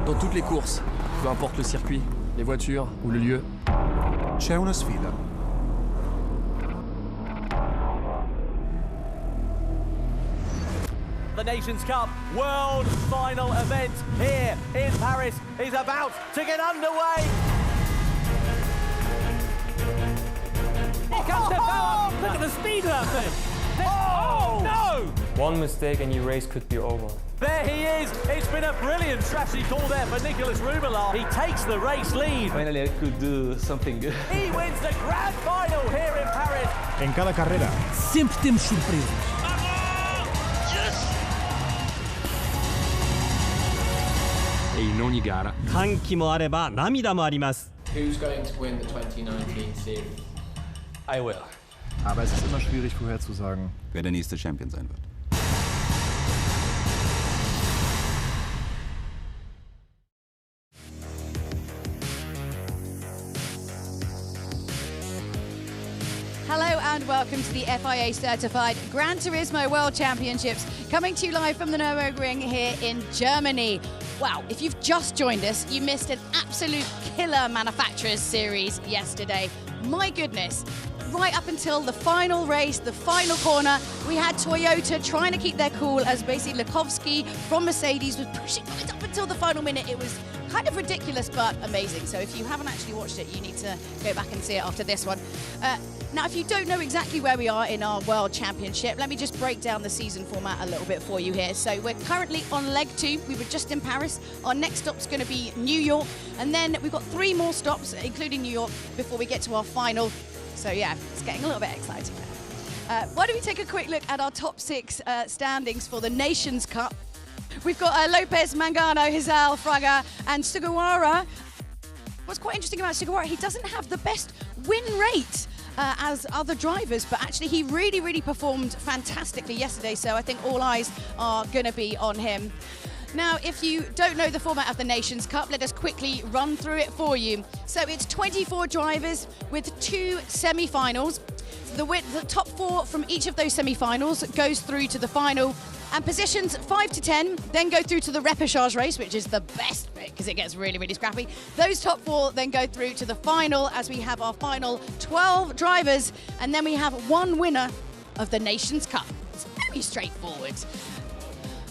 Dans toutes les courses, peu importe le circuit, les voitures ou le lieu. C'è una sfida. The Nations Cup World Final event here in Paris is about to get underway. Here comes the power. Look at the speed of that thing. Oh no! One mistake and your race could be over. There he is. It's been a brilliant strategy call there for Nicolas Rubelar. He takes the race lead. Finally I could do something good. He wins the grand final here in Paris. En cada carrera. Sempre temos surpresas. E in ogni gara. 歓喜もあれば涙もあります。 Who's going to win the 2019 series? I will. Aber es ist immer schwierig vorherzusagen, wer der nächste Champion sein wird. Hello and welcome to the FIA Certified Gran Turismo World Championships, coming to you live from the Nürburgring here in Germany. Wow, if you've just joined us, you missed an absolute killer manufacturers series yesterday. My goodness. Right up until the final race, the final corner, we had Toyota trying to keep their cool as basically Lekowski from Mercedes was pushing right up until the final minute. It was kind of ridiculous, but amazing. So if you haven't actually watched it, you need to go back and see it after this one. Now, if you don't know exactly where we are in our World Championship, let me just break down the season format a little bit for you here. So we're currently on leg 2. We were just in Paris. Our next stop's going to be New York. And then we've got 3 more stops, including New York, before we get to our final. So yeah, it's getting a little bit exciting now. Why don't we take a quick look at our top 6 standings for the Nations Cup. We've got Lopez, Mangano, Hizal, Fraga, and Sugawara. What's quite interesting about Sugawara, he doesn't have the best win rate as other drivers, but actually he really performed fantastically yesterday, so I think all eyes are going to be on him. Now, if you don't know the format of the Nations Cup, let us quickly run through it for you. So it's 24 drivers with 2 semi-finals. The top 4 from each of those semi-finals goes through to the final, and positions 5 to 10 then go through to the repechage race, which is the best bit because it gets really scrappy. Those top 4 then go through to the final as we have our final 12 drivers, and then we have 1 winner of the Nations Cup. It's very straightforward.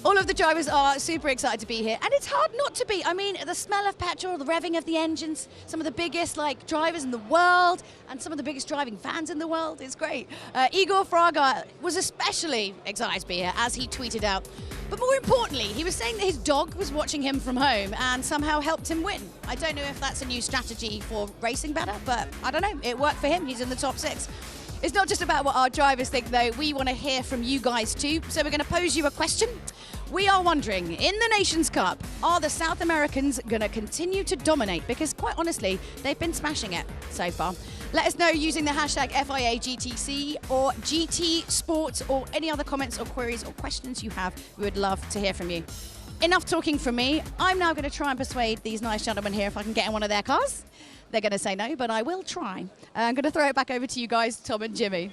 All of the drivers are super excited to be here, and it's hard not to be. I mean, the smell of petrol, the revving of the engines, some of the biggest drivers in the world, and some of the biggest driving fans in the world. It's great. Igor Fraga was especially excited to be here, as he tweeted out. But more importantly, he was saying that his dog was watching him from home and somehow helped him win. I don't know if that's a new strategy for racing better, but I don't know. It worked for him. He's in the top 6. It's not just about what our drivers think, though. We want to hear from you guys too. So we're going to pose you a question. We are wondering, in the Nations Cup, are the South Americans going to continue to dominate? Because quite honestly, they've been smashing it so far. Let us know using the hashtag FIAGTC or GT Sports, or any other comments or queries or questions you have. We would love to hear from you. Enough talking from me. I'm now going to try and persuade these nice gentlemen here if I can get in one of their cars. They're going to say no, but I will try. I'm going to throw it back over to you guys, Tom and Jimmy.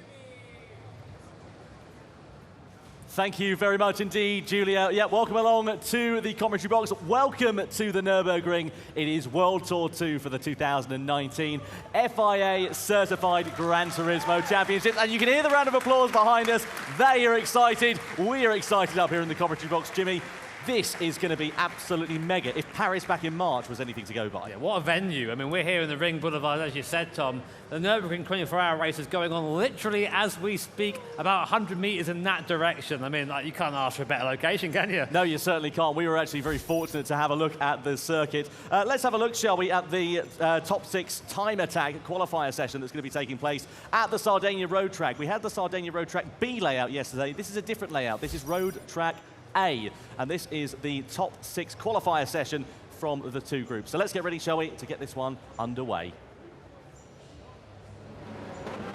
Thank you very much indeed, Julia. Yeah, welcome along to the commentary box. Welcome to the Nürburgring. It is World Tour 2 for the 2019 FIA Certified Gran Turismo Championships. And you can hear the round of applause behind us. They are excited. We are excited up here in the commentary box. Jimmy, this is going to be absolutely mega. If Paris back in March was anything to go by. Yeah, what a venue. I mean, we're here in the Ring Boulevard, as you said, Tom. The Nürburgring 24-hour race is going on literally as we speak, about 100 metres in that direction. I mean, you can't ask for a better location, can you? No, you certainly can't. We were actually very fortunate to have a look at the circuit. Let's have a look, shall we, at the top 6 time attack qualifier session that's going to be taking place at the Sardinia Road Track. We had the Sardinia Road Track B layout yesterday. This is a different layout. This is Road Track A, and this is the top 6 qualifier session from the 2 groups. So let's get ready, shall we, to get this one underway.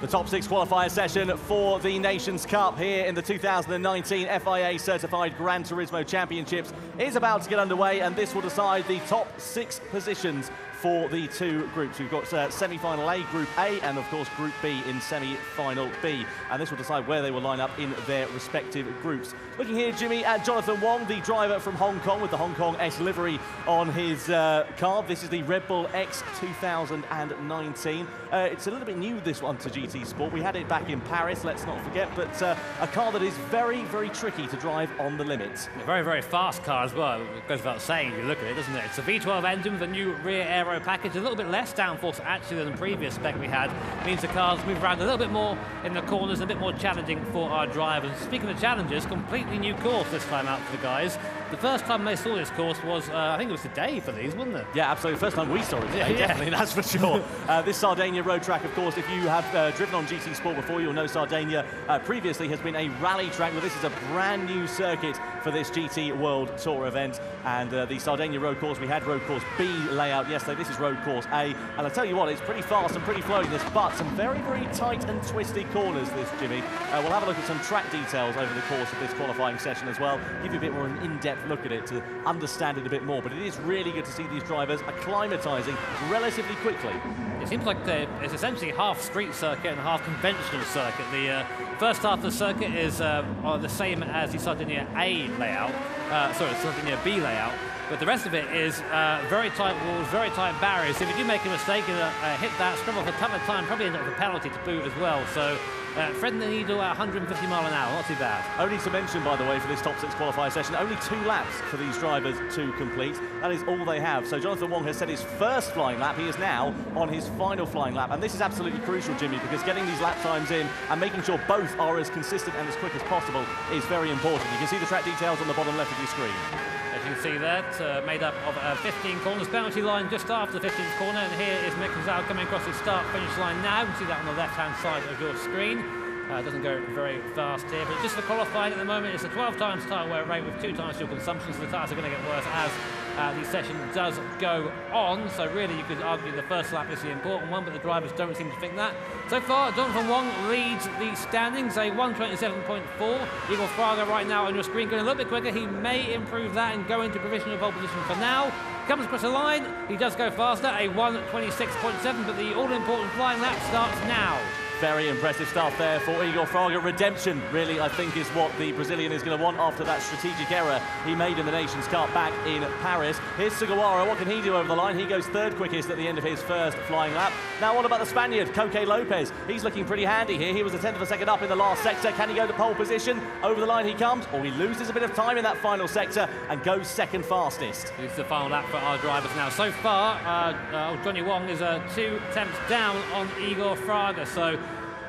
The top 6 qualifier session for the Nations Cup here in the 2019 FIA Certified Gran Turismo Championships is about to get underway, and this will decide the top 6 positions for the 2 groups. We've got semi-final A, Group A, and of course Group B in semi-final B. And this will decide where they will line up in their respective groups. Looking here, Jimmy, at Jonathan Wong, the driver from Hong Kong with the Hong Kong S livery on his car. This is the Red Bull X 2019. It's a little bit new, this one, to GT Sport. We had it back in Paris, let's not forget, but a car that is very tricky to drive on the limits. A very fast car as well. It goes without saying if you look at it, doesn't it? It's a V12 engine with a new rear aero package, a little bit less downforce actually than the previous spec we had. It means the cars move around a little bit more in the corners, a bit more challenging for our drivers. Speaking of challenges, completely new course this time out for the guys. The first time they saw this course was, I think it was today for these, wasn't it? Yeah, absolutely. First time we saw it today, definitely, that's for sure. This Sardinia Road Track, of course, if you have driven on GT Sport before, you'll know Sardinia previously has been a rally track. Well, this is a brand new circuit for this GT World Tour event. And the Sardinia Road Course, we had Road Course B layout yesterday. This is Road Course A. And I tell you what, it's pretty fast and pretty flowing, this, but some very tight and twisty corners, this, Jimmy. We'll have a look at some track details over the course of this qualifying session as well. Give you a bit more of an in-depth look at it to understand it a bit more. But it is really good to see these drivers acclimatising relatively quickly. It seems like it's essentially half street circuit and half conventional circuit. The first half of the circuit is the same as the Sardinia A layout, Sardinia B layout, but the rest of it is very tight walls, very tight barriers. So if you do make a mistake and hit that, scrub off a couple of times, probably end up with a penalty to boot as well. So threading the needle at 150 mile an hour, not too bad. Only to mention, by the way, for this top 6 qualifier session, only 2 laps for these drivers to complete. That is all they have. So Jonathan Wong has set his first flying lap. He is now on his final flying lap. And this is absolutely crucial, Jimmy, because getting these lap times in and making sure both are as consistent and as quick as possible is very important. You can see the track details on the bottom left of your screen. As you can see that, made up of 15 corners, penalty line just after the 15th corner, and here is Mick Gonzalez coming across the start-finish line now. You can see that on the left-hand side of your screen. It doesn't go very fast here, but just for qualifying at the moment, it's a 12 times tyre wear rate with 2 times fuel consumption, so the tyres are going to get worse as the session does go on. So really, you could argue the first lap is the important one, but the drivers don't seem to think that. So far, Jonathan Wong leads the standings, a 1:27.4. Igor Fraga right now on your screen going a little bit quicker. He may improve that and go into provisional pole position for now. Comes across the line, he does go faster, a 1:26.7, but the all-important flying lap starts now. Very impressive stuff there for Igor Fraga. Redemption, really, I think, is what the Brazilian is going to want after that strategic error he made in the Nations Cup back in Paris. Here's Sugawara. What can he do over the line? He goes third quickest at the end of his first flying lap. Now, what about the Spaniard, Coque Lopez? He's looking pretty handy here. He was a tenth of a second up in the last sector. Can he go to pole position? Over the line he comes, or he loses a bit of time in that final sector and goes second fastest. This is the final lap for our drivers now. So far, Johnny Wong is 2 attempts down on Igor Fraga, so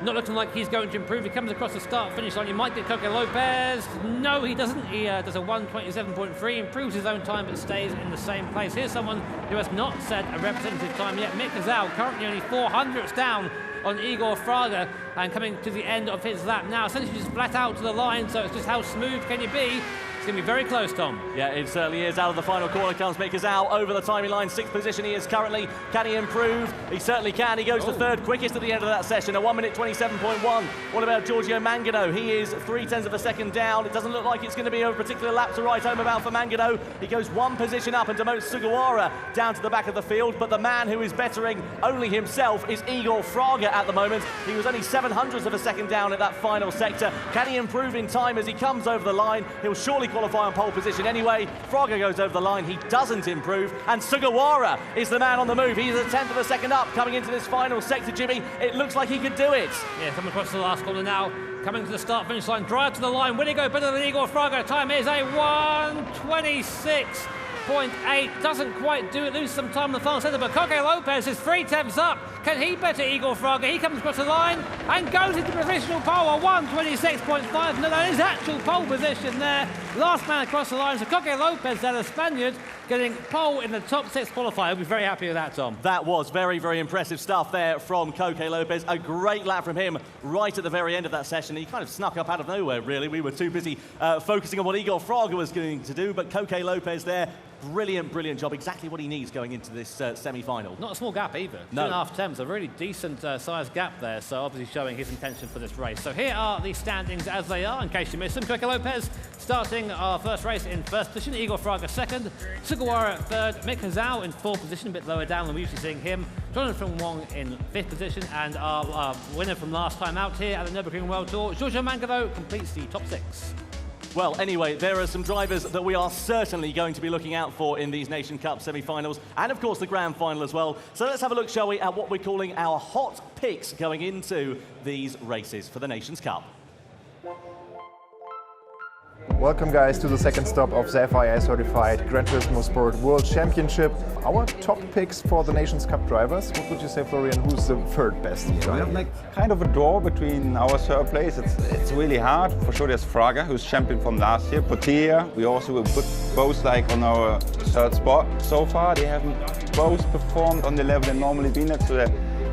not looking like he's going to improve. He comes across the start-finish line. He might get Coque Lopez. No, he doesn't. He does a 1:27.3, improves his own time, but stays in the same place. Here's someone who has not set a representative time yet. Mick Gonzalez, currently only 400ths down on Igor Fraga, and coming to the end of his lap now. Essentially just flat out to the line, so it's just how smooth can you be? It's going to be very close, Tom. Yeah, it certainly is. Out of the final corner comes Mick Gonzalez over the timing line. 6th position he is currently. Can he improve? He certainly can. He goes to third quickest at the end of that session, a 1:27.1. What about Giorgio Mangano? He is 0.3 of a second down. It doesn't look like it's going to be a particular lap to write home about for Mangano. He goes 1 position up and demotes Sugawara down to the back of the field. But the man who is bettering only himself is Igor Fraga at the moment. He was only 0.07 of a second down at that final sector. Can he improve in time as he comes over the line? He'll surely qualify on pole position anyway. Fraga goes over the line. He doesn't improve. And Sugawara is the man on the move. He's a tenth of a second up coming into this final sector, Jimmy. It looks like he could do it. Yeah, coming across the last corner now. Coming to the start-finish line. Drive to the line. Will he go better than Igor Fraga? Time is a 1:26.8. Doesn't quite do it. Lose some time in the final sector, but Coque Lopez is 3 tenths up. Can he better Igor Fraga? He comes across the line and goes into provisional pole, a 1:26.5. No, that is actual pole position there. Last man across the line. So Coque Lopez, there, the Spaniard, getting pole in the top 6 qualifier. We'll be very happy with that, Tom. That was very, very impressive stuff there from Coque Lopez. A great lap from him right at the very end of that session. He kind of snuck up out of nowhere, really. We were too busy focusing on what Igor Fraga was going to do, but Coque Lopez there, brilliant, brilliant job. Exactly what he needs going into this semi-final. Not a small gap either. No. 2.5 tenths, a really decent sized gap there, so obviously showing his intention for this race. So here are the standings as they are, in case you missed them. Coque Lopez starting our first race in first position, Igor Fraga second, Sugawara third, Mick Gonzalez in fourth position, a bit lower down than we're usually seeing him, Jonathan Wong in fifth position, and our winner from last time out here at the Nürburgring World Tour, Giorgio Mangano, completes the top 6. Well, anyway, there are some drivers that we are certainly going to be looking out for in these Nation Cup semi-finals, and of course the grand final as well. So let's have a look, shall we, at what we're calling our hot picks going into these races for the Nations Cup. Welcome guys to the second stop of the FIA certified Gran Turismo Sport World Championship. Our top picks for the Nations Cup drivers. What would you say, Florian? Who's the third best? We have like kind of a draw between our third place. It's really hard. For sure there's Fraga, who's champion from last year. Portier, we also will put both like on our third spot. So far they haven't both performed on the level they normally been at, so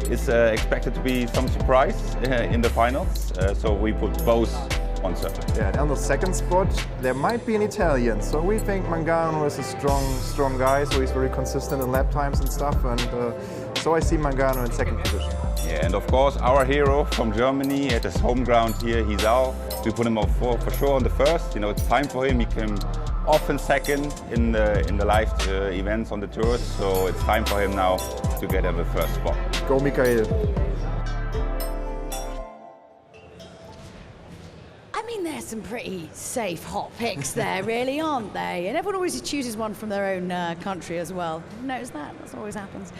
it's expected to be some surprise in the finals. So we put both on third. Yeah, and on the second spot, there might be an Italian. So we think Mangano is a strong guy, so he's very consistent in lap times and stuff. And so I see Mangano in second position. Yeah, and of course our hero from Germany at his home ground here, he's out. We put him up for sure on the first. You know, it's time for him. He came often second in the live events on the tours, so it's time for him now to get at the first spot. Go, Michael. I mean, there's some pretty safe hot picks there, really, aren't they? And everyone always chooses one from their own country as well. Notice that? That always happens.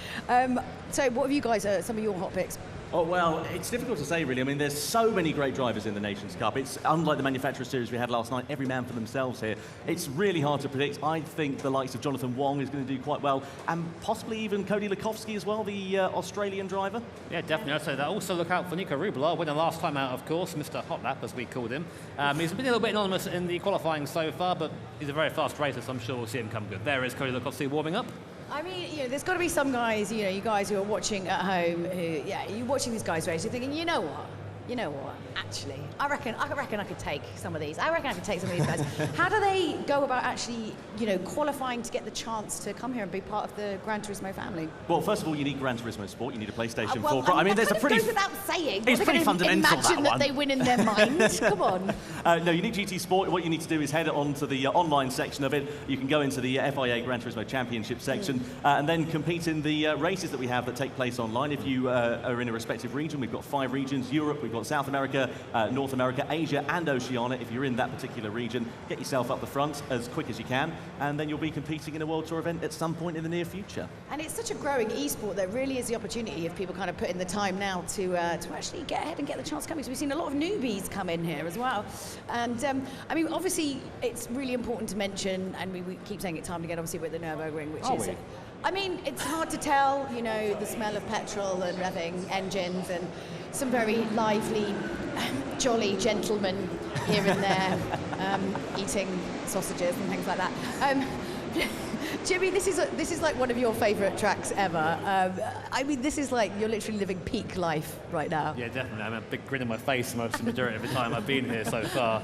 So what have you guys, some of your hot picks? Oh, well, it's difficult to say, really. I mean, there's so many great drivers in the Nations Cup. It's unlike the Manufacturer Series we had last night, every man for themselves here. It's really hard to predict. I think the likes of Jonathan Wong is going to do quite well, and possibly even Cody Lukovsky as well, the Australian driver. Yeah, definitely. I'd say that. Also look out for Nico Rubler, winner last time out, of course, Mr. Hot Lap, as we called him. He's been a little bit anonymous in the qualifying so far, but he's a very fast racer, so I'm sure we'll see him come good. There is Cody Lukovsky warming up. I mean, you know, there's got to be some guys, you know, you guys who are watching at home, who, yeah, you're watching these guys race, you're thinking, you know what, actually, I reckon I could take some of these. I reckon I could take some of these guys. How do they go about actually, you know, qualifying to get the chance to come here and be part of the Gran Turismo family? Well, first of all, you need Gran Turismo Sport. You need a PlayStation 4. I mean, there's a pretty... goes without saying. It's pretty fundamental, imagine that they win in their minds. Come on. No, you need GT Sport. What you need to do is head on to the online section of it. You can go into the FIA Gran Turismo Championships section and then compete in the races that we have that take place online. If you are in a respective region, we've got 5 regions: Europe, we've got South America, North America, Asia and Oceania. If you're in that particular region, get yourself up the front as quick as you can, and then you'll be competing in a World Tour event at some point in the near future. And it's such a growing esport that really is the opportunity if people kind of put in the time now to actually get ahead and get the chance coming. So we've seen a lot of newbies come in here as well. And I mean, obviously, it's really important to mention, and we keep saying it time and again, obviously, with the Nürburgring, which is... I mean, it's hard to tell, you know, the smell of petrol and revving engines and some very lively, jolly gentlemen here and there eating sausages and things like that. Jimmy, this is like one of your favourite tracks ever. I mean, this is like you're literally living peak life right now. Yeah, definitely. I have a big grin on my face most of the majority of the time I've been here so far.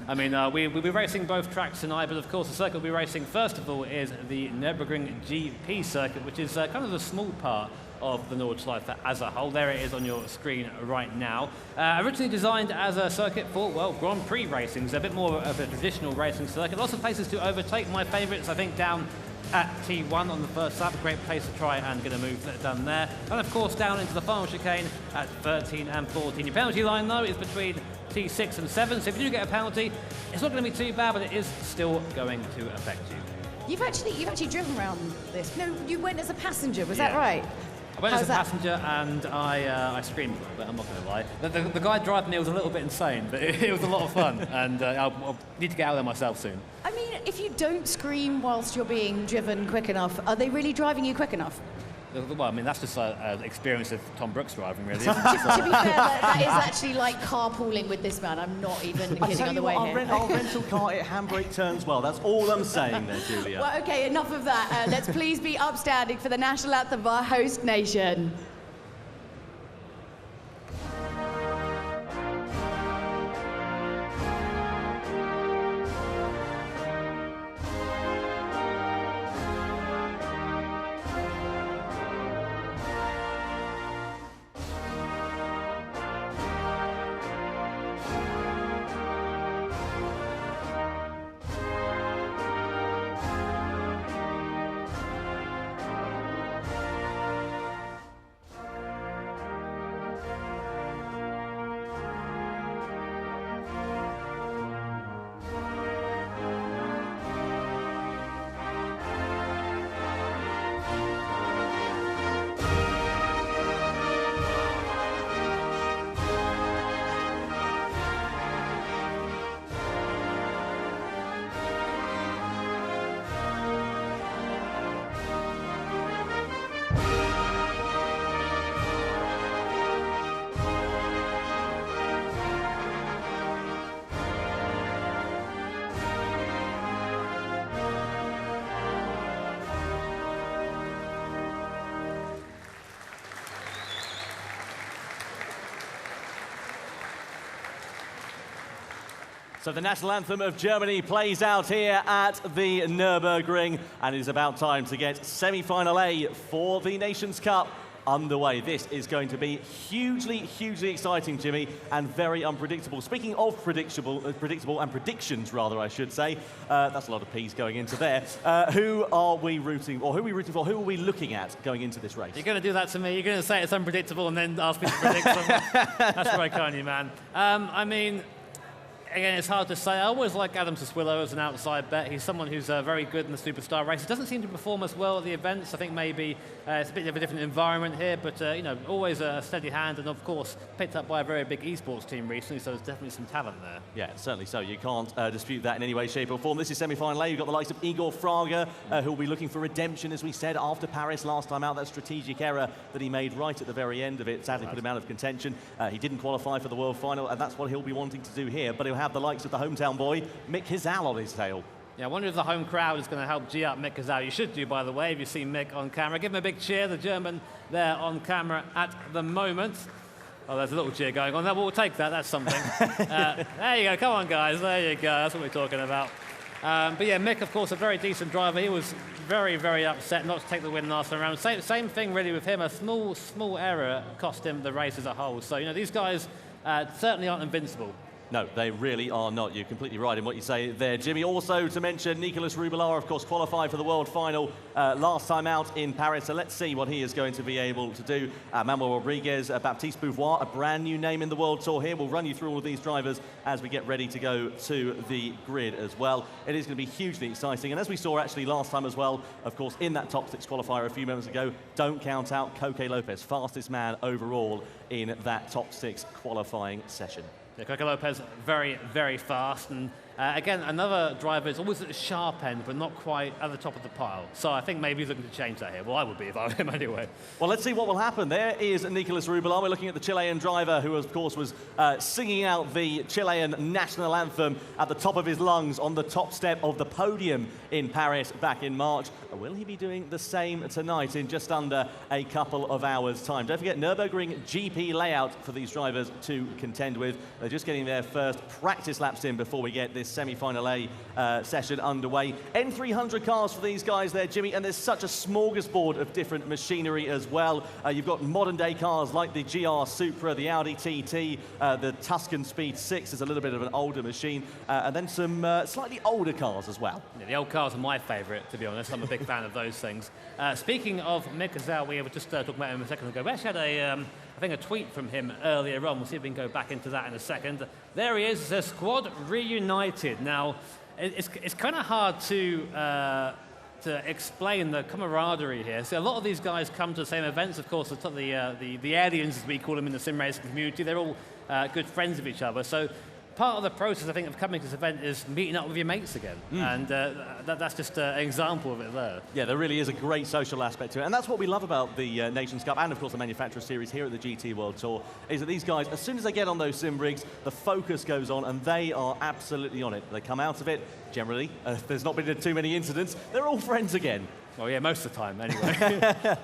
I mean, we'll be racing both tracks tonight, but of course the circuit we'll be racing first of all is the Nürburgring GP circuit, which is kind of the small part of the Nordschleife as a whole. There it is on your screen right now. Originally designed as a circuit for, well, Grand Prix racing, so a bit more of a traditional racing circuit. Lots of places to overtake. My favourites, I think, down at T1 on the first lap, a great place to try and get a move done there. And of course down into the final chicane at 13 and 14. Your penalty line though is between T6 and 7, so if you do get a penalty, it's not going to be too bad, but it is still going to affect you. You've actually driven around this. No, you went as a passenger, was that right? I went as a passenger and I screamed a little bit, I'm not going to lie. The guy driving me was a little bit insane, but it was a lot of fun, and I'll need to get out there myself soon. I mean, if you don't scream whilst you're being driven quick enough, are they really driving you quick enough? Well, I mean, that's just an experience of Tom Brooks driving, really. To be fair, that is actually like carpooling with this man. I'm not even kidding on the way here. Our rental car, it handbrake turns well. That's all I'm saying there, Julia. Well, okay, enough of that. Let's please be upstanding for the national anthem of our host nation. So the national anthem of Germany plays out here at the Nürburgring, and it is about time to get semi-final A for the Nations Cup underway. This is going to be hugely, hugely exciting, Jimmy, and very unpredictable. Speaking of predictable and predictions, rather, I should say, that's a lot of P's going into there. Who are we rooting, or who are we rooting for? Who are we looking at going into this race? You're going to do that to me. You're going to say it's unpredictable and then ask me to predict something. That's very kind of you, man. I mean, again, it's hard to say. I always like Adam Sassuolo as an outside bet. He's someone who's very good in the superstar race. He doesn't seem to perform as well at the events. I think maybe it's a bit of a different environment here, but you know, always a steady hand, and of course picked up by a very big esports team recently. So there's definitely some talent there. Yeah, certainly so. You can't dispute that in any way, shape, or form. This is semi-final A. You've got the likes of Igor Fraga, who will be looking for redemption, as we said, after Paris last time out. That strategic error that he made right at the very end of it sadly put him out of contention. He didn't qualify for the world final, and that's what he'll be wanting to do here. But he'll have the likes of the hometown boy, Mick Hizal, on his tail. Yeah, I wonder if the home crowd is going to help G up Mick Hizal. You should do, by the way, if you see Mick on camera. Give him a big cheer, the German there on camera at the moment. Oh, there's a little cheer going on. No, we'll take that. That's something. There you go. Come on, guys. There you go. That's what we're talking about. But yeah, Mick, of course, a very decent driver. He was very, very upset not to take the win last time around. Same thing, really, with him. A small error cost him the race as a whole. So, you know, these guys certainly aren't invincible. No, they really are not. You're completely right in what you say there, Jimmy. Also to mention, Nicolas Rubelar, of course, qualified for the world final last time out in Paris. So let's see what he is going to be able to do. Manuel Rodriguez, Baptiste Beauvoir, a brand new name in the World Tour here. We'll run you through all of these drivers as we get ready to go to the grid as well. It is going to be hugely exciting. And as we saw actually last time as well, of course, in that top 6 qualifier a few moments ago, don't count out Coque Lopez, fastest man overall in that top 6 qualifying session. Yeah, Coque Lopez, very, very fast. And again, another driver is always at the sharp end, but not quite at the top of the pile. So I think maybe he's looking to change that here. Well, I would be if I were him anyway. Well, let's see what will happen. There is Nicolas Rubelar. We're looking at the Chilean driver who, of course, was singing out the Chilean national anthem at the top of his lungs on the top step of the podium in Paris back in March. Will he be doing the same tonight in just under a couple of hours' time? Don't forget, Nürburgring GP layout for these drivers to contend with. They're just getting their first practice laps in before we get this semi-final A session underway. N300 cars for these guys there, Jimmy, and there's such a smorgasbord of different machinery as well. You've got modern-day cars like the GR Supra, the Audi TT, the Tuscan Speed 6 is a little bit of an older machine, and then some slightly older cars as well. Yeah, the old cars are my favourite, to be honest. I'm a big fan of those things. Speaking of Mick Hizal, we were just talking about him a second ago. We actually had I think a tweet from him earlier on. We'll see if we can go back into that in a second. There he is. It says, "Squad reunited." Now, it's kind of hard to explain the camaraderie here. So a lot of these guys come to the same events. Of course, the aliens, as we call them in the sim racing community, they're all good friends of each other. So part of the process, I think, of coming to this event is meeting up with your mates again. And that's just an example of it there. Yeah, there really is a great social aspect to it. And that's what we love about the Nations Cup and, of course, the Manufacturer Series here at the GT World Tour, is that these guys, as soon as they get on those sim rigs, the focus goes on, and they are absolutely on it. They come out of it, generally, there's not been too many incidents, they're all friends again. Well, yeah, most of the time, anyway.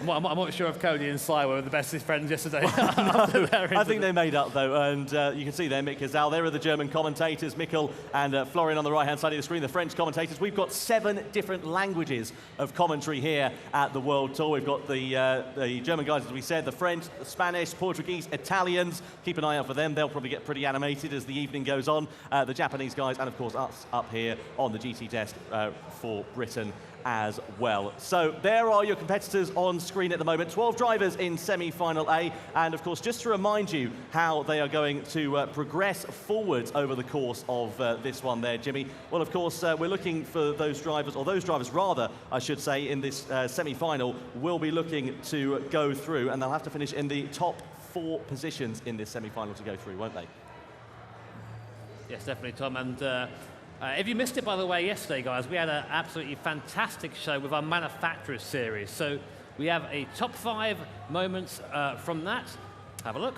I'm not sure if Cody and Cy were the bestest friends yesterday. I think they made up, though, and you can see there Mick Hizal. There are the German commentators, Mikkel and Florian on the right-hand side of the screen, the French commentators. We've got 7 different languages of commentary here at the World Tour. We've got the German guys, as we said, the French, the Spanish, Portuguese, Italians. Keep an eye out for them. They'll probably get pretty animated as the evening goes on. The Japanese guys, and, of course, us up here on the GT desk for Britain as well. So there are your competitors on screen at the moment. 12 drivers in semi-final A, and of course, just to remind you how they are going to progress forwards over the course of this one there, Jimmy. Well, of course, we're looking for those drivers, or those drivers rather, I should say, in this semi-final will be looking to go through, and they'll have to finish in the top 4 positions in this semi-final to go through, won't they? Yes, definitely, Tom. And if you missed it, by the way, yesterday, guys, we had an absolutely fantastic show with our Manufacturers Series. So we have a top 5 moments from that. Have a look.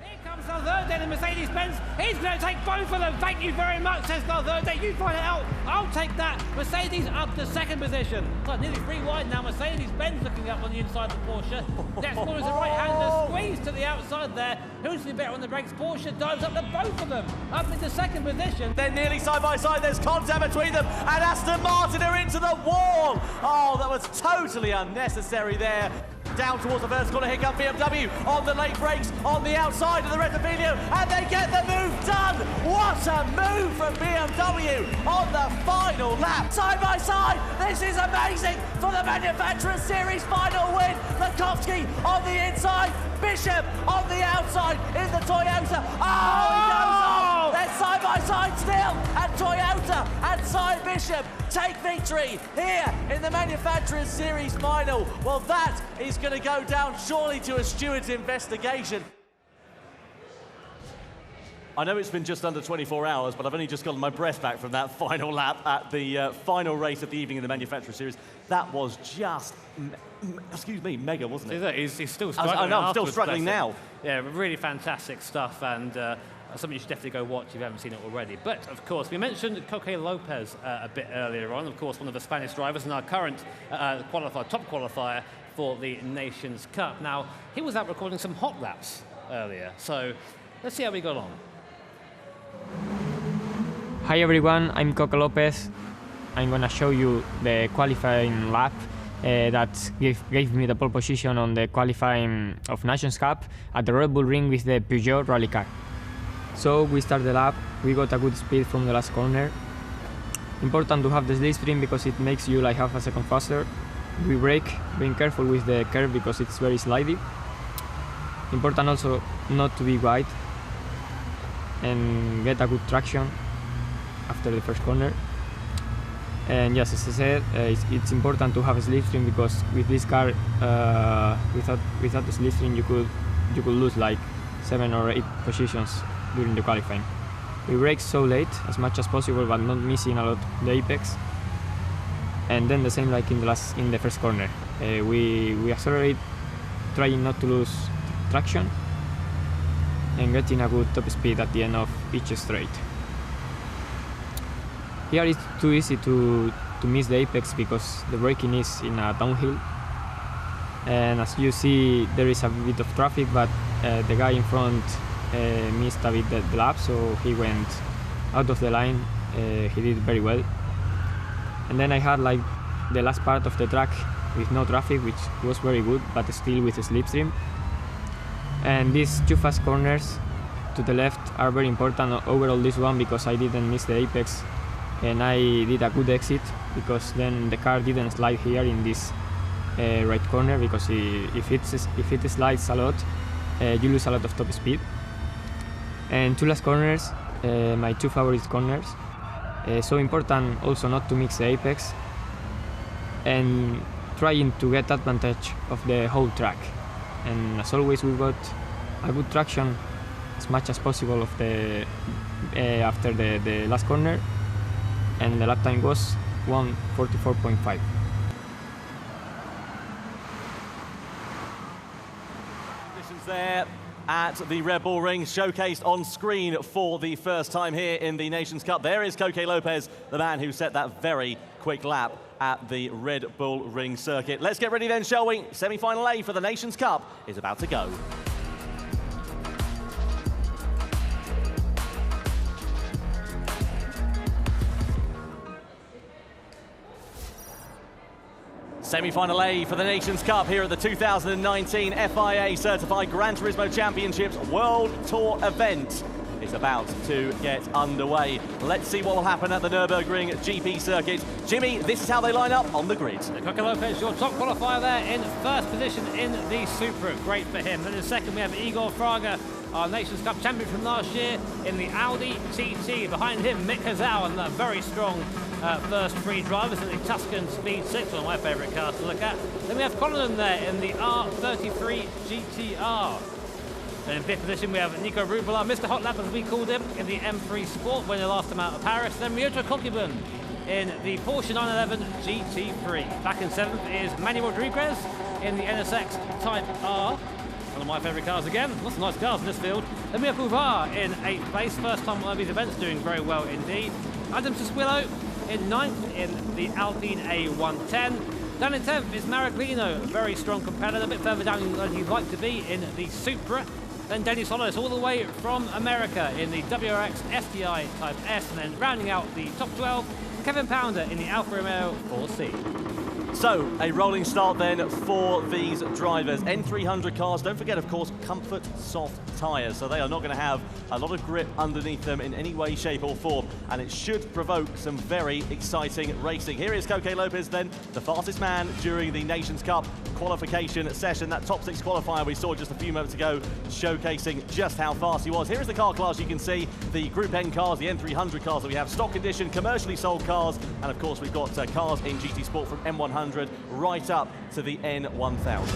Here comes Valverde in Mercedes-Benz. He's going to take both of them. Thank you very much, says Valverde. You find it out. I'll take that. Mercedes up to 2nd position. Well, nearly 3 wide now. Mercedes-Benz looking up on the inside of the Porsche. Next one is the right-hander. Squeeze to the outside there. Who's going to be better on the brakes? Porsche dives up to both of them. Up into 2nd position. They're nearly side by side. There's contact between them. And Aston Martin are into the wall. Oh, that was totally unnecessary there. down towards the first corner. Here comes BMW on the late brakes, on the outside of the Repechage, and they get the move done. What a move from BMW on the final lap. Side by side, this is amazing for the Manufacturers Series final win. Lukowski on the inside, Bishop on the outside in the Toyota. Oh, he goes off. They're side by side still, and Toyota and Cy Bishop take victory here in the Manufacturers Series final. Well, that is going to go down surely to a steward's investigation. I know it's been just under 24 hours, but I've only just gotten my breath back from that final lap at the final race of the evening in the Manufacturers Series. That was just, excuse me, mega, wasn't it? He's still struggling. I know, I'm still struggling now. Yeah, really fantastic stuff, and something you should definitely go watch if you haven't seen it already. But, of course, we mentioned Coque Lopez a bit earlier on, of course, one of the Spanish drivers and our current top qualifier for the Nations Cup. Now, he was out recording some hot laps earlier, so let's see how we got on. Hi everyone, I'm Coque Lopez. I'm gonna show you the qualifying lap that gave me the pole position on the qualifying of Nations Cup at the Red Bull Ring with the Peugeot rally car. So we start the lap, we got a good speed from the last corner. Important to have the slipstream because it makes you like half a second faster. We brake, being careful with the curve because it's very slidey. Important also not to be wide and get a good traction after the first corner. And yes, as I said, it's important to have a slipstream because with this car, without the slipstream, you could lose like 7 or 8 positions during the qualifying. We brake so late, as much as possible, but not missing a lot the apex. And then the same like in the first corner, we accelerate, trying not to lose traction, and getting a good top speed at the end of each straight. Here it's too easy to miss the apex because the braking is in a downhill, and as you see there is a bit of traffic, but the guy in front missed a bit the lap, so he went out of the line. He did very well. And then I had like the last part of the track with no traffic, which was very good, but still with a slipstream. And these 2 fast corners to the left are very important overall this one because I didn't miss the apex and I did a good exit because then the car didn't slide here in this right corner, because if it slides a lot, you lose a lot of top speed. And 2 last corners, my 2 favorite corners. So important also not to mix the apex and trying to get advantage of the whole track. And as always, we got a good traction as much as possible of the after the last corner, and the lap time was 1:44.5. Conditions there at the Red Bull Ring, showcased on screen for the first time here in the Nations Cup. There is Coque Lopez, the man who set that very quick lap at the Red Bull Ring circuit. Let's get ready then, shall we? Semi-final A for the Nations Cup is about to go. Semi-final A for the Nations Cup here at the 2019 FIA Certified Gran Turismo Championships World Tour event is about to get underway. Let's see what will happen at the Nürburgring GP circuit. Jimmy, this is how they line up on the grid. Coque Lopez, your top qualifier there in first position in the Supra. Great for him. Then in second we have Igor Fraga, our Nations Cup champion from last year in the Audi TT. Behind him, Mick Hazal, and that very strong first 3 drivers in the Tuscan Speed 6, one of my favourite cars to look at. Then we have Colin there in the R33 GTR. And in 5th position we have Nico Rubala, Mr. Hot Lap as we called him, in the M3 Sport when they last time out of Paris. Then Ryota Kokibun in the Porsche 911 GT3. Back in 7th is Manny Rodriguez in the NSX Type R. One of my favourite cars again. Lots of nice cars in this field. Then we have Boulevard in 8th place. First time one of these events, doing very well indeed. Adam Sesquillo in 9th in the Alpine A110. Down in 10th is Maraglino, a very strong competitor, a bit further down than he'd like to be in the Supra. Then Denny Solis all the way from America in the WRX STI Type S. And then rounding out the top 12, Kevin Pounder in the Alfa Romeo 4C. So, a rolling start then for these drivers. N300 cars, don't forget, of course, comfort soft tyres, so they are not going to have a lot of grip underneath them in any way, shape or form, and it should provoke some very exciting racing. Here is Coque Lopez then, the fastest man during the Nations Cup qualification session. That top 6 qualifier we saw just a few moments ago, showcasing just how fast he was. Here is the car class you can see, the Group N cars, the N300 cars that we have, stock condition, commercially sold cars, and of course we've got cars in GT Sport from M100 right up to the N1000.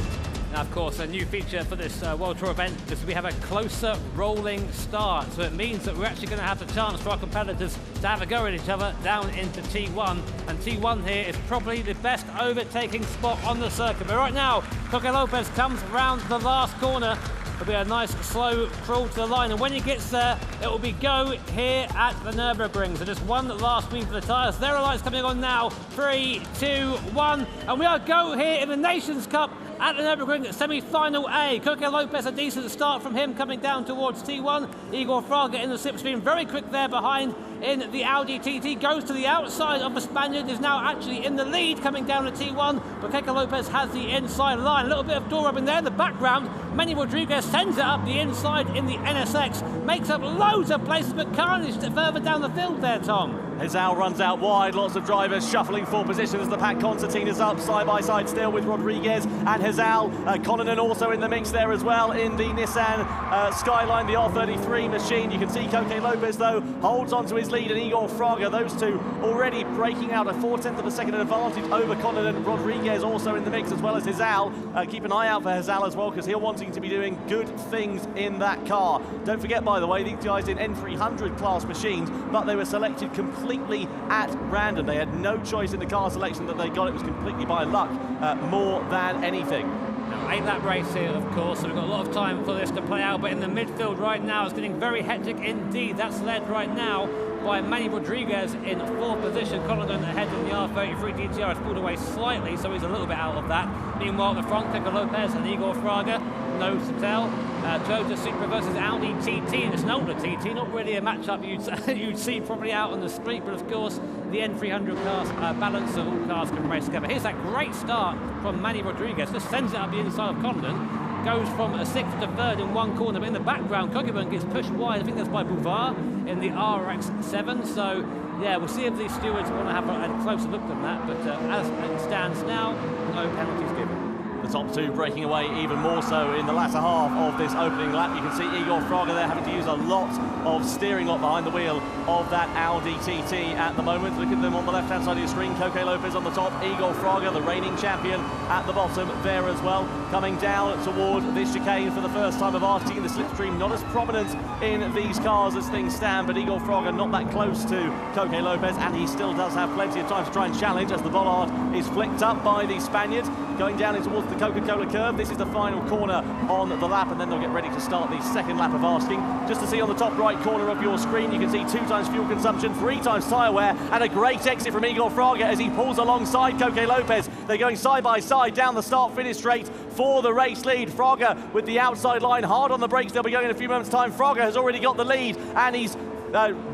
Now, of course, a new feature for this World Tour event is we have a closer rolling start. So it means that we're actually going to have the chance for our competitors to have a go at each other down into T1. And T1 here is probably the best overtaking spot on the circuit. But right now, Coque Lopez comes round the last corner. It'll be a nice slow crawl to the line, and when he gets there, it will be go here at the Nürburgring. So just one last wing for the tyres. There are lights coming on now. 3, 2, 1, and we are go here in the Nations Cup at the Nürburgring semi-final A. Coque Lopez, a decent start from him coming down towards T1. Igor Fraga in the slipstream, very quick there behind in the Audi TT, goes to the outside of the Spaniard, is now actually in the lead coming down to T1, but Coque Lopez has the inside line. A little bit of door rubbing there in the background. Manny Rodriguez sends it up the inside in the NSX, makes up loads of places, but carnage further down the field there, Tom. Hezal runs out wide, lots of drivers shuffling for position as the pack concertina is up side by side still with Rodriguez and Hezal. Konanen also in the mix there as well in the Nissan Skyline, the R33 machine. You can see Coque Lopez though holds on to his lead, and Igor Fraga, those two already breaking out a 4/10 of a second advantage over Konanen. Rodriguez also in the mix as well as Hezal. Keep an eye out for Hezal as well, because he'll wanting to be doing good things in that car. Don't forget, by the way, these guys in N300 class machines, but they were selected completely at random. They had no choice in the car selection that they got. It was completely by luck more than anything. Now, 8-lap race here, of course, so we've got a lot of time for this to play out, but in the midfield right now, it's getting very hectic indeed. That's led right now by Manny Rodriguez in 4th position. Konanen ahead in the R33 DTR has pulled away slightly, so he's a little bit out of that. Meanwhile, at the front, Coque Lopez and Igor Fraga, nose to tail. Toyota Supra versus Audi TT, and it's an older TT, not really a matchup you'd see probably out on the street, but of course, the N300 cars balance, so all cars can race together. Here's that great start from Manny Rodriguez, just sends it up the inside of Konanen. Goes from a 6th to 3rd in one corner, but in the background, Kokeburn gets pushed wide. I think that's by Boulevard in the RX-7. So, yeah, we'll see if these stewards want to have a closer look at that. But as it stands now, no penalties given. The top two breaking away even more so in the latter half of this opening lap. You can see Igor Fraga there having to use a lot of steering up behind the wheel of that Audi TT at the moment. Look at them on the left-hand side of your screen. Coque Lopez on the top, Igor Fraga, the reigning champion, at the bottom there as well. Coming down toward this chicane for the first time of RT in the slipstream. Not as prominent in these cars as things stand, but Igor Fraga not that close to Coque Lopez, and he still does have plenty of time to try and challenge as the bollard is flicked up by the Spaniard. Going down in towards the Coca-Cola curve. This is the final corner on the lap, and then they'll get ready to start the second lap of asking. Just to see on the top right corner of your screen, you can see 2 times fuel consumption, 3 times tyre wear, and a great exit from Igor Fraga as he pulls alongside Coque Lopez. They're going side by side down the start-finish straight for the race lead. Fraga with the outside line, hard on the brakes. They'll be going in a few moments' time. Fraga has already got the lead, and he's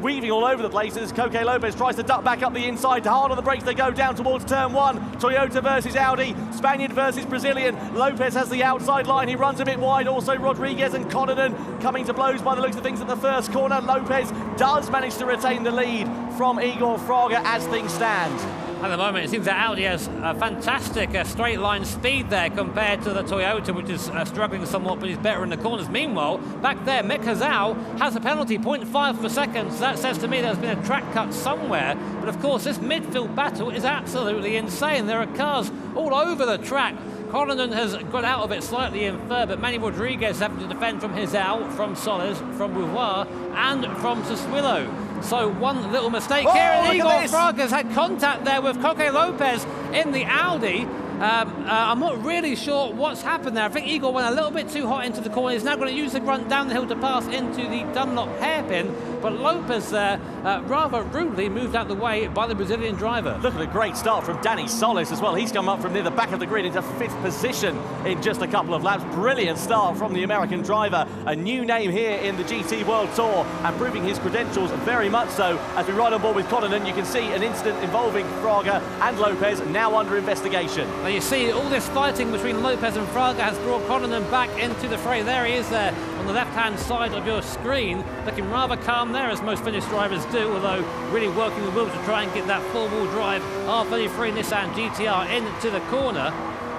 weaving all over the place as Coque Lopez tries to duck back up the inside. Hard on the brakes they go down towards turn 1. Toyota versus Audi, Spaniard versus Brazilian. Lopez has the outside line, he runs a bit wide. Also Rodriguez and Konanen coming to blows by the looks of things at the first corner. Lopez does manage to retain the lead from Igor Fraga as things stand. At the moment, it seems that Audi has a fantastic straight line speed there compared to the Toyota, which is struggling somewhat, but is better in the corners. Meanwhile, back there, Mick Hezal has a penalty, 0.5 per second. So that says to me there's been a track cut somewhere. But of course, this midfield battle is absolutely insane. There are cars all over the track. Konanen has got out of it slightly in third, but Manny Rodriguez having to defend from Hezal, from Solis, from Boulevard, and from Sassuolo. So one little mistake here, and Igor Fraga's had contact there with Coque Lopez in the Audi. I'm not really sure what's happened there. I think Igor went a little bit too hot into the corner. He's now going to use the grunt down the hill to pass into the Dunlop hairpin, but Lopez there rather rudely moved out the way by the Brazilian driver. Look at a great start from Dani Solis as well. He's come up from near the back of the grid into 5th position in just a couple of laps. Brilliant start from the American driver. A new name here in the GT World Tour and proving his credentials very much so. As we ride on board with Connaughton, you can see an incident involving Fraga and Lopez now under investigation. Now you see all this fighting between Lopez and Fraga has brought Connaughton back into the fray. There he is there on the left-hand side of your screen, looking rather calm there, as most Finnish drivers do, although really working the wheel to try and get that four-wheel drive R33 Nissan GTR into the corner.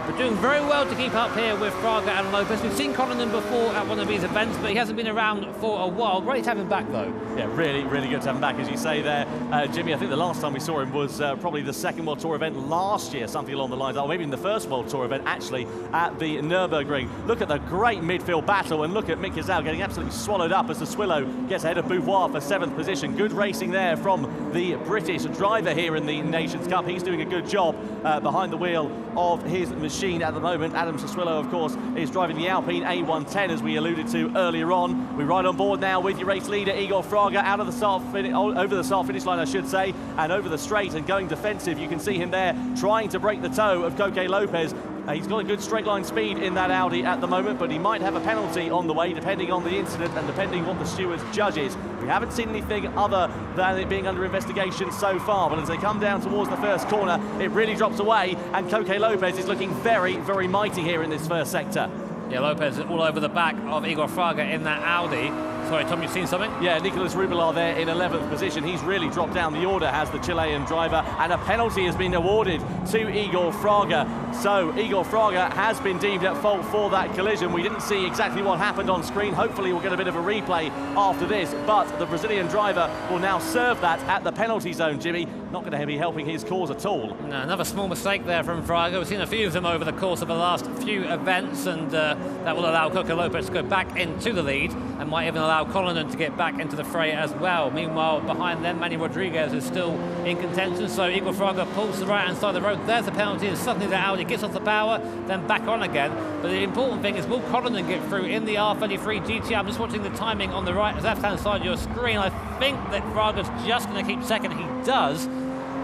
But doing very well to keep up here with Fraga and Lopez. We've seen Connaughton before at one of these events, but he hasn't been around for a while. Great to have him back, though. Yeah, really, really good to have him back, as you say there. Jimmy, I think the last time we saw him was probably the second World Tour event last year, something along the lines, or maybe in the first World Tour event, actually, at the Nürburgring. Look at the great midfield battle, and look at Mick Gazelle getting absolutely swallowed up as the Swillow gets ahead of Beauvoir for 7th position. Good racing there from the British driver here in the Nations Cup. He's doing a good job behind the wheel of his machine at the moment. Adam Sassuolo, of course, is driving the Alpine A110, as we alluded to earlier on. We ride on board now with your race leader, Igor Fraga, out of the over the start finish line, I should say, and over the straight and going defensive. You can see him there trying to break the toe of Koke Lopez. He's got a good straight line speed in that Audi at the moment, but he might have a penalty on the way, depending on the incident and depending on the stewards judges. We haven't seen anything other than it being under investigation so far, but as they come down towards the first corner, it really drops away, and Koke Lopez is looking very, very mighty here in this first sector. Yeah, Lopez all over the back of Igor Fraga in that Audi. Sorry, Tom, you've seen something? Yeah, Nicolas Rubelar there in 11th position. He's really dropped down the order, has the Chilean driver, and a penalty has been awarded to Igor Fraga. So Igor Fraga has been deemed at fault for that collision. We didn't see exactly what happened on screen. Hopefully we'll get a bit of a replay after this, but the Brazilian driver will now serve that at the penalty zone, Jimmy. Not going to be helping his cause at all. No, another small mistake there from Fraga. We've seen a few of them over the course of the last few events, and that will allow Koke Lopez to go back into the lead and might even allow Connaughton to get back into the fray as well. Meanwhile, behind them, Manny Rodriguez is still in contention, so Igor Fraga pulls to the right-hand side of the road. There's the penalty, and suddenly the Audi gets off the power, then back on again. But the important thing is, will Connaughton get through in the R33 GT? I'm just watching the timing on the left-hand side of your screen. I think that Fraga's just going to keep second. He does.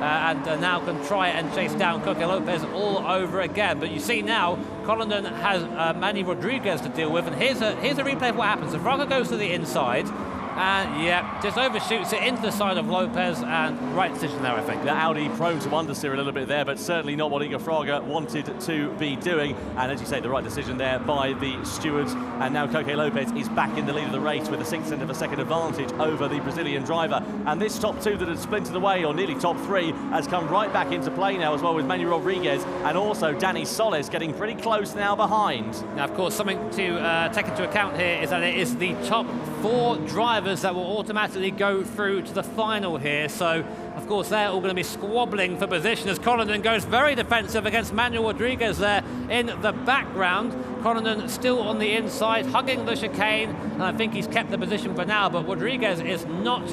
And now can try and chase down Koke Lopez all over again. But you see now, Connaughton has Manny Rodriguez to deal with, and here's a replay of what happens. So Fraga goes to the inside, and yeah, just overshoots it into the side of Lopez, and right decision there, I think. The Audi prone to understeer a little bit there, but certainly not what Igor Fraga wanted to be doing. And as you say, the right decision there by the stewards. And now Koke Lopez is back in the lead of the race with a 1/6 of a second advantage over the Brazilian driver. And this top two that had splintered away, or nearly top three, has come right back into play now as well, with Manny Rodriguez and also Dani Solis getting pretty close now behind. Now, of course, something to take into account here is that it is the top 4 drivers that will automatically go through to the final here. So, of course, they're all going to be squabbling for position as Connaughton goes very defensive against Manuel Rodriguez there in the background. Connaughton still on the inside, hugging the chicane, and I think he's kept the position for now, but Rodriguez is not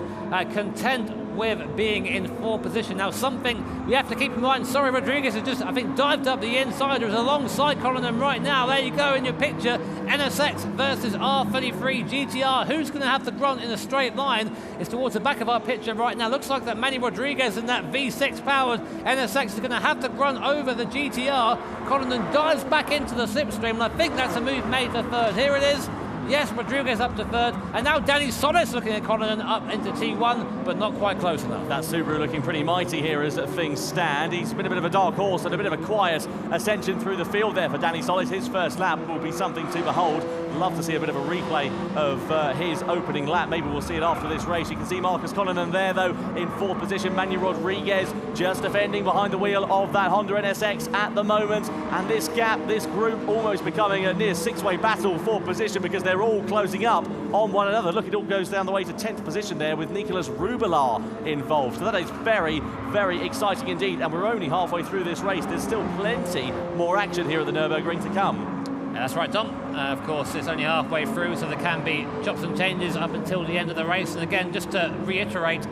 content with being in 4th position. Now, something we have to keep in mind, sorry, Rodriguez has just, I think, dived up the inside, is alongside Connaughton right now. There you go in your picture, NSX versus R33 GTR. Who's going to have the grunt in a straight line? It's towards the back of our picture right now. Looks like that Manny Rodriguez in that V6 powered NSX is going to have the grunt over the GTR. Connaughton dives back into the slipstream, and I think that's a move made for 3rd. Here it is. Yes, Rodriguez up to 3rd, and now Dani Solis looking at Connaughton up into T1, but not quite close enough. That Subaru looking pretty mighty here as things stand. He's been a bit of a dark horse and a bit of a quiet ascension through the field there for Dani Solis. His first lap will be something to behold. Love to see a bit of a replay of his opening lap. Maybe we'll see it after this race. You can see Marcus Connaughton there, though, in 4th position. Manny Rodriguez just defending behind the wheel of that Honda NSX at the moment. And this gap, this group, almost becoming a near 6-way battle for position, because they're all closing up on one another. Look, it all goes down the way to 10th position there with Nicolas Rubelar involved. So that is very, very exciting indeed. And we're only halfway through this race. There's still plenty more action here at the Nürburgring to come. Yeah, that's right, Tom. Of course, it's only halfway through, so there can be chops and changes up until the end of the race. And again, just to reiterate,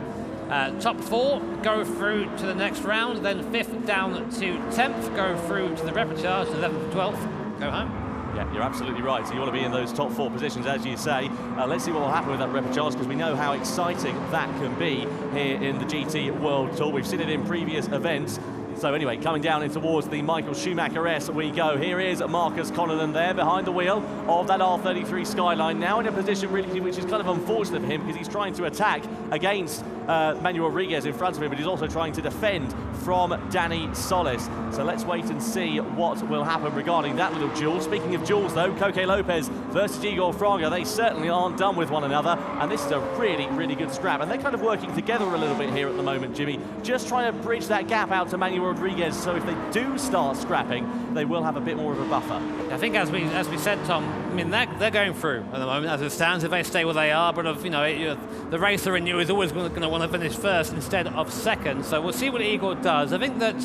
Top 4 go through to the next round, then 5th down to 10th, go through to the repechage, 11th, 12th, go home. Yeah, you're absolutely right. So you want to be in those top 4 positions, as you say. Let's see what will happen with that repechage, because we know how exciting that can be here in the GT World Tour. We've seen it in previous events. So anyway, coming down in towards the Michael Schumacher-S we go. Here is Marcus Connaughton there behind the wheel of that R33 Skyline, now in a position really which is kind of unfortunate for him, because he's trying to attack against Manuel Rodriguez in front of him, but he's also trying to defend from Dani Solis. So let's wait and see what will happen regarding that little duel. Speaking of duels though, Coque Lopez versus Igor Fraga, they certainly aren't done with one another, and this is a really, really good scrap, and they're kind of working together a little bit here at the moment, Jimmy, just trying to bridge that gap out to Manuel Rodriguez, so if they do start scrapping, they will have a bit more of a buffer. I think, as we said, Tom, I mean, they're going through at the moment as it stands. If they stay where they are, but the racer in you is always going to want to finish first instead of second. So we'll see what Igor does. I think that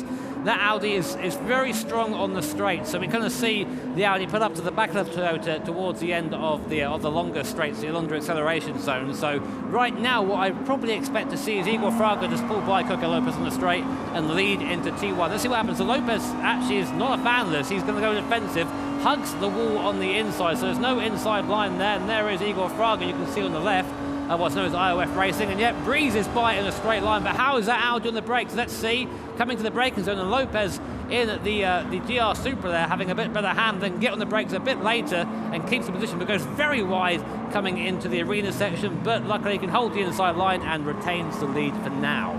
Audi is very strong on the straight, so we kind of see the Audi put up to the back of the Toyota towards the end of the longer straights, the longer acceleration zone. So right now, what I probably expect to see is Igor Fraga just pull by Coque Lopez on the straight and lead into T1. Let's see what happens. So Lopez actually is not a fan of this. He's going to go defensive, hugs the wall on the inside, so there's no inside line there, and there is Igor Fraga, you can see on the left, what's known as IOF Racing, and yet breezes by in a straight line. But how is that Audi on the brakes? Let's see. Coming to the braking zone, and Lopez in the GR Supra there, having a bit better hand, then get on the brakes a bit later and keeps the position, but goes very wide coming into the arena section, but luckily he can hold the inside line and retains the lead for now.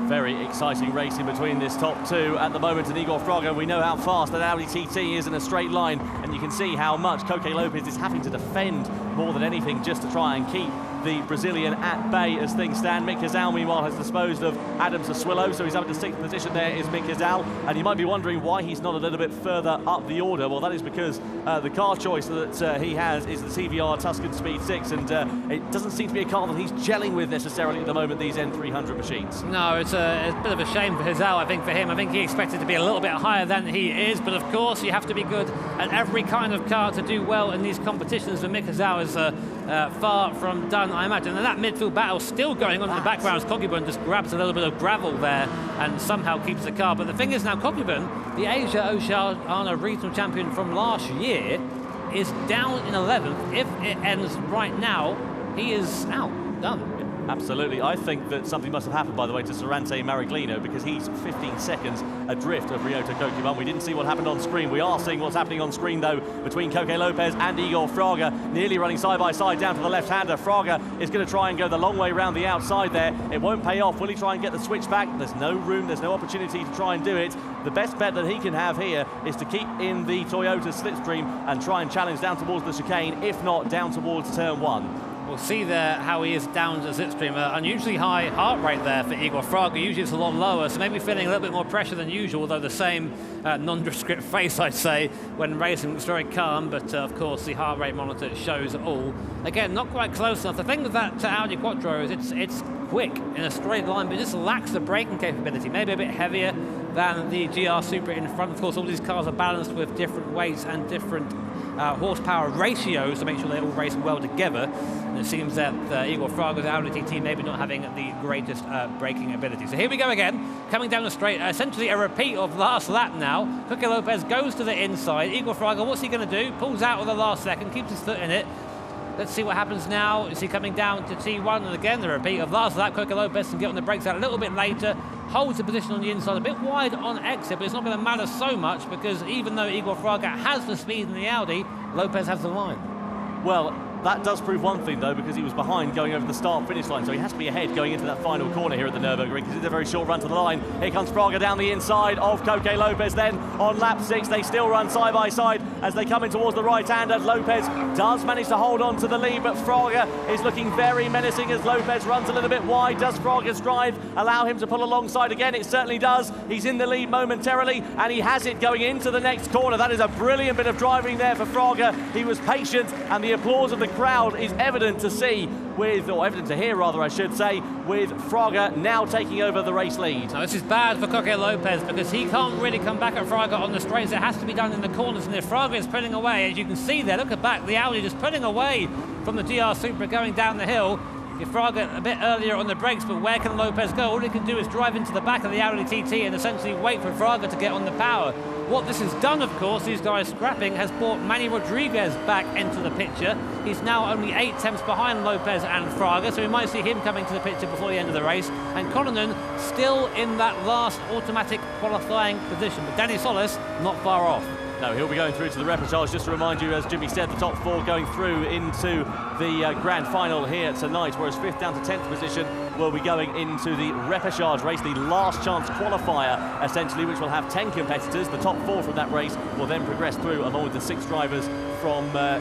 Very exciting racing between this top 2 at the moment, and Igor Fraga, we know how fast that Audi TT is in a straight line, and you can see how much Coque Lopez is having to defend more than anything just to try and keep the Brazilian at bay as things stand. Mick Gazal, meanwhile, has disposed of Adam Sassuolo, so he's up in the 6th position there is Mick Gazal, and you might be wondering why he's not a little bit further up the order. Well, that is because the car choice that he has is the CVR Tuscan Speed 6, and it doesn't seem to be a car that he's gelling with necessarily at the moment, these N300 machines. No, it's a bit of a shame for Gazal, I think, for him. I think he expected to be a little bit higher than he is, but of course you have to be good at every kind of car to do well in these competitions, and Mick Gazal is far from done, I imagine. And that midfield battle still going on in the background as Coquebun just grabs a little bit of gravel there and somehow keeps the car. But the thing is now, Coquebun, the Asia Oceania regional champion from last year, is down in 11th. If it ends right now, he is out, done. Absolutely. I think that something must have happened, by the way, to Sorante Mariglino, because he's 15 seconds adrift of Ryota Coquebun. We didn't see what happened on screen. We are seeing what's happening on screen, though, between Coque Lopez and Igor Fraga, nearly running side by side down to the left-hander. Fraga is going to try and go the long way around the outside there. It won't pay off. Will he try and get the switch back? There's no room, there's no opportunity to try and do it. The best bet that he can have here is to keep in the Toyota slipstream and try and challenge down towards the chicane, if not down towards turn 1. We'll see there how he is down to slipstream. Unusually high heart rate there for Igor Fraga. Usually it's a lot lower, so maybe feeling a little bit more pressure than usual, although the same nondescript face, I'd say, when racing. Looks very calm, but of course the heart rate monitor shows it all. Again, not quite close enough. The thing with that Audi Quattro is it's quick in a straight line, but it just lacks the braking capability. Maybe a bit heavier than the GR Supra in front. Of course, all these cars are balanced with different weights and different horsepower ratios to make sure they all race well together. And it seems that Igor Fraga's Audi TT maybe not having the greatest braking ability. So here we go again, coming down the straight, essentially a repeat of last lap now. Coque Lopez goes to the inside. Igor Fraga, what's he going to do? Pulls out at the last second, keeps his foot in it. Let's see what happens now. Is he coming down to T1? And again, the repeat of last lap. Coque Lopez can get on the brakes out a little bit later, holds the position on the inside, a bit wide on exit, but it's not going to matter so much because even though Igor Fraga has the speed in the Audi, Lopez has the line. Well, that does prove one thing, though, because he was behind going over the start-finish line, so he has to be ahead going into that final corner here at the Nürburgring, because it's a very short run to the line. Here comes Fraga down the inside of Coque Lopez. Then on lap 6, they still run side by side as they come in towards the right-hander. Lopez does manage to hold on to the lead, but Fraga is looking very menacing as Lopez runs a little bit wide. Does Fraga's drive allow him to pull alongside again? It certainly does. He's in the lead momentarily, and he has it going into the next corner. That is a brilliant bit of driving there for Fraga. He was patient, and the applause of the crowd is evident to see with, or evident to hear rather, I should say, with Fraga now taking over the race lead. Now this is bad for Coque Lopez because he can't really come back at Fraga on the straights. It has to be done in the corners, and if Fraga is pulling away, as you can see there, look at back, the Audi just pulling away from the GR Supra going down the hill. Fraga a bit earlier on the brakes, but where can Lopez go? All he can do is drive into the back of the Audi TT and essentially wait for Fraga to get on the power. What this has done, of course, these guys scrapping, has brought Manny Rodriguez back into the picture. He's now only 8 tenths behind Lopez and Fraga, so we might see him coming to the picture before the end of the race. And Collinan still in that last automatic qualifying position, but Danny Solis not far off. No, he'll be going through to the repechage. Just to remind you, as Jimmy said, the top 4 going through into the grand final here tonight, whereas 5th down to 10th position will be going into the repechage race, the last chance qualifier, essentially, which will have 10 competitors. The top 4 from that race will then progress through, along with the 6 drivers from the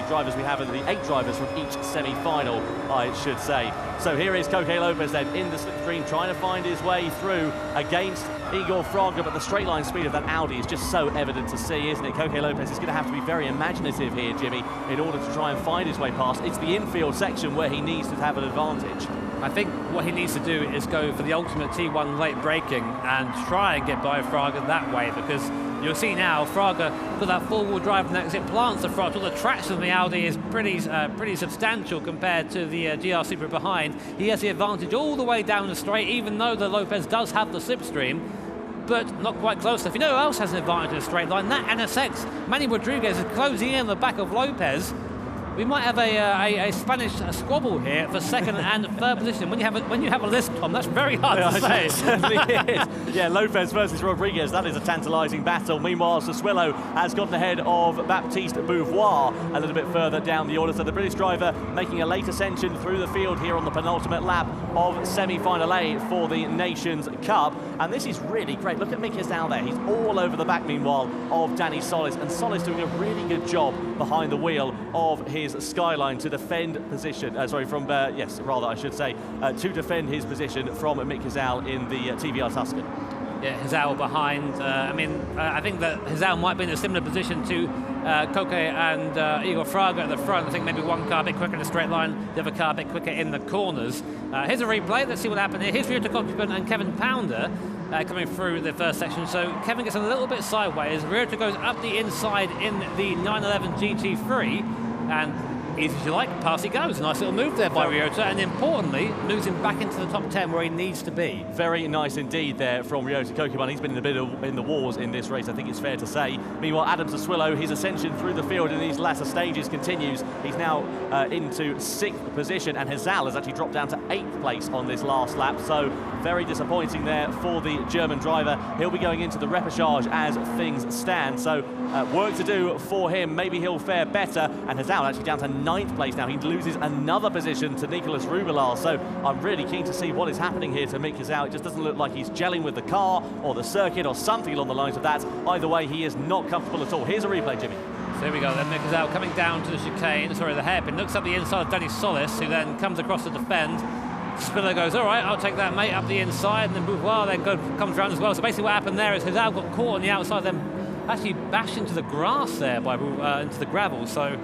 drivers we have, and the 8 drivers from each semi-final, I should say. So here is Coque Lopez then in the slipstream, trying to find his way through against Igor Fraga, but the straight line speed of that Audi is just so evident to see, isn't it? Coque Lopez is going to have to be very imaginative here, Jimmy, in order to try and find his way past. It's the infield section where he needs to have an advantage. I think what he needs to do is go for the ultimate T1 late braking and try and get by Fraga that way, because you'll see now Fraga got that four-wheel drive and it plants the throttle. The traction of the Audi is pretty substantial compared to the GR Supra behind. He has the advantage all the way down the straight, even though the Lopez does have the slipstream, but not quite close enough. You know who else has an advantage in the straight line? That NSX. Manny Rodriguez is closing in on the back of Lopez. We might have a Spanish squabble here for 2nd and 3rd position. When you have a list, Tom, that's very hard to say. It certainly is. Yeah, Lopez versus Rodriguez, that is a tantalising battle. Meanwhile, Sassuolo has gotten ahead of Baptiste Beauvoir a little bit further down the order. So the British driver making a late ascension through the field here on the penultimate lap of semi-final A for the Nations Cup. And this is really great. Look at Mick Hizal there. He's all over the back, meanwhile, of Danny Solis. And Solis doing a really good job behind the wheel of his Skyline to defend position, to defend his position from Mick Hizal in the TVR Tuscan. Yeah, Hizal behind. I think that Hizal might be in a similar position to Coque and Igor Fraga at the front. I think maybe one car a bit quicker in the straight line, the other car a bit quicker in the corners. Here's a replay. Let's see what happened here. Here's Ryota Kokubun and Kevin Pounder coming through the first section. So Kevin gets a little bit sideways. Ryota goes up the inside in the 911 GT3. And easy as you like, past he goes. A nice little move there by Ryota, and importantly, moves him back into the top 10 where he needs to be. Very nice indeed there from Ryota Kokubun. He's been in the wars in this race, I think it's fair to say. Meanwhile, Adam Sassuolo, his ascension through the field in these latter stages continues. He's now into 6th position, and Hizal has actually dropped down to 8th place on this last lap. So very disappointing there for the German driver. He'll be going into the repechage as things stand. So work to do for him. Maybe he'll fare better. And Hizal actually down to 9th place now. He loses another position to Nicolas Rubelar. So I'm really keen to see what is happening here to Mick Hizal. It just doesn't look like he's gelling with the car or the circuit or something along the lines of that. Either way, he is not comfortable at all. Here's a replay, Jimmy. So here we go then, Mick Hizal coming down to the chicane, the hairpin, looks up the inside of Danny Solis, who then comes across to defend. Spiller goes, all right, I'll take that, mate, up the inside, and then Beauvoir then comes around as well. So basically what happened there is Hizal got caught on the outside, then actually bashed into the grass there, into the gravel. So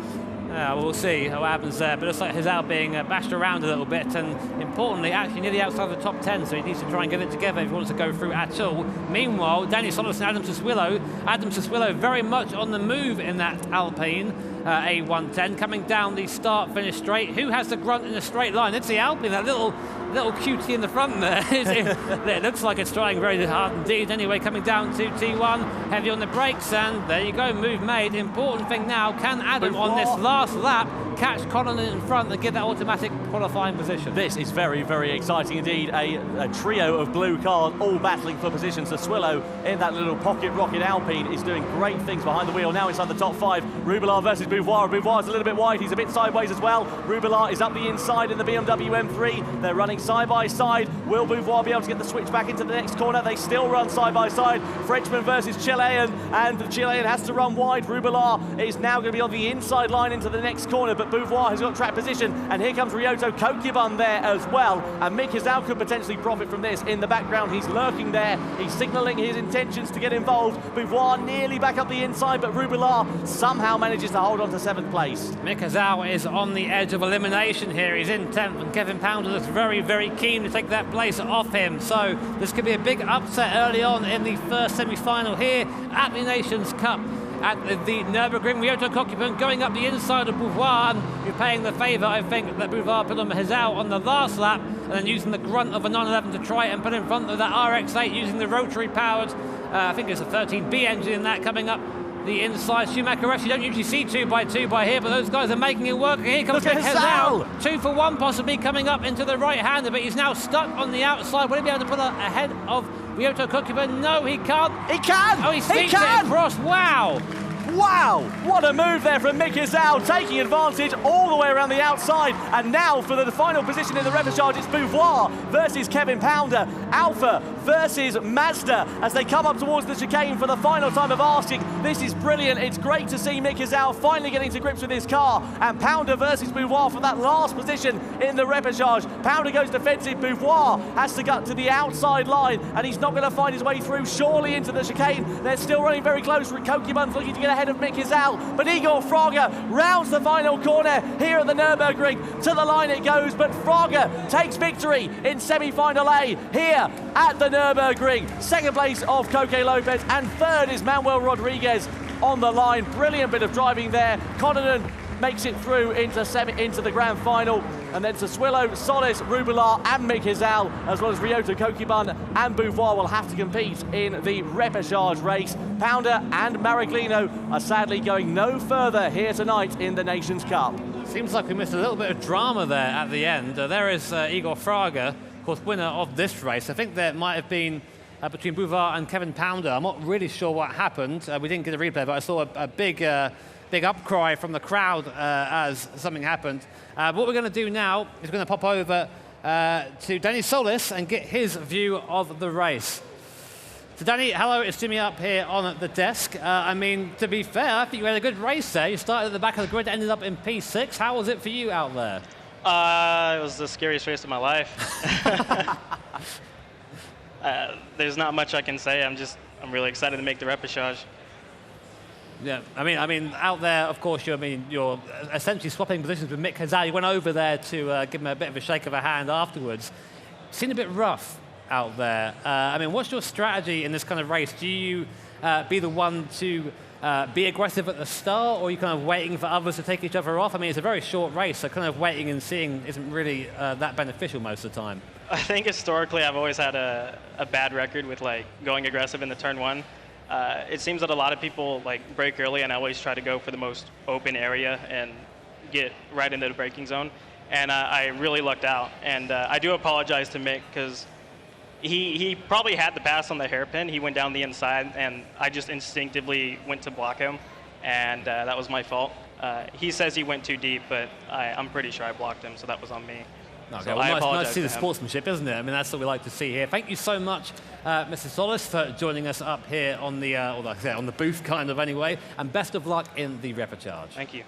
we'll see what happens there. But it looks like Hizal being bashed around a little bit, and importantly, actually near the outside of the top 10, so he needs to try and get it together if he wants to go through at all. Meanwhile, Danny Solis and Adam Sassuolo very much on the move in that Alpine A110, coming down the start-finish straight. Who has the grunt in the straight line? It's the Alpine, that little cutie in the front there. It looks like it's trying very hard indeed. Anyway, coming down to T1, heavy on the brakes, and there you go, move made. Important thing now, can Adam on this last lap catch Collinan in front and get that automatic qualifying position? This is very, very exciting indeed. A trio of blue cars all battling for position. So Swillow in that little pocket rocket Alpine is doing great things behind the wheel. Now inside the top 5, Rubelar versus Beauvoir. Beauvoir's a little bit wide, he's a bit sideways as well. Rubelar is up the inside in the BMW M3. They're running side by side. Will Beauvoir be able to get the switch back into the next corner? They still run side by side. Frenchman versus Chilean, and the Chilean has to run wide. Rubelar is now going to be on the inside line into the next corner, but Beauvoir has got track position, and here comes Ryota Kokubun there as well, and Mick Hizal could potentially profit from this. In the background, he's lurking there, he's signalling his intentions to get involved. Beauvoir nearly back up the inside, but Rubelar somehow manages to hold on to 7th place. Mick Hizal is on the edge of elimination here. He's in 10th, and Kevin Pounder looks very, very keen to take that place off him. So this could be a big upset early on in the first semi-final here at the Nations Cup at the Nürburgring. Ryota Kokubun going up the inside of Boulevard, repaying the favour, I think, that Boulevard put on Hizal on the last lap, and then using the grunt of a 911 to try and put in front of that RX-8 using the rotary-powered, I think it's a 13B engine in that, coming up the inside. Schumacher actually don't usually see 2x2 by here, but those guys are making it work. Here comes Hizal, 2 for 1 possibly coming up into the right-hander, but he's now stuck on the outside. Will he be able to pull ahead of Ryota Kokubun? No, he can't. He can! Oh, he sneaks it across. Wow! Wow, what a move there from Mick Hizal, taking advantage all the way around the outside. And now for the final position in the repechage, it's Beauvoir versus Kevin Pounder. Alpha versus Mazda as they come up towards the chicane for the final time of asking. This is brilliant. It's great to see Mick Hizal finally getting to grips with his car. And Pounder versus Beauvoir for that last position in the repechage. Pounder goes defensive. Beauvoir has to gut to the outside line, and he's not going to find his way through, surely into the chicane. They're still running very close. Kokubun's looking to get ahead of Mick Hizal, but Igor Fraga rounds the final corner here at the Nürburgring. To the line it goes, but Fraga takes victory in semi-final A here at the Nürburgring. Second place of Coque Lopez, and third is Manuel Rodriguez on the line. Brilliant bit of driving there. Connaughton makes it through into the grand final, and then Sassuolo, Solis, Rubilar and Mick Hizal, as well as Ryota Kokubun and Beauvoir, will have to compete in the repechage race. Pounder and Maraglino are sadly going no further here tonight in the Nations Cup. Seems like we missed a little bit of drama there at the end. There is Igor Fraga, of course, winner of this race. I think there might have been between Boulevard and Kevin Pounder. I'm not really sure what happened. We didn't get a replay, but I saw a big upcry from the crowd as something happened. What we're going to do now is we're going to pop over to Danny Solis and get his view of the race. So Danny, hello, it's Jimmy up here on the desk. I mean, to be fair, I think you had a good race there. You started at the back of the grid, ended up in P6. How was it for you out there? It was the scariest race of my life. There's not much I can say. I'm really excited to make the repechage. Yeah, I mean, out there, of course, you're essentially swapping positions with Mick Hizal. You went over there to give him a bit of a shake of a hand afterwards. Seemed a bit rough out there. I mean, what's your strategy in this kind of race? Do you be the one to be aggressive at the start, or are you kind of waiting for others to take each other off? I mean, it's a very short race, so kind of waiting and seeing isn't really that beneficial most of the time. I think historically I've always had a bad record with going aggressive in the turn one. It seems that a lot of people break early, and I always try to go for the most open area and get right into the braking zone. And I really lucked out. And I do apologize to Mick, because he probably had the pass on the hairpin. He went down the inside, and I just instinctively went to block him, and that was my fault. He says he went too deep, but I'm pretty sure I blocked him, so that was on me. Okay, so well, nice to see the sportsmanship, isn't it? I mean, that's what we like to see here. Thank you so much, Mr. Solis, for joining us up here on the, on the booth, kind of, anyway. And best of luck in the repechage. Thank you.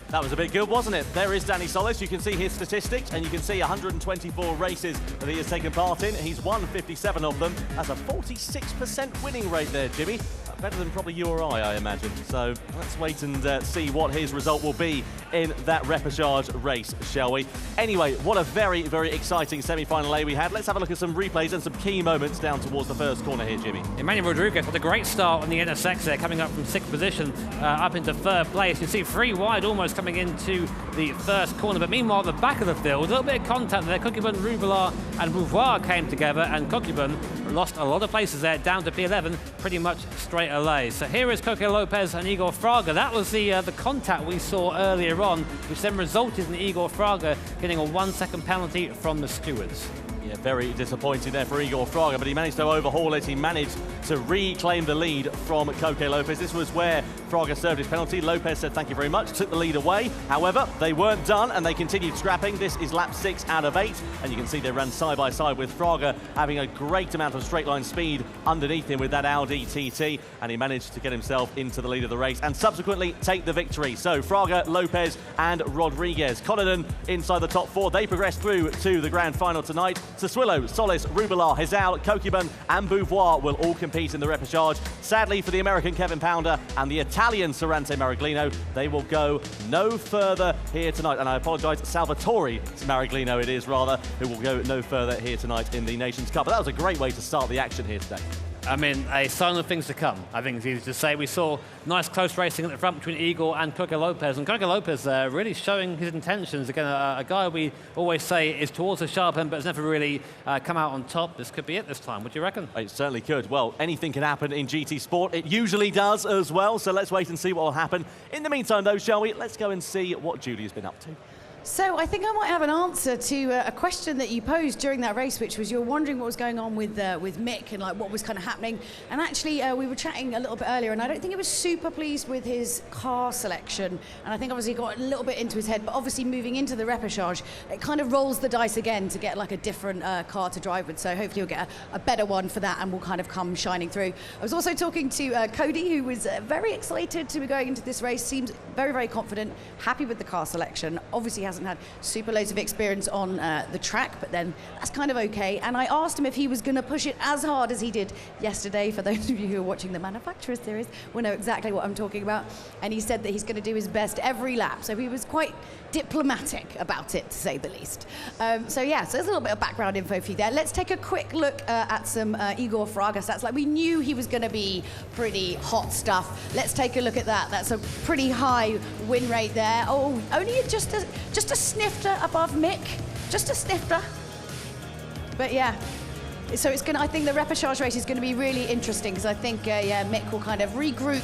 That was a bit good, wasn't it? There is Danny Solis. You can see his statistics, and you can see 124 races that he has taken part in. He's won 57 of them. That's a 46% winning rate there, Jimmy. Better than probably you or I imagine. So let's wait and see what his result will be in that repechage race, shall we? Anyway, what a very, very exciting semi-final A we had. Let's have a look at some replays and some key moments down towards the first corner here, Jimmy. Emmanuel Rodriguez had a great start on the NSX there, coming up from 6th position up into 3rd place. You see 3 wide almost coming into the first corner, but meanwhile at the back of the field, a little bit of contact there. Kokubun, Rubilar and Beauvoir came together, and Kokubun lost a lot of places there, down to P11 pretty much straight away. So here is Coque Lopez and Igor Fraga. That was the contact we saw earlier on, which then resulted in Igor Fraga getting a 1-second penalty from the stewards. Yeah, very disappointing there for Igor Fraga, but he managed to overhaul it. He managed to reclaim the lead from Coque Lopez. This was where Fraga served his penalty. Lopez said thank you very much, took the lead away. However, they weren't done, and they continued scrapping. This is lap 6 out of 8, and you can see they ran side by side with Fraga having a great amount of straight line speed underneath him with that Audi TT, and he managed to get himself into the lead of the race and subsequently take the victory. So Fraga, Lopez and Rodriguez. Connaughton inside the top 4. They progress through to the grand final tonight. Sassuolo, Solis, Rubilar, Hizal, Kokubun and Beauvoir will all compete in the repechage. Sadly for the American Kevin Pounder and the Italian Sorante Maraglino, they will go no further here tonight. And I apologise, Salvatore Maraglino it is rather, who will go no further here tonight in the Nations Cup. But that was a great way to start the action here today. I mean, a sign of things to come, I think it's easy to say. We saw nice close racing at the front between Igor and Coco Lopez, and Coco Lopez really showing his intentions. Again, a guy we always say is towards the sharp end, but has never really come out on top. This could be it this time. What do you reckon? It certainly could. Well, anything can happen in GT Sport. It usually does as well, so let's wait and see what will happen. In the meantime, though, shall we? Let's go and see what Julia's been up to. So I think I might have an answer to a question that you posed during that race, which was you're wondering what was going on with Mick and like what was kind of happening. And actually, we were chatting a little bit earlier, and I don't think he was super pleased with his car selection. And I think obviously he got a little bit into his head, but obviously moving into the repechage, it kind of rolls the dice again to get like a different car to drive with. So hopefully you'll get a better one for that, and will kind of come shining through. I was also talking to Cody, who was very excited to be going into this race. Seems very, very confident, happy with the car selection. Obviously hasn't had super loads of experience on the track, but then that's kind of okay. And I asked him if he was going to push it as hard as he did yesterday. For those of you who are watching the Manufacturers Series will know exactly what I'm talking about. And he said that he's going to do his best every lap. So he was quite diplomatic about it, to say the least. So yeah, so there's a little bit of background info for you there. Let's take a quick look at some Igor Fraga stats. Like, we knew he was going to be pretty hot stuff. Let's take a look at that. That's a pretty high win rate there. Oh, only just a snifter above Mick, just a snifter. But yeah, so it's gonna. I think the repechage race is going to be really interesting, because I think yeah, Mick will kind of regroup,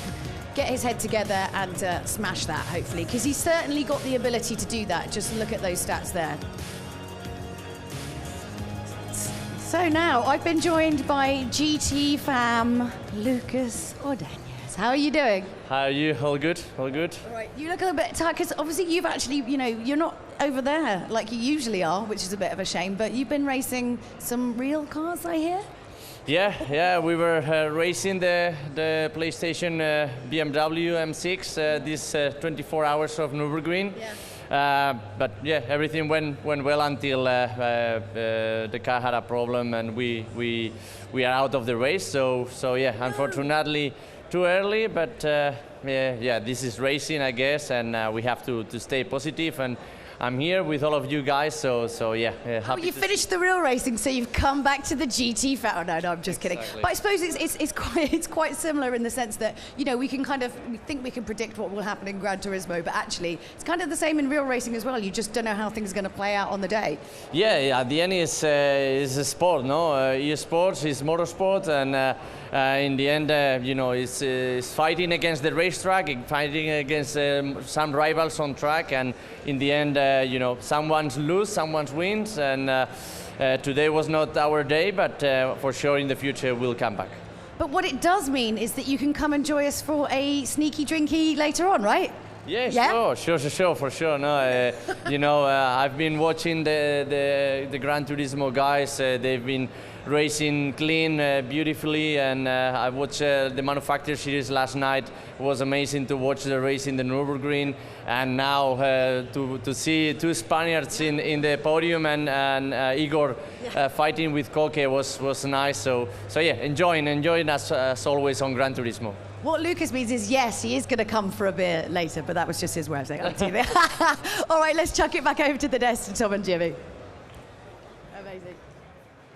get his head together, and smash that hopefully, because he's certainly got the ability to do that. Just look at those stats there. So now I've been joined by GT fam Lucas Ordonez. How are you doing? How are you? All good? All good? All right. You look a little bit tired, because obviously you've actually, you know, you're not over there like you usually are, which is a bit of a shame, but you've been racing some real cars, I hear? Yeah, we were racing the PlayStation BMW M6 this 24 hours of Nürburgring. Yeah. But yeah, everything went well until the car had a problem, and we are out of the race. So yeah, unfortunately too early, but yeah, this is racing, I guess, and we have to stay positive. And I'm here with all of you guys, so yeah. Happy you finished the real racing, so you've come back to the GT fan. Oh, no, I'm just kidding. Exactly. But I suppose it's quite similar in the sense that, you know, we think we can predict what will happen in Gran Turismo, but actually it's kind of the same in real racing as well. You just don't know how things are going to play out on the day. Yeah, at the end is a sport, no? Esports is motorsport, and in the end, you know, it's fighting against the racetrack, fighting against some rivals on track, and in the end, you know, someone's lose, someone's wins, and today was not our day, but for sure in the future we'll come back. But what it does mean is that you can come and join us for a sneaky drinky later on, right? Yeah, sure, for sure. No, you know, I've been watching the Gran Turismo guys. They've been racing clean, beautifully, and I watched the Manufacturer Series last night. It was amazing to watch the race in the Nürburgring, and now to see two Spaniards in the podium, and Igor fighting with Koke was nice. So yeah, enjoying as always on Gran Turismo. What Lucas means is, yes, he is going to come for a beer later, but that was just his way of saying it. All right, let's chuck it back over to the desk to Tom and Jimmy. Amazing.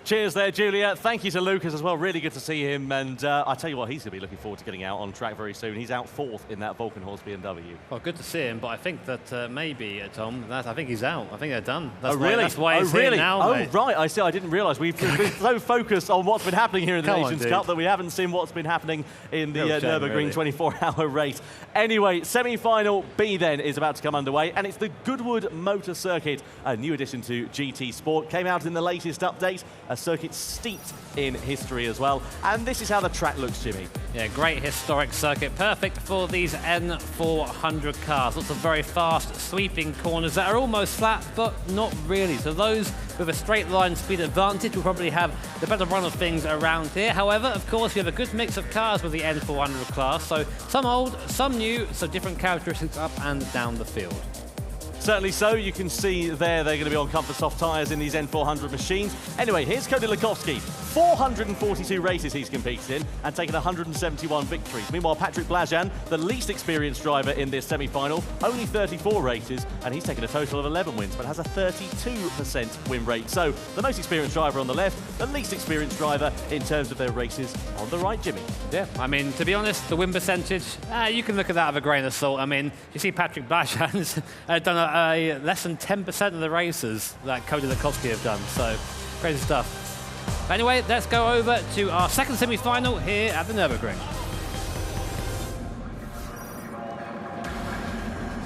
Cheers there, Julia. Thank you to Lucas as well. Really good to see him. And I tell you what, he's going to be looking forward to getting out on track very soon. He's out fourth in that Vulcan-Horse BMW. Well, good to see him, but I think that maybe, Tom, I think he's out. I think they're done. That's really? That's why he's here now, mate. Right. I see. I didn't realise. We've been so focused on what's been happening here in the Nations Cup that we haven't seen what's been happening in the Nürburgring 24-hour race. Anyway, semi-final B then is about to come underway, and it's the Goodwood Motor Circuit, a new addition to GT Sport. Came out in the latest update, a circuit steeped in history as well. And this is how the track looks, Jimmy. Yeah, great historic circuit. Perfect for these N400 cars. Lots of very fast, sweeping corners that are almost flat, but not really. So those with a straight line speed advantage will probably have the better run of things around here. However, of course, we have a good mix of cars with the N400 class. So some old, some new, so different characteristics up and down the field. Certainly so. You can see there they're going to be on comfort soft tyres in these N400 machines. Anyway, here's Cody Lakowski. 442 races he's competed in and taken 171 victories. Meanwhile, Patrick Blajan, the least experienced driver in this semi-final, only 34 races, and he's taken a total of 11 wins, but has a 32% win rate. So the most experienced driver on the left, the least experienced driver in terms of their races on the right, Jimmy. Yeah, I mean, to be honest, the win percentage, you can look at that with a grain of salt. I mean, you see Patrick Blajan's done a less than 10% of the races that Cody Lakowski have done, so crazy stuff. But anyway, let's go over to our second semi-final here at the Nürburgring.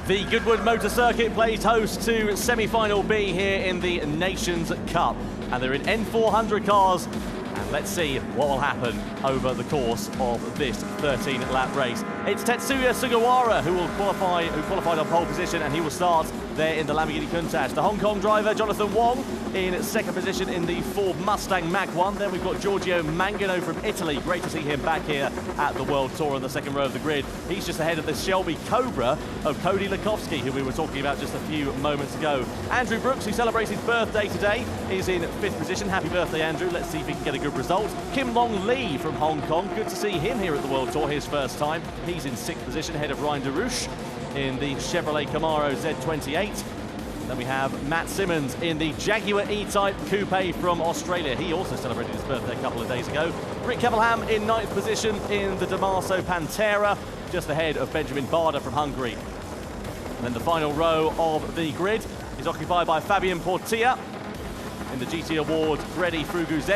The Goodwood Motor Circuit plays host to semi-final B here in the Nations Cup, and they're in N400 cars. And let's see what will happen over the course of this 13-lap race. It's Tetsuya Sugawara who qualified on pole position, and he will start there in the Lamborghini Countach. The Hong Kong driver, Jonathan Wong, in second position in the Ford Mustang Mach-1. Then we've got Giorgio Mangano from Italy. Great to see him back here at the World Tour on the second row of the grid. He's just ahead of the Shelby Cobra of Cody Lakowski, who we were talking about just a few moments ago. Andrew Brooks, who celebrates his birthday today, is in fifth position. Happy birthday, Andrew. Let's see if he can get a good result. Kim Long Lee from Hong Kong. Good to see him here at the World Tour, his first time. He's in sixth position, ahead of Ryan DeRouche in the Chevrolet Camaro Z28. Then we have Matt Simmons in the Jaguar E-Type Coupe from Australia. He also celebrated his birthday a couple of days ago. Rick Kevelham in ninth position in the Damaso Pantera, just ahead of Benjamin Barda from Hungary. And then the final row of the grid is occupied by Fabian Portilla in the GT Award Gredi Frugu Z.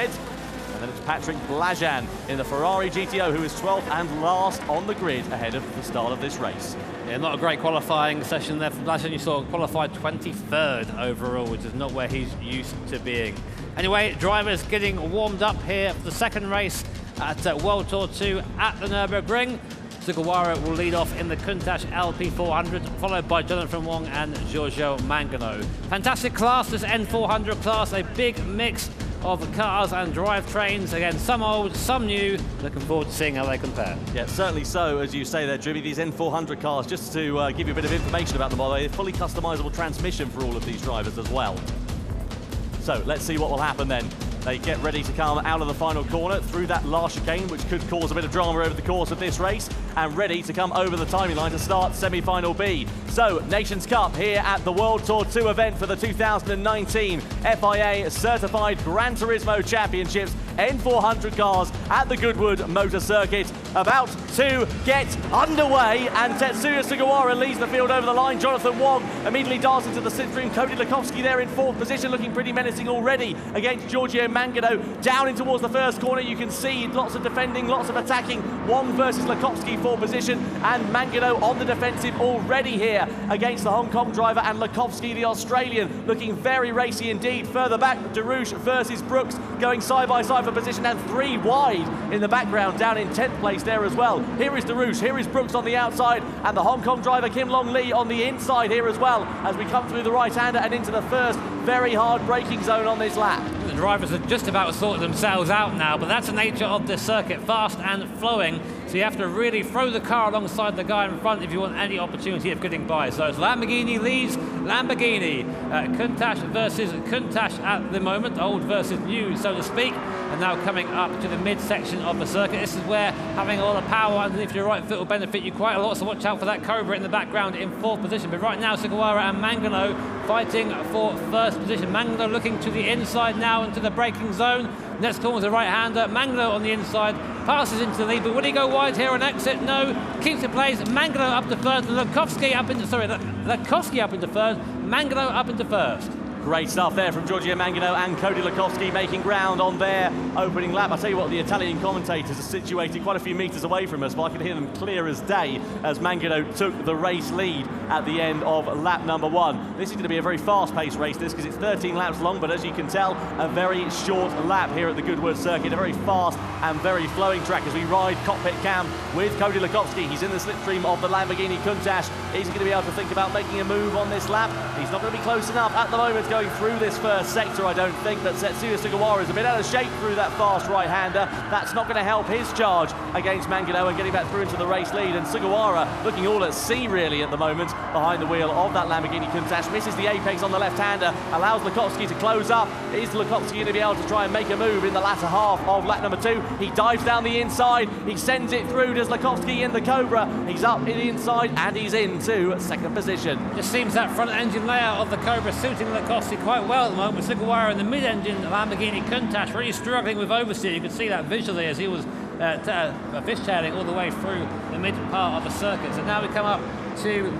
And then it's Patrick Blajan in the Ferrari GTO, who is 12th and last on the grid ahead of the start of this race. Yeah, not a great qualifying session there for Blajan. You saw qualified 23rd overall, which is not where he's used to being. Anyway, drivers getting warmed up here for the second race at World Tour 2 at the Nürburgring. Sugawara will lead off in the Countach LP400, followed by Jonathan Wong and Giorgio Mangano. Fantastic class, this N400 class, a big mix of cars and drivetrains. Again, some old, some new. Looking forward to seeing how they compare. Yeah, certainly so, as you say there, Jimmy. These N400 cars, just to give you a bit of information about them, by the way, fully customizable transmission for all of these drivers as well. So let's see what will happen then. They get ready to come out of the final corner through that last chicane, which could cause a bit of drama over the course of this race, and ready to come over the timing line to start semi-final B. So, Nations Cup here at the World Tour 2 event for the 2019 FIA Certified Gran Turismo Championships. N400 cars at the Goodwood Motor Circuit about to get underway, and Tetsuya Sugawara leads the field over the line. Jonathan Wong immediately darts into the slipstream. Cody Lakowski there in fourth position, looking pretty menacing already against Giorgio Mangano. Down in towards the first corner, you can see lots of defending, lots of attacking. Wong versus Lakowski for position, and Mangano on the defensive already here against the Hong Kong driver, and Lakowski, the Australian, looking very racy indeed. Further back, DeRouche versus Brooks going side by side for position, and three wide in the background, down in 10th place there as well. Here is DeRouche, here is Brooks on the outside, and the Hong Kong driver Kim Long Lee on the inside here as well, as we come through the right-hander and into the first very hard braking zone on this lap. The drivers are just about sorting themselves out now, but that's the nature of this circuit, fast and flowing, so you have to really throw the car alongside the guy in front if you want any opportunity of getting by. So it's Lamborghini leads Lamborghini. Countach versus Countach at the moment, old versus new, so to speak. And now coming up to the mid-section of the circuit. This is where having a lot of power underneath your right foot will benefit you quite a lot, so watch out for that Cobra in the background in fourth position. But right now, Sugawara and Mangano fighting for first position. Mangano looking to the inside now into the braking zone. Next corner is the right-hander. Mangano on the inside, passes into the lead, but will he go wide here on exit? No, keeps it place. Mangano up to third, Lakowski up into third, Mangano up into first. Great stuff there from Giorgio Mangano and Cody Lakowski making ground on their opening lap. I'll tell you what, the Italian commentators are situated quite a few metres away from us, but I can hear them clear as day as Mangano took the race lead at the end of lap number 1. This is going to be a very fast-paced race, this, because it's 13 laps long, but as you can tell, a very short lap here at the Goodwood Circuit. A very fast and very flowing track as we ride cockpit cam with Cody Lakowski. He's in the slipstream of the Lamborghini Countach. Is he going to be able to think about making a move on this lap? He's not going to be close enough at the moment. going through this first sector, I don't think, but Tetsuya Sugawara is a bit out of shape through that fast right-hander. That's not going to help his charge against Mangano and getting back through into the race lead. And Sugawara looking all at sea, really, at the moment, behind the wheel of that Lamborghini Countach. Misses the apex on the left-hander, allows Lukowski to close up. Is Lukowski going to be able to try and make a move in the latter half of lap number 2? He dives down the inside, he sends it through. Does Lukowski in the Cobra? He's up in the inside and he's into second position. Just seems that front engine layout of the Cobra suiting Lukowski quite well at the moment, with Sugawara in the mid-engine Lamborghini Countach really struggling with oversteer. You could see that visually as he was fishtailing all the way through the mid part of the circuit. So now we come up to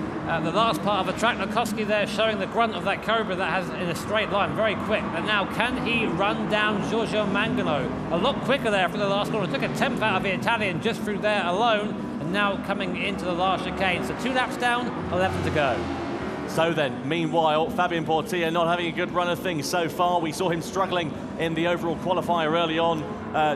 the last part of the track. Lukowski there showing the grunt of that Cobra that has in a straight line, very quick. And now can he run down Giorgio Mangano? A lot quicker there for the last corner. Took a 10th out of the Italian just through there alone. And now coming into the last chicane. So 2 laps down, 11 to go. So then, meanwhile, Fabian Portilla not having a good run of things so far. We saw him struggling in the overall qualifier early on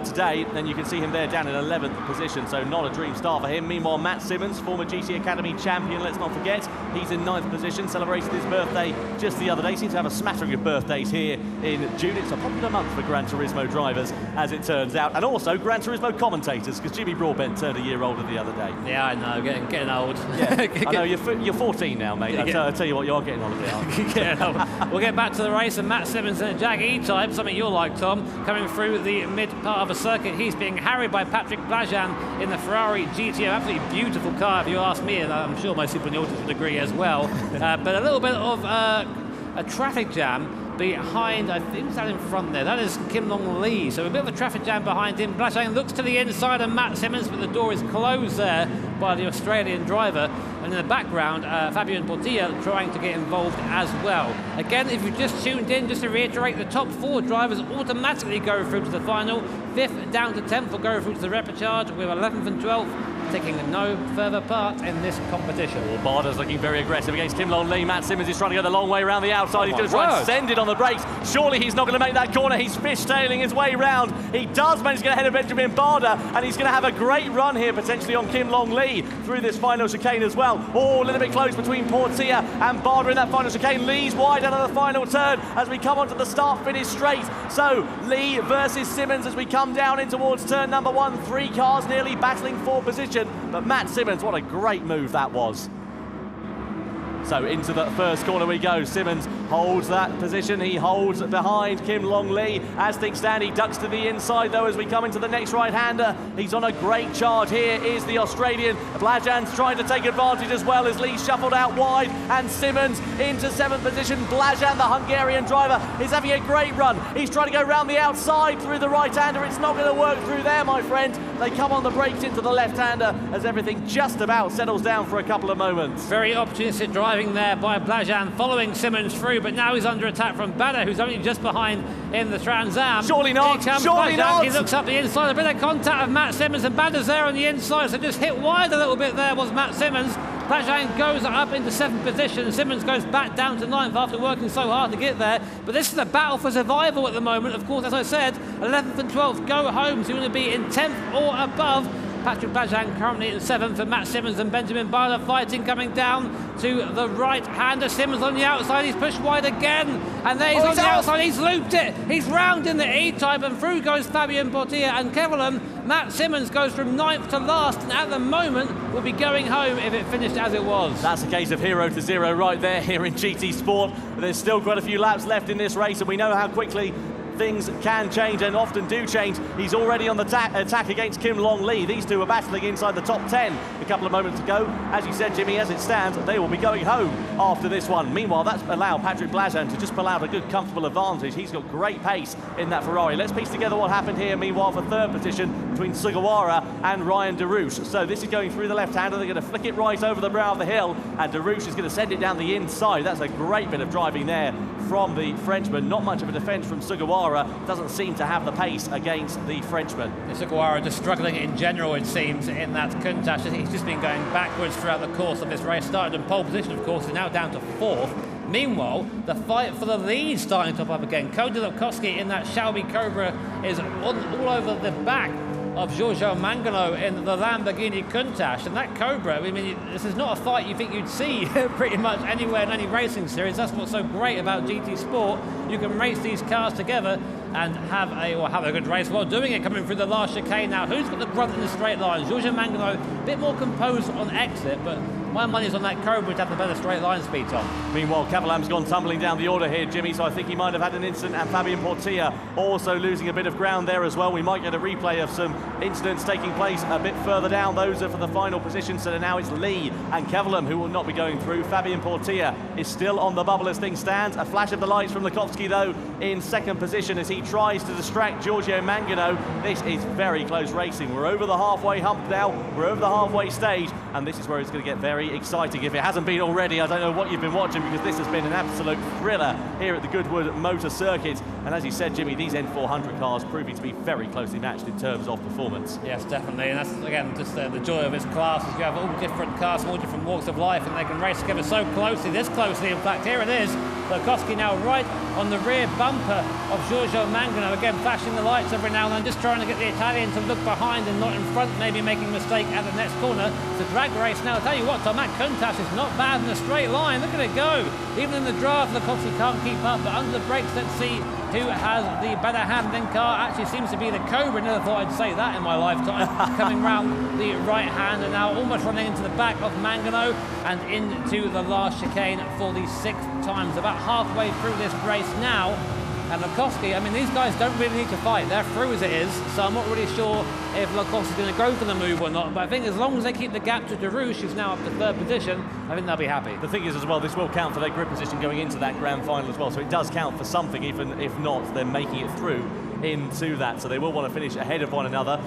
today. Then you can see him there down in 11th position, so not a dream start for him. Meanwhile, Matt Simmons, former GT Academy champion, let's not forget, he's in 9th position, celebrated his birthday just the other day. Seems to have a smattering of birthdays here in June. It's a popular month for Gran Turismo drivers, as it turns out, and also Gran Turismo commentators, because Jimmy Broadbent turned a year older the other day. Yeah, I know, getting old. Yeah. I know, you're 14 now, mate. I tell you what, you're getting on a bit, aren't you? Yeah, we'll get back to the race, and Matt Simmons in a Jag E-Type, something you'll like, Tom, coming through the mid part of the circuit. He's being harried by Patrick Blajan in the Ferrari GTO. Absolutely beautiful car, if you ask me, and I'm sure most people in the audience would agree as well. But a little bit of a traffic jam behind, I think it's that in front there, that is Kim Long Lee, so a bit of a traffic jam behind him. Blajan looks to the inside of Matt Simmons, but the door is closed there by the Australian driver, and in the background Fabian Portilla trying to get involved as well. Again, if you've just tuned in, just to reiterate, the top 4 drivers automatically go through to the final. 5th down to 10th will go through to the repechage, with 11th and 12th taking no further part in this competition. Well, Barda's looking very aggressive against Kim Long Lee. Matt Simmons is trying to go the long way around the outside. He's going to try and send it on the brakes. Surely he's not going to make that corner. He's fishtailing his way round. He does manage to get ahead of Benjamin Barda, and he's going to have a great run here potentially on Kim Long Lee through this final chicane as well. Oh, a little bit close between Portilla and Barda in that final chicane. Lee's wide out of the final turn as we come onto the start-finish straight. So Lee versus Simmons as we come down in towards turn number 1. 3 cars nearly battling for position. But Matt Simmons, what a great move that was. So into the first corner we go. Simmons holds that position. He holds behind Kim Long Lee. As things stand, he ducks to the inside though as we come into the next right-hander. He's on a great charge. Here is the Australian. Blajan's trying to take advantage as well as Lee shuffled out wide, and Simmons into 7th position. Blajan, the Hungarian driver, is having a great run. He's trying to go round the outside through the right-hander. It's not going to work through there, my friend. They come on the brakes into the left-hander as everything just about settles down for a couple of moments. Very opportunistic driving there by Blajan, following Simmons through, but now he's under attack from Bada, who's only just behind in the Trans Am. Surely not, surely not! He looks up the inside, a bit of contact of Matt Simmons, and Bada's there on the inside, so just hit wide a little bit there was Matt Simmons. Blajan goes up into 7th position, and Simmons goes back down to 9th after working so hard to get there. But this is a battle for survival at the moment. Of course, as I said, 11th and 12th go home, so you want to be in 10th or above. Patrick Blajan currently in 7th, and Matt Simmons and Benjamin Barda fighting, coming down to the right-hander. Simmons on the outside, he's pushed wide again, and there he's on the outside, he's looped it, he's round in the E-Type, and through goes Fabian Portilla and Kevelan. Matt Simmons goes from 9th to last, and at the moment will be going home if it finished as it was. That's a case of 0 to 0 right there here in GT Sport. But there's still quite a few laps left in this race, and we know how quickly things can change and often do change. He's already on the attack against Kim Long Lee. These two are battling inside the top 10 a couple of moments ago. As you said, Jimmy, as it stands, they will be going home after this one. Meanwhile, that's allowed Patrick Blajan to just pull out a good, comfortable advantage. He's got great pace in that Ferrari. Let's piece together what happened here, meanwhile, for 3rd position between Sugawara and Ryan Derouche. So this is going through the left-hander. They're going to flick it right over the brow of the hill, and Derouche is going to send it down the inside. That's a great bit of driving there from the Frenchman. Not much of a defence from Sugawara. Doesn't seem to have the pace against the Frenchman. Sugawara just struggling in general, it seems, in that Countach. He's just been going backwards throughout the course of this race. Started in pole position, of course, is now down to 4th. Meanwhile, the fight for the lead starting to pop up again. Cody Lukowski in that Shelby Cobra is all over the back of Giorgio Mangano in the Lamborghini Countach, and that Cobra, I mean, this is not a fight you think you'd see pretty much anywhere in any racing series. That's what's so great about GT Sport. You can race these cars together and have a good race while doing it, coming through the last chicane now. Who's got the brunt in the straight line? Giorgio Mangano, a bit more composed on exit, but my money's on that Cobra to have the better straight line speed, Tom. Meanwhile, Cavalam's gone tumbling down the order here, Jimmy, so I think he might have had an incident, and Fabian Portilla also losing a bit of ground there as well. We might get a replay of some incidents taking place a bit further down. Those are for the final position, so now it's Lee and Cavalam who will not be going through. Fabian Portilla is still on the bubble as things stand. A flash of the lights from Lekowski, though, in second position as he tries to distract Giorgio Mangano. This is very close racing. We're over the halfway hump now. We're over the halfway stage, and this is where it's going to get very exciting. If it hasn't been already, I don't know what you've been watching, because this has been an absolute thriller here at the Goodwood Motor Circuit. And as you said, Jimmy, these N400 cars proving to be very closely matched in terms of performance. Yes, definitely, and that's, again, just the joy of this class, is you have all different cars from all different walks of life, and they can race together so closely, this closely, in fact. Here it is, Lekowski now right on the rear bumper of Giorgio Mangano, again flashing the lights every now and then, just trying to get the Italian to look behind and not in front, maybe making a mistake at the next corner. It's a drag race now. I'll tell you what, Tom, that Countach is not bad in a straight line. Look at it go. Even in the draft, Lekowski can't keep up, but under the brakes, let's see who has the better handling car. Actually seems to be the Cobra. Never thought I'd say that in my lifetime. Coming round the right hand and now almost running into the back of Mangano and into the last chicane for the 6th time. It's about halfway through this race now. And Lekowski, I mean, these guys don't really need to fight. They're through as it is, so I'm not really sure if Lekowski's going to go for the move or not. But I think as long as they keep the gap to Derouche, who's now up to 3rd position, I think they'll be happy. The thing is as well, this will count for their grid position going into that grand final as well. So it does count for something, even if not, they're making it through into that. So they will want to finish ahead of one another,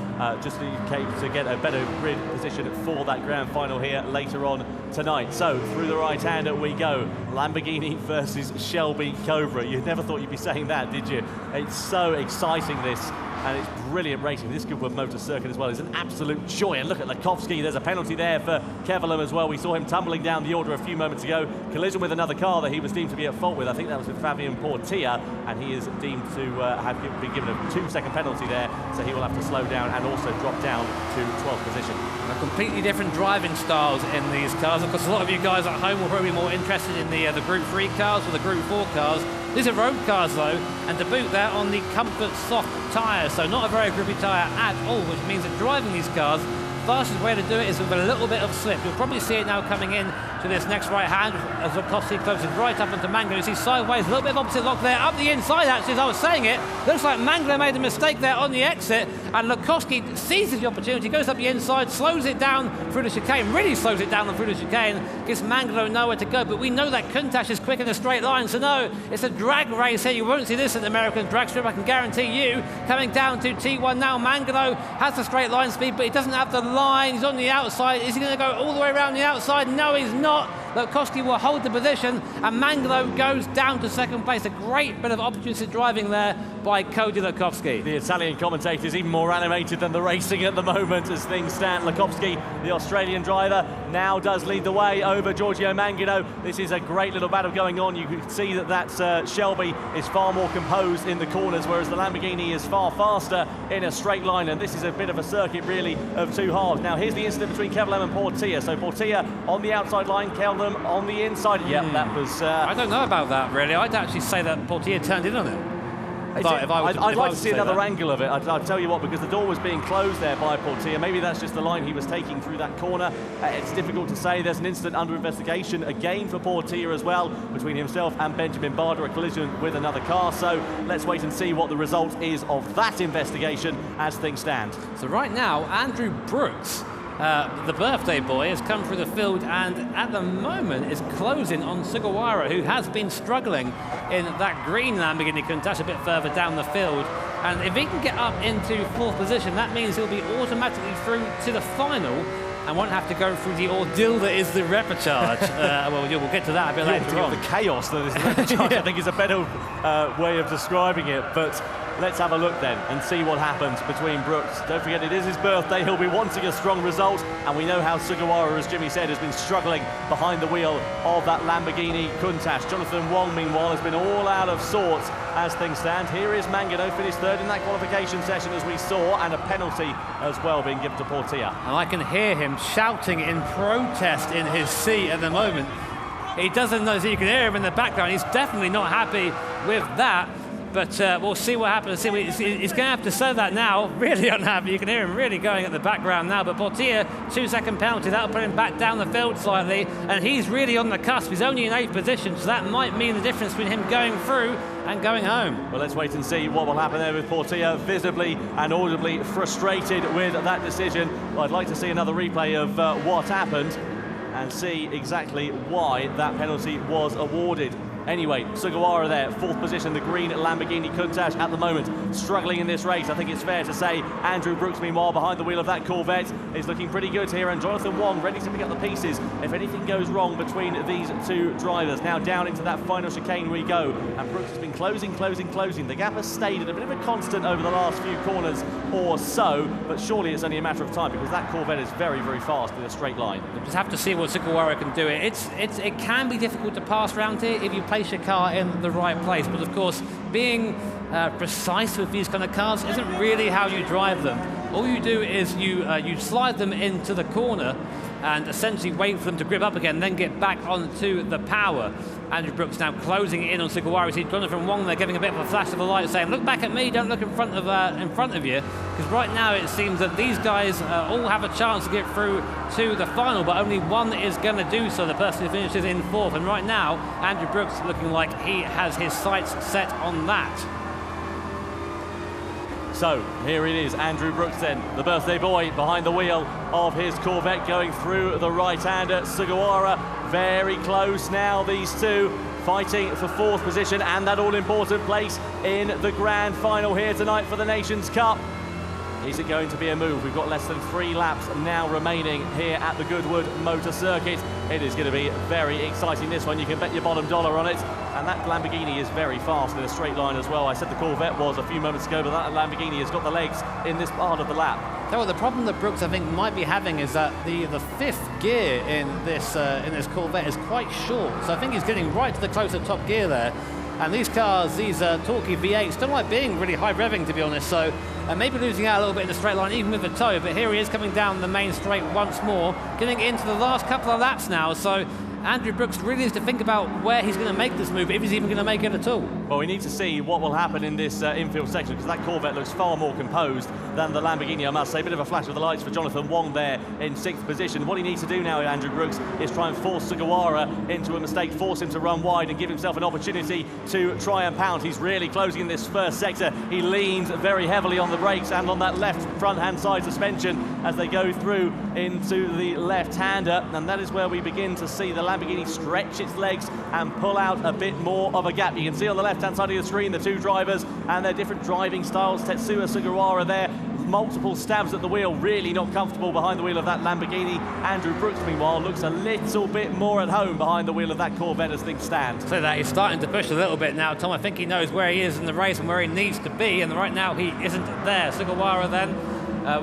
just in case to get a better grid position for that grand final here later on tonight. So through the right hander we go. Lamborghini versus Shelby Cobra. You never thought you'd be saying that, did you? It's so exciting, this, and it's brilliant racing. This Goodwood Motor Circuit as well is an absolute joy. And look at Lekowski, there's a penalty there for Kevelam as well. We saw him tumbling down the order a few moments ago. Collision with another car that he was deemed to be at fault with. I think that was with Fabian Portilla, and he is deemed to have been given a 2-second penalty there, so he will have to slow down and also drop down to 12th position. And completely different driving styles in these cars. Of course, a lot of you guys at home will probably be more interested in the Group 3 cars or the Group 4 cars. These are road cars though, and to boot they're on the Comfort Soft tyres, so not a very grippy tyre at all, which means that driving these cars, the fastest way to do it is with a little bit of slip. You'll probably see it now coming in to this next right hand as Lekowski closes right up into Mangano. You see sideways, a little bit of opposite lock there, up the inside actually, as I was saying it. Looks like Mangano made a mistake there on the exit, and Lekowski seizes the opportunity, goes up the inside, slows it down through the chicane, really slows it down through the chicane, gives Mangano nowhere to go. But we know that Countach is quick in a straight line, so no, it's a drag race here. You won't see this at the American drag strip, I can guarantee you. Coming down to T1 now, Mangano has the straight line speed, but he doesn't have the line. He's on the outside. Is he going to go all the way around the outside? No, he's not. Lekowski will hold the position, and Mangano goes down to 2nd place. A great bit of opportunistic driving there by Cody Lekowski. The Italian commentator is even more animated than the racing at the moment as things stand. Lekowski, the Australian driver, now does lead the way over Giorgio Mangano. This is a great little battle going on. You can see that Shelby is far more composed in the corners, whereas the Lamborghini is far faster in a straight line, and this is a bit of a circuit really of two halves. Now here's the incident between Kevelam and Portilla. So Portilla on the outside line, Kevelam on the inside. Yep, that was... I don't know about that really. I'd actually say that Portilla turned in on it. I'd like to see another angle of it. I'll tell you what, because the door was being closed there by Portilla. Maybe that's just the line he was taking through that corner. It's difficult to say. There's an incident under investigation again for Portilla as well, between himself and Benjamin Barder, a collision with another car. So let's wait and see what the result is of that investigation as things stand. So right now, Andrew Brooks, the birthday boy, has come through the field and at the moment is closing on Sugawara, who has been struggling in that green Lamborghini Countach a bit further down the field. And if he can get up into 4th position, that means he'll be automatically through to the final and won't have to go through the ordeal that is the repechage. Well, we'll get to that a bit later on. The chaos that is the repechage, I think, is a better way of describing it. But let's have a look then and see what happens between Brooks. Don't forget, it is his birthday. He'll be wanting a strong result, and we know how Sugawara, as Jimmy said, has been struggling behind the wheel of that Lamborghini Countach. Jonathan Wong, meanwhile, has been all out of sorts as things stand. Here is Mangano, finished third in that qualification session, as we saw, and a penalty as well being given to Portilla. And I can hear him shouting in protest in his seat at the moment. He doesn't know, so you can hear him in the background. He's definitely not happy with that. But we'll see what happens. He's going to have to say that now. Really unhappy. You can hear him really going at the background now. But Portilla, 2-second penalty. That'll put him back down the field slightly. And he's really on the cusp. He's only in 8th position, so that might mean the difference between him going through and going home. Well, let's wait and see what will happen there with Portilla, visibly and audibly frustrated with that decision. Well, I'd like to see another replay of what happened and see exactly why that penalty was awarded. Anyway, Sugawara there, 4th position, the green Lamborghini Countach at the moment, struggling in this race. I think it's fair to say Andrew Brooks, meanwhile, behind the wheel of that Corvette, is looking pretty good here, and Jonathan Wong ready to pick up the pieces if anything goes wrong between these two drivers. Now down into that final chicane we go, and Brooks has been closing. The gap has stayed at a bit of a constant over the last few corners or so, but surely it's only a matter of time because that Corvette is very, very fast in a straight line. We'll just have to see what Sugawara can do. It can be difficult to pass around here if you place your car in the right place, but of course being precise with these kind of cars isn't really how you drive them. All you do is you slide them into the corner and essentially wait for them to grip up again, then get back onto the power. Andrew Brooks now closing in on Sugawara. See Jonathan Wong there giving a bit of a flash of the light, saying, "Look back at me, don't look in front of you," because right now it seems that these guys all have a chance to get through to the final, but only one is going to do so, the person who finishes in 4th. And right now, Andrew Brooks looking like he has his sights set on that. So here it is, Andrew Brooks then, the birthday boy behind the wheel of his Corvette, going through the right-hander. Sugawara very close now, these two fighting for 4th position and that all-important place in the grand final here tonight for the Nations Cup. Is it going to be a move? We've got less than 3 laps now remaining here at the Goodwood Motor Circuit. It is going to be very exciting, this one. You can bet your bottom dollar on it. And that Lamborghini is very fast in a straight line as well. I said the Corvette was a few moments ago, but that Lamborghini has got the legs in this part of the lap. So the problem that Brooks, I think, might be having is that the 5th gear in this Corvette is quite short. So I think he's getting right to the closer top gear there. And these cars, these torquey V8s, don't like being really high revving, to be honest. So maybe losing out a little bit in the straight line, even with the toe. But here he is coming down the main straight once more, getting into the last couple of laps now. So Andrew Brooks really needs to think about where he's going to make this move, if he's even going to make it at all. Well, we need to see what will happen in this infield section, because that Corvette looks far more composed than the Lamborghini, I must say. A bit of a flash of the lights for Jonathan Wong there in 6th position. What he needs to do now, Andrew Brooks, is try and force Sugawara into a mistake, force him to run wide and give himself an opportunity to try and pound. He's really closing in this first sector. He leans very heavily on the brakes and on that left front-hand side suspension as they go through into the left-hander, and that is where we begin to see the Lamborghini stretch its legs and pull out a bit more of a gap. You can see on the left-hand side of the screen the two drivers and their different driving styles. Tetsuya Sugawara there, multiple stabs at the wheel, really not comfortable behind the wheel of that Lamborghini. Andrew Brooks, meanwhile, looks a little bit more at home behind the wheel of that Corvette as things stand. So that he's starting to push a little bit now, Tom. I think he knows where he is in the race and where he needs to be, and right now he isn't there. Sugawara then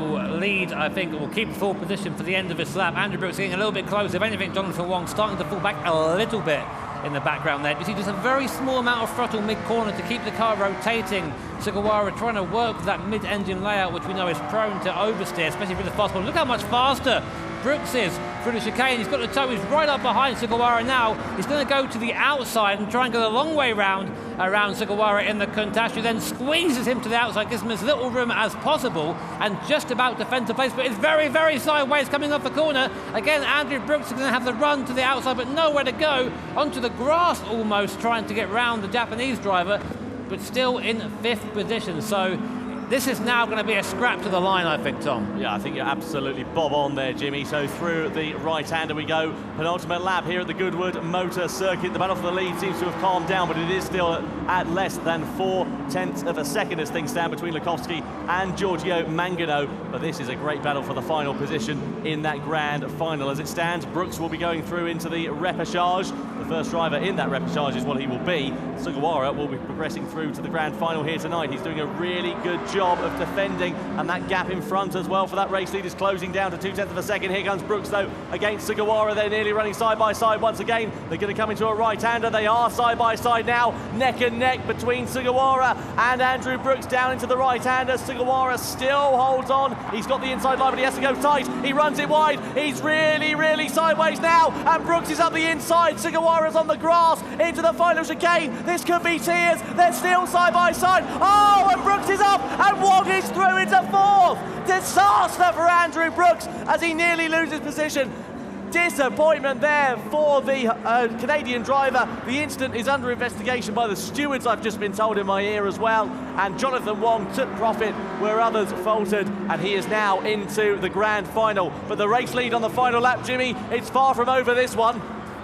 will lead, I think, will keep full position for the end of this lap. Andrew Brooks getting a little bit closer. If anything, Jonathan Wong starting to fall back a little bit in the background there. You see just a very small amount of throttle mid-corner to keep the car rotating. Sugawara trying to work that mid-engine layout, which we know is prone to oversteer, especially through the fast corner. Look how much faster Brooks is through the chicane. He's got the toe, he's right up behind Sugawara now. He's going to go to the outside and try and go the long way round around Sugawara in the Countach, who then squeezes him to the outside, gives him as little room as possible, and just about defends the place, but it's very, very sideways coming off the corner. Again, Andrew Brooks is going to have the run to the outside, but nowhere to go, onto the grass almost, trying to get round the Japanese driver, but still in 5th position. So this is now going to be a scrap to the line, I think, Tom. Yeah, I think you're absolutely bob on there, Jimmy. So through the right-hander we go. Penultimate lap here at the Goodwood Motor Circuit. The battle for the lead seems to have calmed down, but it is still at less than 4/10 of a second as things stand between Lukovski and Giorgio Mangano. But this is a great battle for the final position in that grand final. As it stands, Brooks will be going through into the repechage. the first driver in that repechage is what he will be. Sugawara will be progressing through to the grand final here tonight. He's doing a really good job of defending, and that gap in front as well for that race lead is closing down to 0.2 of a second. Here comes Brooks though against Sugawara. They're nearly running side by side once again. They're going to come into a right-hander. They are side by side now, neck and neck between Sugawara and Andrew Brooks down into the right-hander. Sugawara still holds on. He's got the inside line, but he has to go tight. He runs it wide. He's really sideways now, and Brooks is up the inside. Sugawara's on the grass into the final chicane. This could be tears. They're still side by side. Oh, and Brooks is up, and Wong is through into fourth. Disaster for Andrew Brooks as he nearly loses position. Disappointment there for the Canadian driver. The incident is under investigation by the stewards, I've just been told in my ear as well. And Jonathan Wong took profit where others faltered, and he is now into the grand final. But the race lead on the final lap, Jimmy, it's far from over this one.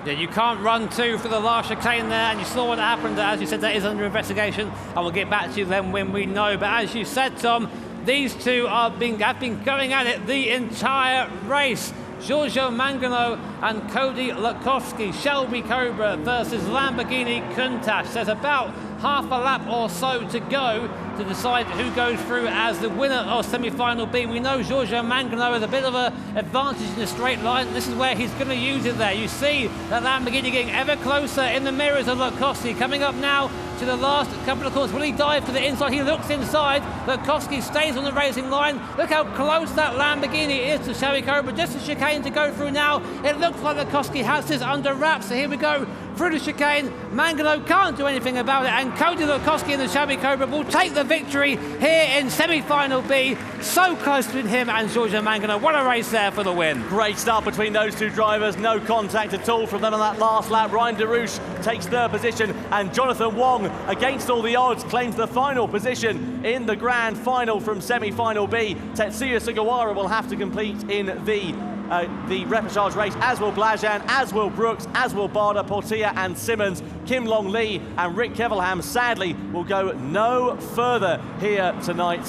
Yeah, you can't run two for the last chicane there, and you saw what happened. As you said, that is under investigation. I will get back to you then when we know. But as you said, Tom, these two have been going at it the entire race. Giorgio Mangano and Cody Lukowski. Shelby Cobra versus Lamborghini Countach. There's about half a lap or so to go to decide who goes through as the winner of semi-final B. We know Giorgio Mangano has a bit of an advantage in the straight line. This is where he's going to use it there. You see that Lamborghini getting ever closer in the mirrors of Lukowski. Coming up now to the last couple of corners. Will he dive to the inside? He looks inside. Lukowski stays on the racing line. Look how close that Lamborghini is to Shelby Cobra. Just a chicane to go through now. It looks like Lukowski has this under wraps. So here we go. Through the chicane. Mangano can't do anything about it, and Cody Lukowski and the Shelby Cobra will take the victory here in semi-final B. So close between him and Giorgio Mangano. What a race there for the win. Great start between those two drivers. No contact at all from them on that last lap. Ryan DeRouche takes third position, and Jonathan Wong, against all the odds, claims the final position in the grand final from semi-final B. Tetsuya Sugawara will have to complete in the repechage race, as will Blajan, as will Brooks, as will Barder, Portilla and Simmons. Kim Long Lee and Rick Kevelham sadly will go no further here tonight.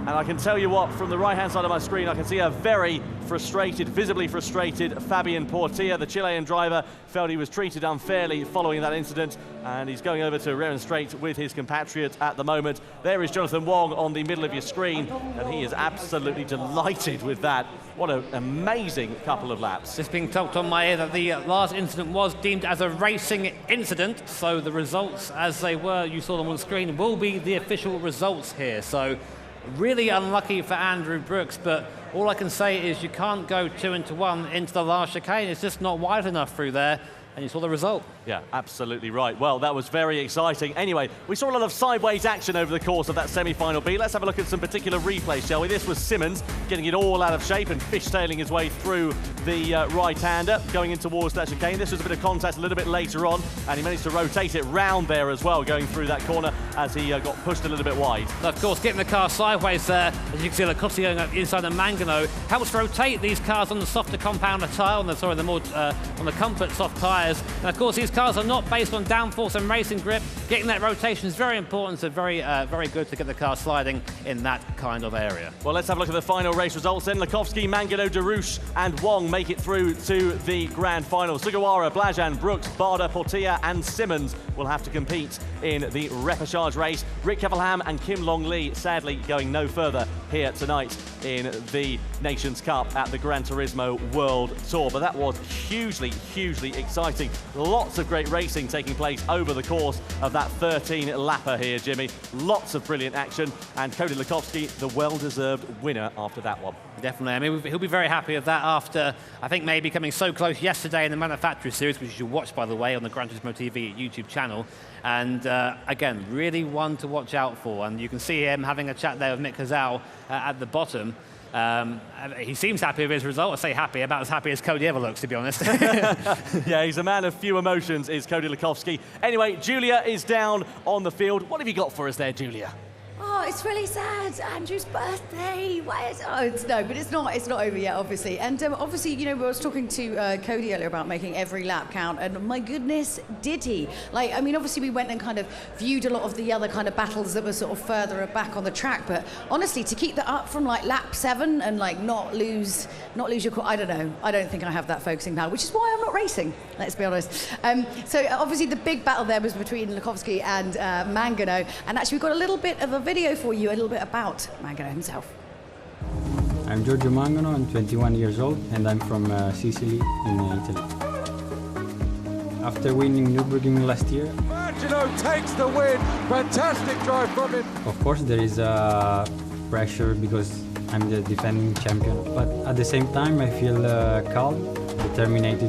And I can tell you what, from the right-hand side of my screen, I can see a very frustrated, visibly frustrated Fabian Portilla. The Chilean driver felt he was treated unfairly following that incident, and he's going over to remonstrate with his compatriot at the moment. There is Jonathan Wong on the middle of your screen, and he is absolutely delighted with that. What an amazing couple of laps. It's being told on my ear that the last incident was deemed as a racing incident, so the results as they were, you saw them on the screen, will be the official results here. So really unlucky for Andrew Brooks, but all I can say is you can't go 2-1 into the last chicane. It's just not wide enough through there, and you saw the result. Yeah, absolutely right. Well, that was very exciting. Anyway, we saw a lot of sideways action over the course of that semi-final B. Let's have a look at some particular replays, shall we? This was Simmons getting it all out of shape and fishtailing his way through the right-hander, going in towards that chicane. This was a bit of contact a little bit later on, and he managed to rotate it round there as well, going through that corner as he got pushed a little bit wide. Of course, getting the car sideways there, as you can see, Lukowski going up inside the Mangano, helps rotate these cars on the softer compounder tyre, on the comfort soft tyres. And of course, these cars are not based on downforce and racing grip. Getting that rotation is very important, so very good to get the car sliding in that kind of area. Well, let's have a look at the final race results then. Lukowski, Mangano, DeRouche and Wong make it through to the grand final. Sugawara, Blajan, Brooks, Barder, Portilla and Simmons will have to compete in the repechage race. Rick Kevelham and Kim Long Lee sadly going no further here tonight in the Nations Cup at the Gran Turismo World Tour. But that was hugely exciting. Lots of great racing taking place over the course of that 13-lapper here, Jimmy. Lots of brilliant action, and Cody Lukowski, the well-deserved winner after that one. Definitely. I mean, he'll be very happy with that after, I think, maybe coming so close yesterday in the Manufacturer Series, which you should watch, by the way, on the Gran Turismo TV YouTube channel. And again, really one to watch out for. And you can see him having a chat there with Mick Hazal at the bottom. He seems happy with his result. I say happy, about as happy as Cody ever looks, to be honest. Yeah, he's a man of few emotions, is Cody Lukowski. Anyway, Julia is down on the field. What have you got for us there, Julia? Oh, it's really sad. Andrew's birthday. But it's not over yet, obviously. And obviously, you know, I was talking to Cody earlier about making every lap count, and my goodness, did he? Like, I mean, obviously we went and kind of viewed a lot of the other kind of battles that were sort of further back on the track, but honestly, to keep that up from like lap 7 and like not lose your core, I don't know. I don't think I have that focusing power, which is why I'm not racing. let's be honest. So obviously the big battle there was between Lukovsky and Mangano, and actually we've got a little bit of a video for you, a little bit about Mangano himself. I'm Giorgio Mangano, I'm 21 years old, and I'm from Sicily in Italy. After winning Nürburgring last year, Mangano takes the win. Fantastic drive from him. Of course, there is pressure because I'm the defending champion, but at the same time, I feel calm, determined to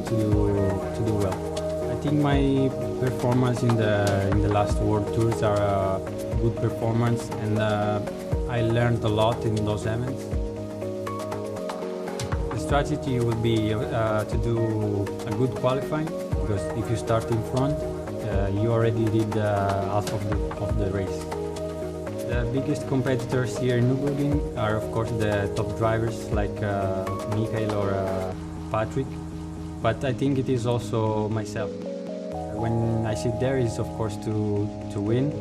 do well. I think my performance in the last World Tours are a good performance, and I learned a lot in those events. The strategy would be to do a good qualifying, because if you start in front, you already did half of the race. The biggest competitors here in Nürburgring are, of course, the top drivers like Michael or Patrick, but I think it is also myself. When I sit there is, of course, to win.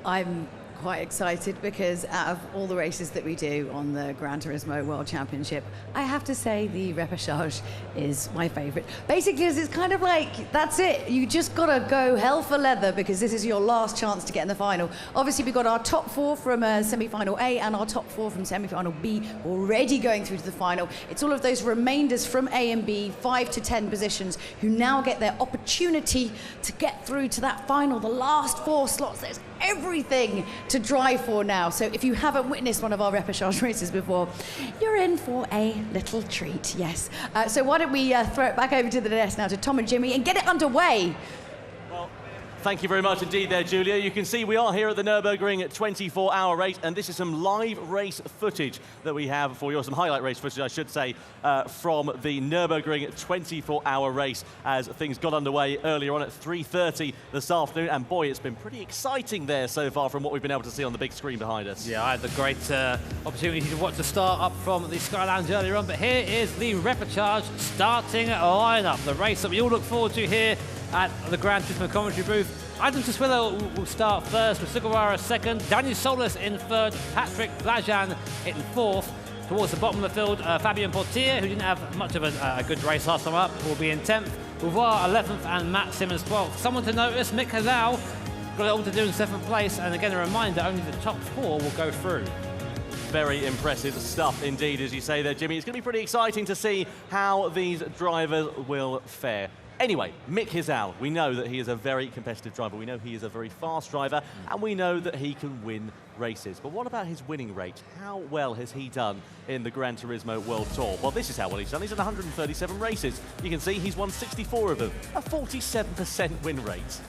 I'm quite excited because out of all the races that we do on the Gran Turismo World Championship, I have to say the Repechage is my favorite. Basically, it's kind of like, that's it. You just got to go hell for leather because this is your last chance to get in the final. Obviously, we've got our top four from semi-final A and our top four from semi-final B already going through to the final. It's all of those remainders from A and B, 5 to 10 positions, who now get their opportunity to get through to that final, the last 4 slots. There's everything to drive for now. So if you haven't witnessed one of our Repechage races before, you're in for a little treat, yes. So why don't we throw it back over to the desk now to Tom and Jimmy and get it underway. Thank you very much indeed there, Julia. You can see we are here at the Nürburgring 24-hour race, and this is some live race footage that we have for you, or some highlight race footage, I should say, from the Nürburgring 24-hour race as things got underway earlier on at 3:30 this afternoon. And boy, it's been pretty exciting there so far from what we've been able to see on the big screen behind us. Yeah, I had the great opportunity to watch the start up from the Sky Lounge earlier on, but here is the Repechage starting lineup, the race that we all look forward to here at the Gran Turismo commentary booth. Adam Saswillo will start first, with Sugawara second, Daniel Solis in third, Patrick Blajan in fourth. Towards the bottom of the field, Fabien Portier, who didn't have much of a good race last time up, will be in 10th, Boulevard 11th and Matt Simmons 12th. Someone to notice, Mick Hazal got it all to do in 7th place, and again a reminder, only the top 4 will go through. Very impressive stuff indeed, as you say there, Jimmy. It's going to be pretty exciting to see how these drivers will fare. Anyway, Mick Hazal, we know that he is a very competitive driver. We know he is a very fast driver, and we know that he can win races. But what about his winning rate? How well has he done in the Gran Turismo World Tour? Well, this is how well he's done. He's done 137 races. You can see he's won 64 of them, a 47% win rate.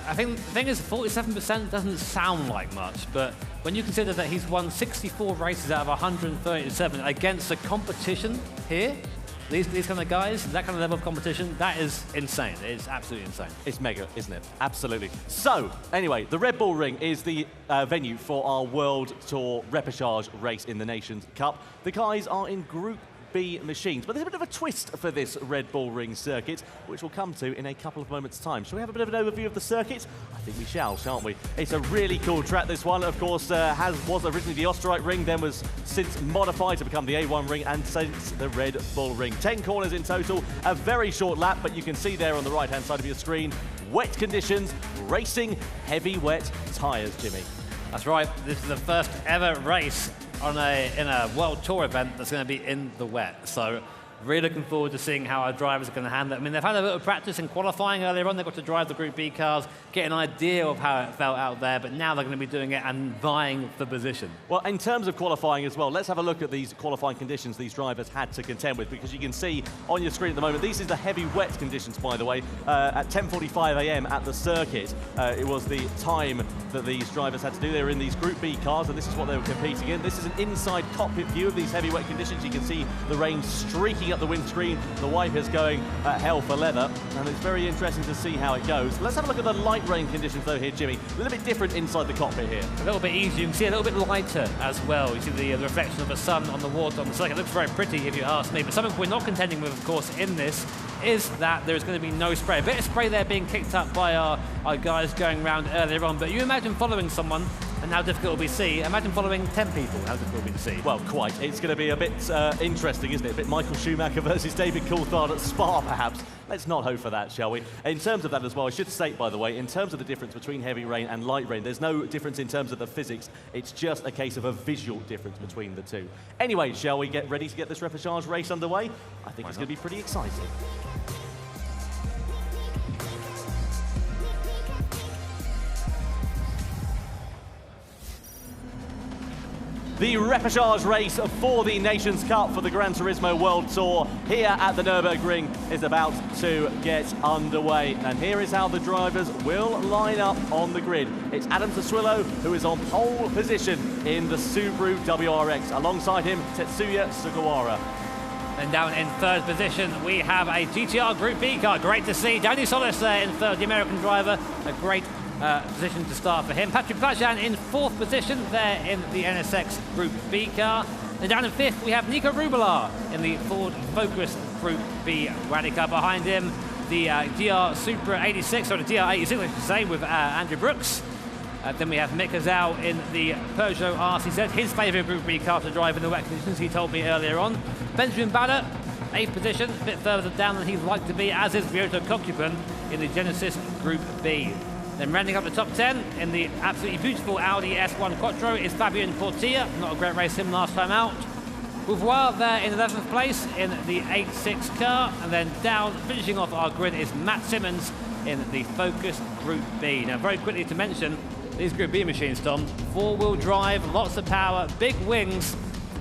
I think the thing is, 47% doesn't sound like much, but when you consider that he's won 64 races out of 137 against the competition here, these kind of guys, that kind of level of competition, that is insane. It's absolutely insane. It's mega, isn't it? Absolutely. So, anyway, the Red Bull Ring is the venue for our World Tour Repechage race in the Nations Cup. The guys are in Group B machines, but there's a bit of a twist for this Red Bull Ring circuit, which we'll come to in a couple of moments' time. Shall we have a bit of an overview of the circuit? I think we shall, shan't we? It's a really cool track, this one. Of course, was originally the Österreich Ring, then was since modified to become the A1 Ring, and since the Red Bull Ring. 10 corners in total, a very short lap, but you can see there on the right-hand side of your screen, wet conditions, racing, heavy wet tyres, Jimmy. That's right. This is the first ever race in a World Tour event that's going to be in the wet. So really looking forward to seeing how our drivers are going to handle it. I mean, they've had a bit of practice in qualifying earlier on. They got to drive the Group B cars, get an idea of how it felt out there, but now they're going to be doing it and vying for position. Well, in terms of qualifying as well, let's have a look at these qualifying conditions these drivers had to contend with, because you can see on your screen at the moment, these are the heavy wet conditions, by the way, at 10:45 a.m. at the circuit. It was the time that these drivers had to do. They were in these Group B cars, and this is what they were competing in. This is an inside cockpit view of these heavy wet conditions. You can see the rain streaking up the windscreen, the wipers going hell for leather, and it's very interesting to see how it goes. Let's have a look at the light rain conditions though here, Jimmy. A little bit different inside the cockpit here. A little bit easier. You can see a little bit lighter as well. You see the reflection of the sun on the water on the circuit. It looks very pretty if you ask me, but something we're not contending with, of course, in this is that there is going to be no spray. A bit of spray there being kicked up by our guys going around earlier on, but you imagine following someone and how difficult it will be to see. Imagine following 10 people, how difficult it will be to see. Well, quite. It's going to be a bit interesting, isn't it? A bit Michael Schumacher versus David Coulthard at Spa, perhaps. Let's not hope for that, shall we? In terms of that as well, I should state, by the way, in terms of the difference between heavy rain and light rain, there's no difference in terms of the physics. It's just a case of a visual difference between the two. Anyway, shall we get ready to get this repechage race underway? I think it's going to be pretty exciting. The repechage race for the Nations Cup for the Gran Turismo World Tour here at the Nürburgring is about to get underway. And here is how the drivers will line up on the grid. It's Adam Sassuolo, who is on pole position in the Subaru WRX. Alongside him, Tetsuya Sugawara. And down in third position, we have a GTR Group B car. Great to see Danny Solis there in third, the American driver. A great position to start for him. Patrick Blajan in fourth position there in the NSX Group B car. And down in fifth, we have Nico Rubelar in the Ford Focus Group B rally car. Behind him, the DR Supra 86, or the DR 86, I should say, with Andrew Brooks. Then we have Mick Hazal in the Peugeot RCZ, his favourite Group B car to drive in the wet conditions, he told me earlier on. Benjamin Bader, 8th position, a bit further down than he'd like to be, as is Ryota Kokupin in the Genesis Group B. Then rounding up the top 10 in the absolutely beautiful Audi S1 Quattro is Fabian Portilla. Not a great race him last time out. Beauvoir there in 11th place in the 8.6 car. And then down, finishing off our grid, is Matt Simmons in the Focus Group B. Now, very quickly to mention, these Group B machines, Tom, four-wheel drive, lots of power, big wings.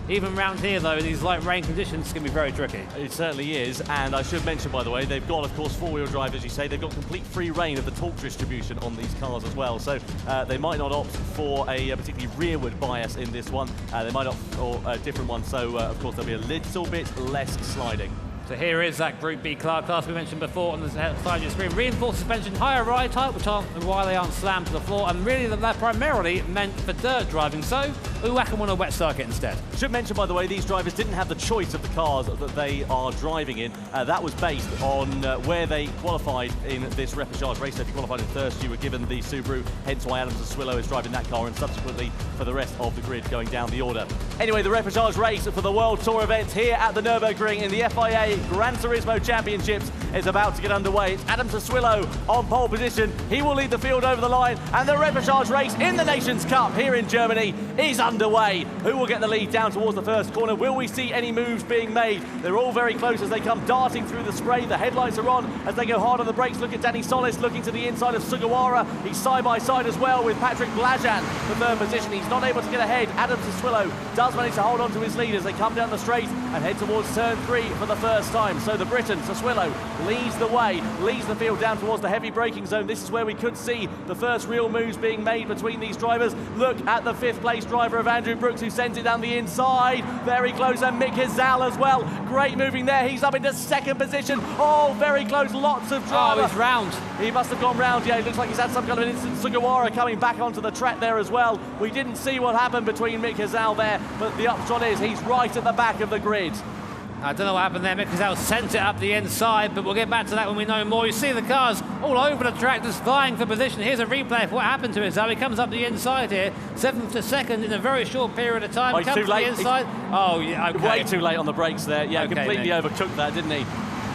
Even around here, though, these light rain conditions can be very tricky. It certainly is, and I should mention, by the way, they've got, of course, four-wheel drive, as you say. They've got complete free reign of the torque distribution on these cars as well, so they might not opt for a particularly rearward bias in this one. They might opt for a different one, so, of course, there'll be a little bit less sliding. So here is that Group B class we mentioned before on the side of your screen. Reinforced suspension, higher ride height, which aren't why they aren't slammed to the floor, and really they're primarily meant for dirt driving, so we whack them on a wet circuit instead. Should mention, by the way, these drivers didn't have the choice of the cars that they are driving in. That was based on where they qualified in this repechage race. So if you qualified in first, you were given the Subaru, hence why Adam Sassuolo is driving that car, and subsequently for the rest of the grid going down the order. Anyway, the repechage race for the World Tour event here at the Nürburgring in the FIA Gran Turismo Championships is about to get underway. It's Adam Sassuolo on pole position. He will lead the field over the line, and the repechage race in the Nations Cup here in Germany is underway. Who will get the lead down towards the first corner? Will we see any moves being made? They're all very close as they come darting through the spray. The headlights are on as they go hard on the brakes. Look at Danny Solis looking to the inside of Sugawara. He's side by side as well with Patrick Blajan for third position. He's not able to get ahead. Adam Sassuolo does manage to hold on to his lead as they come down the straight and head towards turn 3 for the first time. So the Briton, Sassuolo, leads the way, leads the field down towards the heavy braking zone. This is where we could see the first real moves being made between these drivers. Look at the 5th place driver of Andrew Brooks, who sends it down the inside. Very close, and Mick Hazal as well. Great moving there. He's up into 2nd position. Oh, very close. Lots of drama. Oh, he's round. He must have gone round. Yeah, it looks like he's had some kind of an instant. Sugawara coming back onto the track there as well. We didn't see what happened between Mick Hazal there, but the upshot is he's right at the back of the grid. I don't know what happened there. Mick Hazal sent it up the inside, but we'll get back to that when we know more. You see the cars all over the track just vying for position. Here's a replay of what happened to Hazal. He comes up the inside here, 7th to 2nd in a very short period of time. Oh, he's comes too late. To the inside. Oh, yeah, okay. Way too late on the brakes there. Yeah, okay, completely Mick. overtook that, didn't he?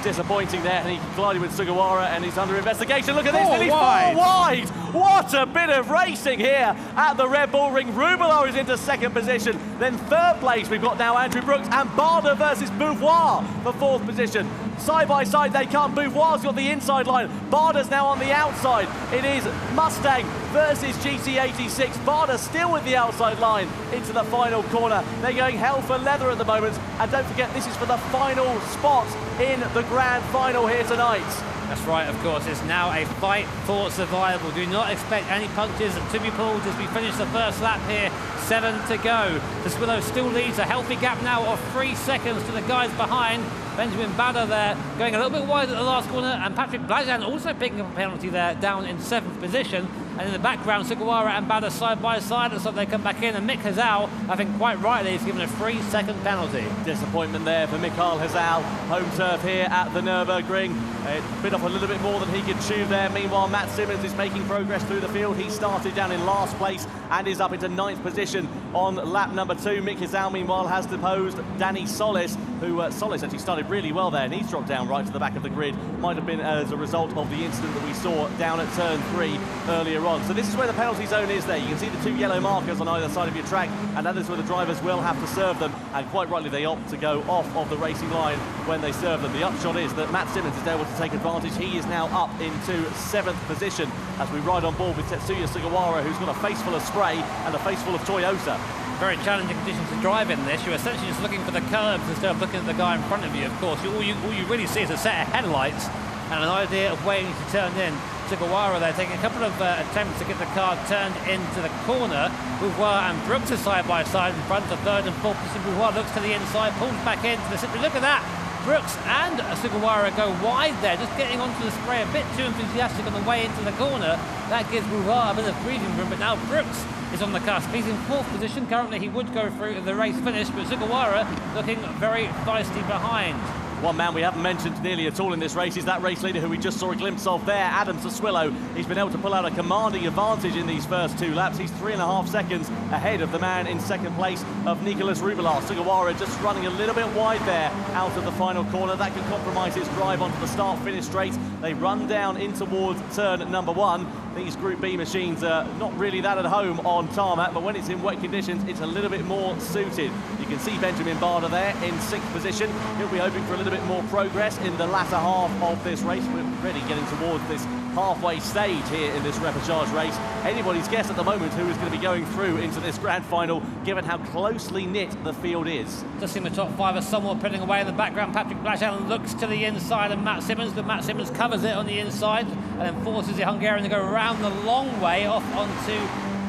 Disappointing there, and he collided with Sugawara, and he's under investigation. Look at this, and he's 4 wide. What a bit of racing here at the Red Bull Ring. Rubelar is into 2nd position. Then 3rd place, we've got now Andrew Brooks and Barder versus Beauvoir for 4th position. Side by side they come. Beauvoir's got the inside line. Barder's now on the outside. It is Mustang versus GT86. Barder still with the outside line into the final corner. They're going hell for leather at the moment. And don't forget, this is for the final spot in the grand final here tonight. That's right, of course. It's now a fight for survival. Do not expect any punches to be pulled as we finish the first lap here. 7 to go. Sassuolo still leads a healthy gap now of 3 seconds to the guys behind. Benjamin Bader there going a little bit wide at the last corner, and Patrick Blajan also picking up a penalty there down in 7th position. And in the background, Sugawara and Bada side by side, and so they come back in. And Mick Hazal, I think quite rightly, is given a 3-second penalty. Disappointment there for Mikael Hazal. Home turf here at the Nürburgring. It bit off a little bit more than he could chew there. Meanwhile, Matt Simmons is making progress through the field. He started down in last place and is up into 9th position on lap number 2. Mick Hazal, meanwhile, has deposed Danny Solis, who Solis actually started really well there, and he's dropped down right to the back of the grid. Might have been as a result of the incident that we saw down at turn 3 earlier on. So this is where the penalty zone is there. You can see the 2 yellow markers on either side of your track, and that is where the drivers will have to serve them, and quite rightly they opt to go off of the racing line when they serve them. The upshot is that Matt Simmons is able to take advantage. He is now up into 7th position as we ride on board with Tetsuya Sugawara, who's got a face full of spray and a face full of Toyota. Very challenging conditions to drive in this. You're essentially just looking for the curbs instead of looking at the guy in front of you, of course. All you really see is a set of headlights and an idea of where you need to turn in. Sugawara there taking a couple of attempts to get the car turned into the corner. Boulevard and Brooks are side by side in front of 3rd and 4th position. Boulevard looks to the inside, pulls back into the city. Look at that! Brooks and Sugawara go wide there, just getting onto the spray a bit too enthusiastic on the way into the corner. That gives Boulevard a bit of breathing room, but now Brooks is on the cusp. He's in 4th position. Currently he would go through the race finish, but Sugawara looking very feisty behind. One man we haven't mentioned nearly at all in this race is that race leader who we just saw a glimpse of there, Adam Saswillo. He's been able to pull out a commanding advantage in these first 2 laps. He's 3.5 seconds ahead of the man in 2nd place of Nicolas Rubelar. Sugawara just running a little bit wide there out of the final corner. That can compromise his drive onto the start-finish straight. They run down in towards turn number 1. These Group B machines are not really that at home on tarmac, but when it's in wet conditions, it's a little bit more suited. You can see Benjamin Barder there in 6th position. He'll be hoping for a little bit more progress in the latter half of this race. We're already getting towards this halfway stage here in this repechage race. Anybody's guess at the moment who is going to be going through into this grand final, given how closely knit the field is. Just seeing the top 5 are somewhat pulling away in the background. Patrick Blaschallen looks to the inside of Matt Simmons, but Matt Simmons covers it on the inside and then forces the Hungarian to go around the long way off onto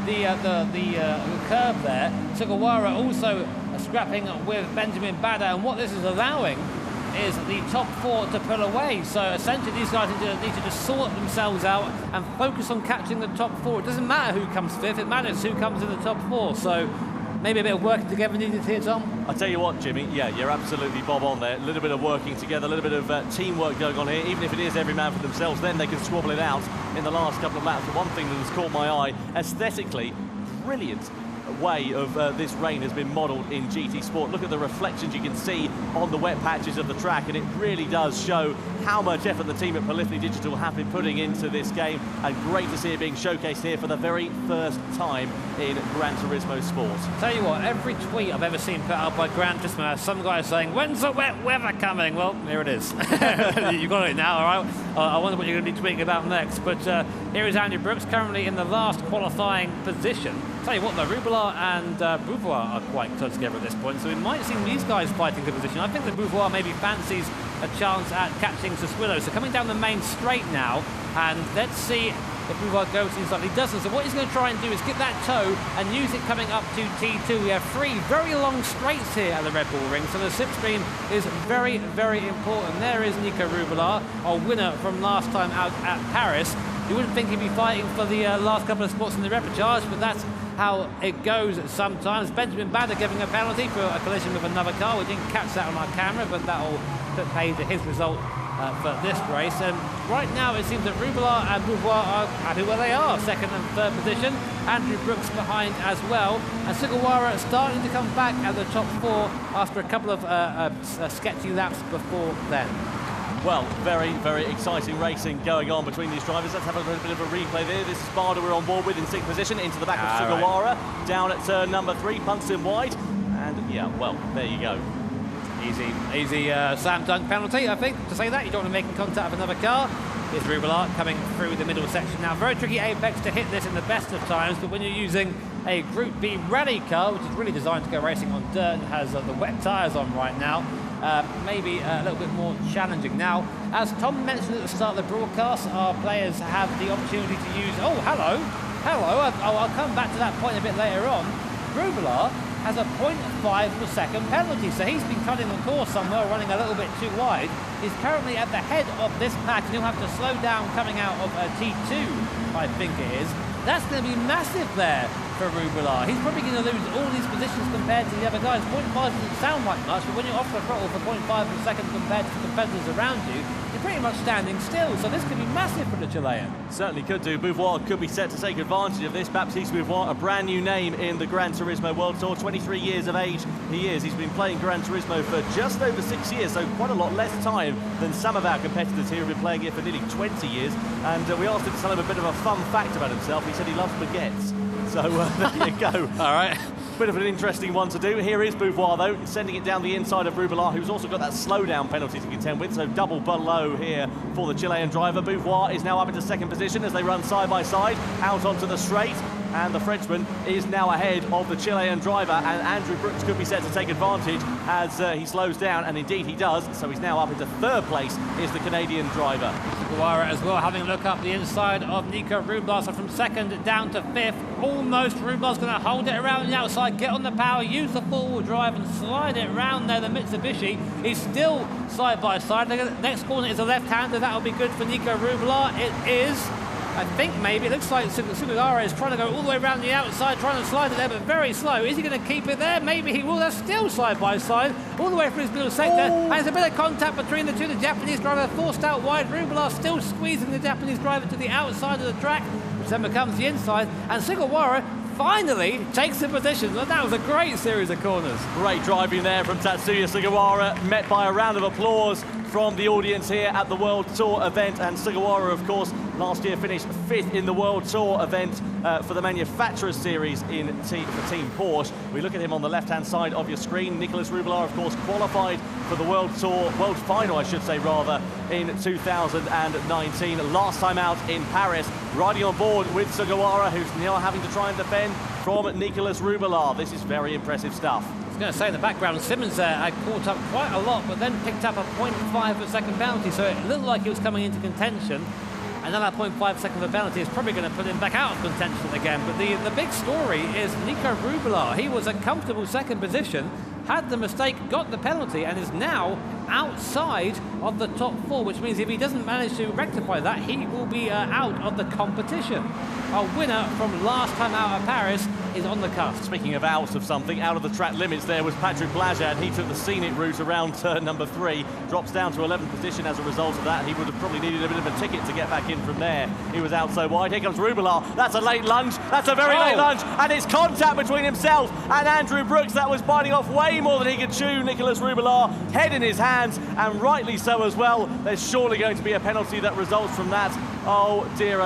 the curb there. Sugawara also scrapping with Benjamin Bada, and what this is allowing is the top 4 to pull away. So essentially these guys need to just sort themselves out and focus on catching the top 4. It doesn't matter who comes 5th, it matters who comes in the top 4. So maybe a bit of working together needed here, Tom? I'll tell you what, Jimmy, yeah, you're absolutely bob on there. A little bit of working together, a little bit of teamwork going on here. Even if it is every man for themselves, then they can squabble it out in the last couple of laps. The one thing that has caught my eye, aesthetically, brilliant way of this rain has been modelled in GT Sport. Look at the reflections you can see on the wet patches of the track, and it really does show how much effort the team at Polyphony Digital have been putting into this game, and great to see it being showcased here for the very first time in Gran Turismo Sport. Tell you what, every tweet I've ever seen put out by Gran Turismo has some guy saying, when's the wet weather coming? Well, here it is. You've got it now, all right? I wonder what you're going to be tweeting about next, but here is Andrew Brooks, currently in the last qualifying position. Tell you what, though, Rubelar and Boulevard are quite close together at this point, so we might see these guys fighting for position. I think that Boulevard maybe fancies a chance at catching Saswillo. So coming down the main straight now, and let's see if Boulevard goes inside. He doesn't, so what he's going to try and do is get that toe and use it coming up to T2. We have 3 very long straights here at the Red Bull Ring, so the slipstream is very, very important. There is Nico Rubelar, our winner from last time out at Paris. You wouldn't think he'd be fighting for the last couple of spots in the repechage, but that's how it goes sometimes. Benjamin Bada giving a penalty for a collision with another car. We didn't catch that on our camera, but that'll put paid to his result for this race. And right now it seems that Rubelar and Boulevard are happy where they are, 2nd and 3rd position. Andrew Brooks behind as well. And Sugawara starting to come back at the top 4 after a couple of sketchy laps before then. Well, very, very exciting racing going on between these drivers. Let's have a little bit of a replay there. This is Barder we're on board with in 6th position, into the back of Sugawara, down at turn number 3, punts him wide, and yeah, well, there you go. Easy slam dunk penalty, I think, to say that. You don't want to make contact with another car. Here's Rubelar coming through the middle section now. Very tricky apex to hit this in the best of times, but when you're using a Group B rally car, which is really designed to go racing on dirt and has the wet tyres on right now, maybe a little bit more challenging. Now, as Tom mentioned at the start of the broadcast, our players have the opportunity to use... Oh, hello. I'll come back to that point a bit later on. Rubelar has a 0.5 per second penalty, so he's been cutting the course somewhere, running a little bit too wide. He's currently at the head of this pack, and he'll have to slow down coming out of T2, I think it is. That's going to be massive there for Rubelar. He's probably going to lose all these positions compared to the other guys. 0.5 doesn't sound like much, but when you're off the throttle for 0.5 of a second compared to the competitors around you, you're pretty much standing still. So this could be massive for the Chilean. Certainly could do. Beauvoir could be set to take advantage of this. Baptiste Beauvoir, a brand new name in the Gran Turismo World Tour, 23 years of age he is. He's been playing Gran Turismo for just over 6 years, so quite a lot less time than some of our competitors here who have been playing it for nearly 20 years. And we asked him to tell him a bit of a fun fact about himself. He said he loves baguettes. So there you go. All right. Bit of an interesting one to do. Here is Beauvoir, though, sending it down the inside of Rubelar, who's also got that slowdown penalty to contend with, so double below here for the Chilean driver. Beauvoir is now up into second position as they run side by side out onto the straight, and the Frenchman is now ahead of the Chilean driver, and Andrew Brooks could be set to take advantage as he slows down, and indeed he does, so he's now up into third place is the Canadian driver. Guara as well, having a look up the inside of Nico Rubelar, so from second down to fifth, almost. Rubelar's going to hold it around the outside, get on the power, use the four-wheel drive and slide it around there, the Mitsubishi. He's still side by side. The next corner is a left-hander, that'll be good for Nico Rubelar. It is, I think maybe, it looks like Sugawara is trying to go all the way around the outside, trying to slide it there, but very slow. Is he going to keep it there? Maybe he will. They're still side by side, all the way through his middle sector. And there's a bit of contact between the two. The Japanese driver forced out wide. Rubelar still squeezing the Japanese driver to the outside of the track, which then becomes the inside. And Sugawara finally takes the position. That was a great series of corners. Great driving there from Tatsuya Sugawara, met by a round of applause from the audience here at the World Tour event. And Sugawara, of course, last year finished 5th in the World Tour event for the Manufacturers Series for Team Porsche. We look at him on the left-hand side of your screen. Nicolas Rubelar, of course, qualified for the World Tour, World Final, I should say, rather, in 2019. Last time out in Paris, riding on board with Sugawara, who's now having to try and defend from Nicolas Rubelar. This is very impressive stuff. I was going to say in the background, Simmons there had caught up quite a lot, but then picked up a 0.5 of a second penalty, so it looked like he was coming into contention. And then that 0.5 second of a penalty is probably going to put him back out of contention again. But the big story is Nico Rubelar. He was a comfortable second position, had the mistake, got the penalty, and is now outside of the top four, which means if he doesn't manage to rectify that, he will be out of the competition. Our winner from last time out of Paris is on the cusp. Speaking of out of something, out of the track limits there was Patrick Blajad. He took the scenic route around turn number 3, drops down to 11th position as a result of that. He would have probably needed a bit of a ticket to get back in from there. He was out so wide. Here comes Rubelar. That's a late lunge. That's a very late lunge. And it's contact between himself and Andrew Brooks. That was biting off way more than he could chew. Nicolas Rubelar, head in his hands, and rightly so as well. There's surely going to be a penalty that results from that. Oh dear,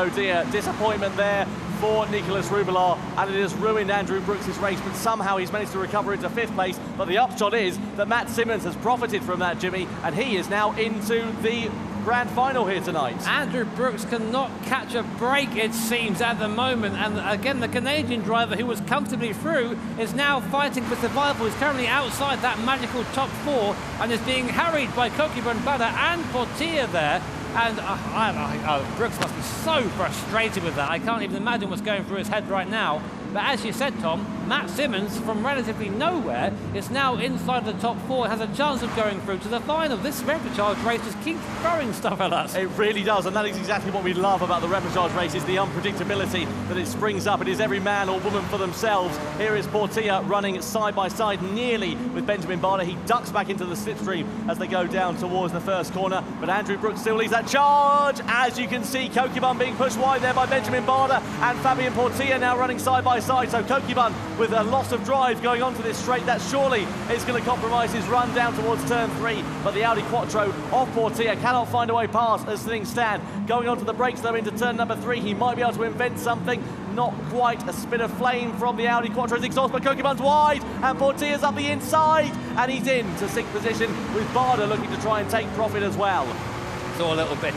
disappointment there for Nicolas Rubelar, and it has ruined Andrew Brooks' race, but somehow he's managed to recover into 5th place. But the upshot is that Matt Simmons has profited from that, Jimmy, and he is now into the grand final here tonight. Andrew Brooks cannot catch a break, it seems, at the moment, and again the Canadian driver who was comfortably through is now fighting for survival. He's currently outside that magical top 4 and is being harried by Kokiban Bada and Portier there. And Brooks must be so frustrated with that. I can't even imagine what's going through his head right now. But as you said, Tom, Matt Simmons, from relatively nowhere, is now inside the top 4 and has a chance of going through to the final. This Repechage race just keeps throwing stuff at us. It really does, and that is exactly what we love about the Repechage race, is the unpredictability that it springs up. It is every man or woman for themselves. Here is Portier running side by side nearly with Benjamin Bada. He ducks back into the slipstream as they go down towards the first corner, but Andrew Brooks still leads that charge. As you can see, Kokiban being pushed wide there by Benjamin Bada, and Fabien Portier now running side by side. So Kokiban with a loss of drive going onto this straight, that surely is going to compromise his run down towards turn 3. But the Audi Quattro of Portier cannot find a way past as things stand. Going onto the brakes though into turn number 3, he might be able to invent something. Not quite. A spit of flame from the Audi Quattro's exhaust, but Kokiban's wide and Portier's up the inside, and he's in to 6th position with Bada looking to try and take profit as well. It's all a little bit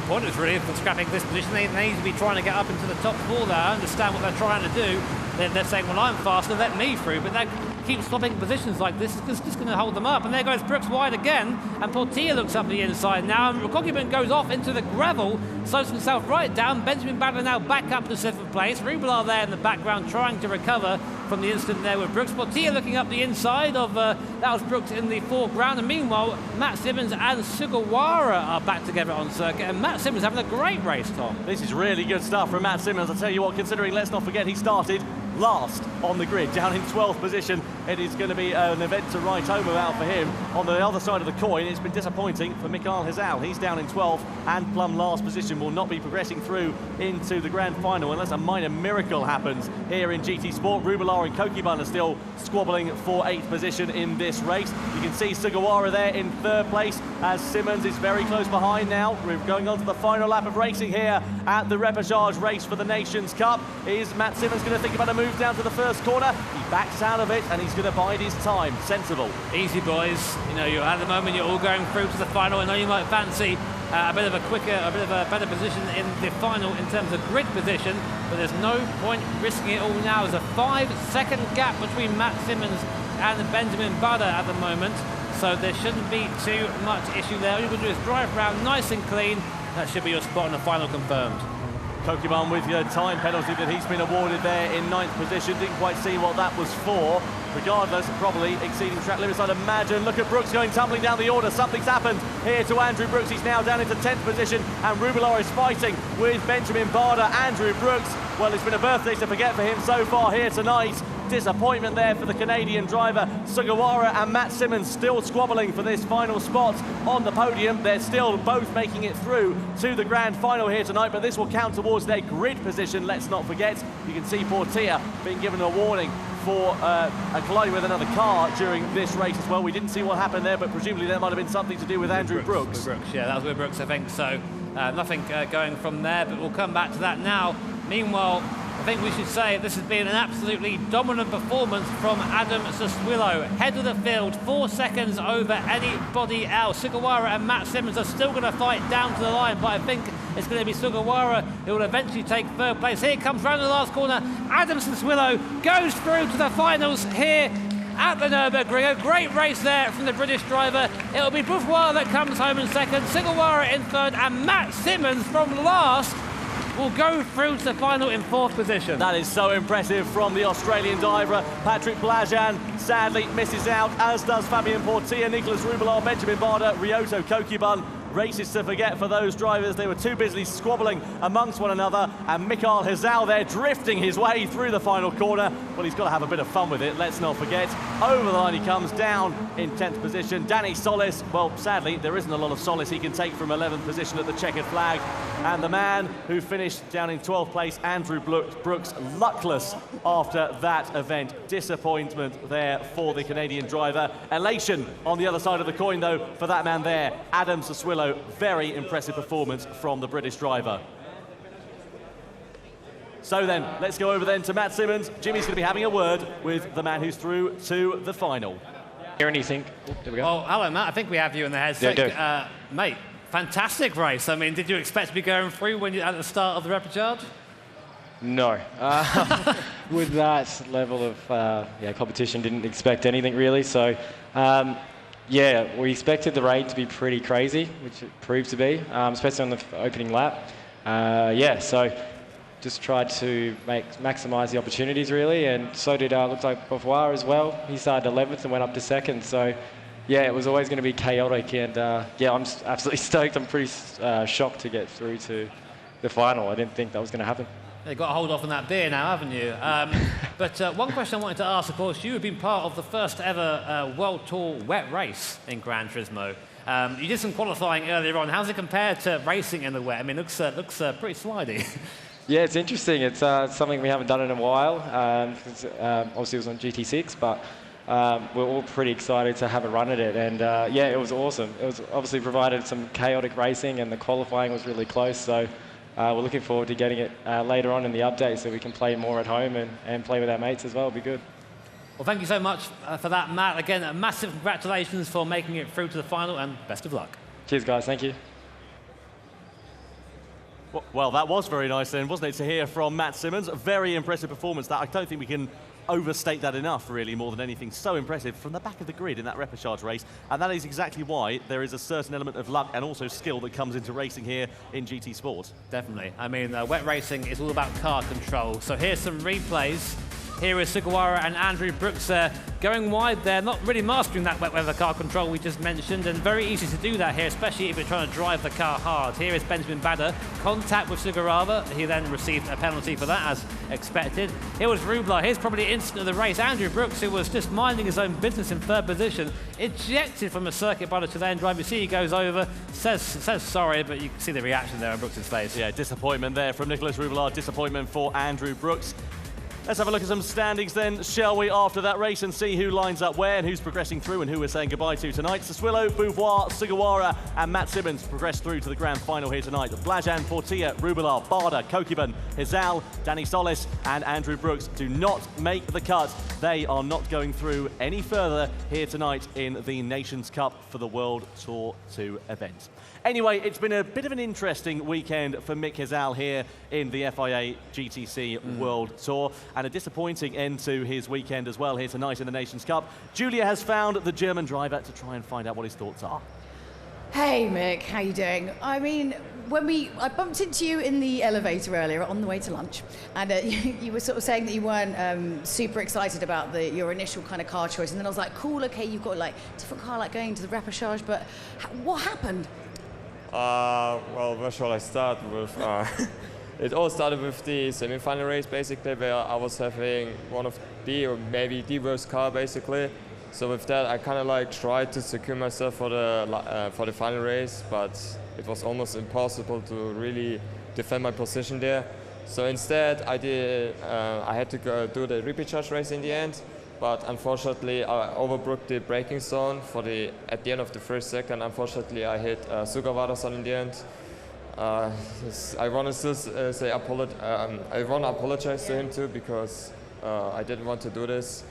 pointless really for scrapping this position. They need to be trying to get up into the top 4 there. I understand what they're trying to do. They're saying, well, I'm faster, let me through, but they're keep swapping positions like this, it's just going to hold them up. And there goes Brooks wide again, and Portilla looks up the inside now, and Repechage goes off into the gravel, slows himself right down. Benjamin Badler now back up to 7th place. Rubelar there in the background trying to recover from the incident there with Brooks. Portilla looking up the inside of, that was Brooks in the foreground, and meanwhile, Matt Simmons and Sugawara are back together on circuit, and Matt Simmons having a great race, Tom. This is really good stuff from Matt Simmons. I'll tell you what, considering, let's not forget, he started last on the grid, down in 12th position. It is going to be an event to write home about for him. On the other side of the coin, it's been disappointing for Mikael Hizal. He's down in 12th and plumb last position, will not be progressing through into the grand final unless a minor miracle happens here in GT Sport. Rubelar and Kokibun are still squabbling for 8th position in this race. You can see Sugawara there in 3rd place as Simmons is very close behind now. We're going on to the final lap of racing here at the Repechage race for the Nations Cup. Is Matt Simmons going to think about a move down to the first corner? He backs out of it and he's going to bide his time. Sensible. Easy, boys. You know, you're at the moment, you're all going through to the final. I know you might fancy a bit of a better position in the final in terms of grid position, but there's no point risking it all now. There's a 5-second gap between Matt Simmons and Benjamin Badler at the moment, so there shouldn't be too much issue there. All you're going to do is drive around nice and clean. That should be your spot on the final confirmed. Kokibun with your time penalty that he's been awarded there in 9th position. Didn't quite see what that was for. Regardless, probably exceeding track limits, I'd imagine. Look at Brooks going tumbling down the order. Something's happened here to Andrew Brooks. He's now down into 10th position, and Rubelar is fighting with Benjamin Badler. Andrew Brooks, well, it's been a birthday to forget for him so far here tonight. Disappointment there for the Canadian driver. Sugawara and Matt Simmons still squabbling for this final spot on the podium. They're still both making it through to the grand final here tonight, but this will count towards their grid position. Let's not forget, you can see Portilla being given a warning for a colliding with another car during this race as well. We didn't see what happened there, but presumably that might have been something to do with Andrew Brooks. Yeah, that was with Brooks, I think. So nothing going from there, but we'll come back to that now. Meanwhile, I think we should say this has been an absolutely dominant performance from Adam Sassuolo. Head of the field, 4 seconds over anybody else. Sugawara and Matt Simmons are still going to fight down to the line, but I think it's going to be Sugawara who will eventually take 3rd place. Here comes round the last corner. Adam Sassuolo goes through to the finals here at the Nürburgring. A great race there from the British driver. It'll be Boulevard that comes home in 2nd, Sugawara in 3rd, and Matt Simmons from last will go through to the final in 4th position. That is so impressive from the Australian diver. Patrick Blajan sadly misses out, as does Fabien Portilla, Nicolas Rubelar, Benjamin Badler, Ryoto Kokibun. Races to forget for those drivers. They were too busy squabbling amongst one another, and Mikael Hizal there drifting his way through the final corner. Well, he's got to have a bit of fun with it, let's not forget. Over the line he comes, down in 10th position. Danny Solis, well, sadly, there isn't a lot of solace he can take from 11th position at the checkered flag. And the man who finished down in 12th place, Andrew Brooks, luckless after that event. Disappointment there for the Canadian driver. Elation on the other side of the coin, though, for that man there, Adam Sassuolo. Very impressive performance from the British driver. So then, let's go over then to Matt Simmons. Jimmy's going to be having a word with the man who's through to the final. Hear anything? Oh, there we go. Oh, hello, Matt. I think we have you in the headset. Yeah, mate, fantastic race. I mean, did you expect to be going through when you at the start of the Repechage? No. With that level of competition, didn't expect anything really. So, yeah, we expected the rain to be pretty crazy, which it proved to be, especially on the opening lap. So just tried to maximise the opportunities really, and so did looks like Boulevard as well. He started 11th and went up to 2nd. So yeah, it was always going to be chaotic, and I'm absolutely stoked. I'm pretty shocked to get through to the final. I didn't think that was going to happen. You've got to hold off on that beer now, haven't you? But one question I wanted to ask, of course, you have been part of the first ever World Tour wet race in Gran Turismo. You did some qualifying earlier on. How's it compared to racing in the wet? I mean, it looks pretty slidey. Yeah, it's interesting. It's something we haven't done in a while. Obviously, it was on GT6, but we're all pretty excited to have a run at it. And yeah, it was awesome. It was obviously provided some chaotic racing, and the qualifying was really close. So we're looking forward to getting it later on in the update so we can play more at home and play with our mates as well. It'll be good. Well, thank you so much for that, Matt. Again, a massive congratulations for making it through to the final, and best of luck. Cheers, guys. Thank you. Well, that was very nice then, wasn't it, to hear from Matt Simmons. A very impressive performance that I don't think we can overstate that enough, really, more than anything. So impressive from the back of the grid in that repechage race, and that is exactly why there is a certain element of luck and also skill that comes into racing here in GT Sport. Definitely. I mean, wet racing is all about car control. So here's some replays. Here is Sugawara and Andrew Brooks going wide there, not really mastering that wet weather car control we just mentioned, and very easy to do that here, especially if you're trying to drive the car hard. Here is Benjamin Bader, contact with Sugawara. He then received a penalty for that, as expected. Here was Rublar. Here's probably the instant of the race. Andrew Brooks, who was just minding his own business in third position, ejected from a circuit by the Chilean driver. You see he goes over, says sorry, but you can see the reaction there on Brooks' face. Yeah, disappointment there from Nicholas Rublar, disappointment for Andrew Brooks. Let's have a look at some standings then, shall we, after that race, and see who lines up where and who's progressing through and who we're saying goodbye to tonight. Sassuolo, Beauvoir, Sugawara and Matt Simmons progress through to the grand final here tonight. Blajan, Portilla, Rubilar, Barda, Kokiban, Hizal, Danny Solis and Andrew Brooks do not make the cut. They are not going through any further here tonight in the Nations Cup for the World Tour 2 event. Anyway, it's been a bit of an interesting weekend for Mick Hizal here in the FIA GTC World Tour, and a disappointing end to his weekend as well here tonight in the Nations Cup. Julia has found the German driver to try and find out what his thoughts are. Hey Mick, how you doing? I mean, I bumped into you in the elevator earlier on the way to lunch, and you were sort of saying that you weren't super excited about your initial kind of car choice, and then I was like, cool, okay, you've got like different car, like going to the repechage, but what happened? Well, where shall I start with? It all started with the semi-final race, basically, where I was having one of or maybe the worst car, basically. So with that, I kind of like tried to secure myself for the final race, but it was almost impossible to really defend my position there. So instead, I had to go do the repechage race in the end. But unfortunately, I overbooked the braking zone at the end of the first second. Unfortunately, I hit Sugawara's zone in the end. I want to still say I want to apologize to him too, because I didn't want to do this.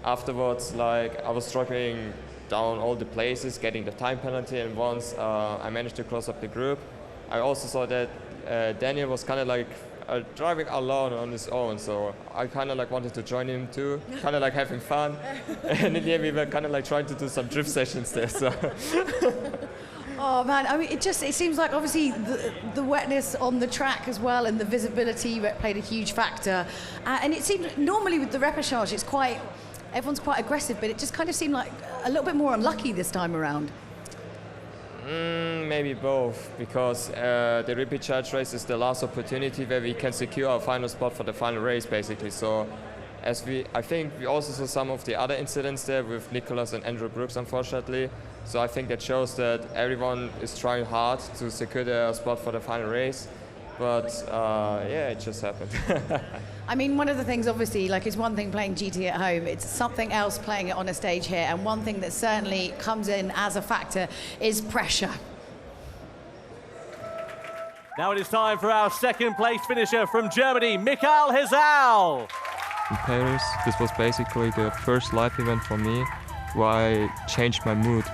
Afterwards, like, I was struggling down all the places, getting the time penalty, and once I managed to close up the group, I also saw that Daniel was kind of like driving alone on his own, so I kind of like wanted to join him too, kind of like having fun, and in the end we were kind of like trying to do some drift sessions there. So. Oh man, I mean, it seems like obviously the wetness on the track as well and the visibility played a huge factor, and it seemed normally with the repechage everyone's quite aggressive, but it just kind of seemed like a little bit more unlucky this time around. Maybe both, because the repechage race is the last opportunity where we can secure our final spot for the final race, basically. So, I think we also saw some of the other incidents there with Nicholas and Andrew Brooks, unfortunately. So I think that shows that everyone is trying hard to secure their spot for the final race. But yeah, it just happened. I mean, one of the things, obviously, like, it's one thing playing GT at home, it's something else playing it on a stage here, and one thing that certainly comes in as a factor is pressure. Now it is time for our second place finisher from Germany, Michael Hizal. In Paris, this was basically the first live event for me where I changed my mood.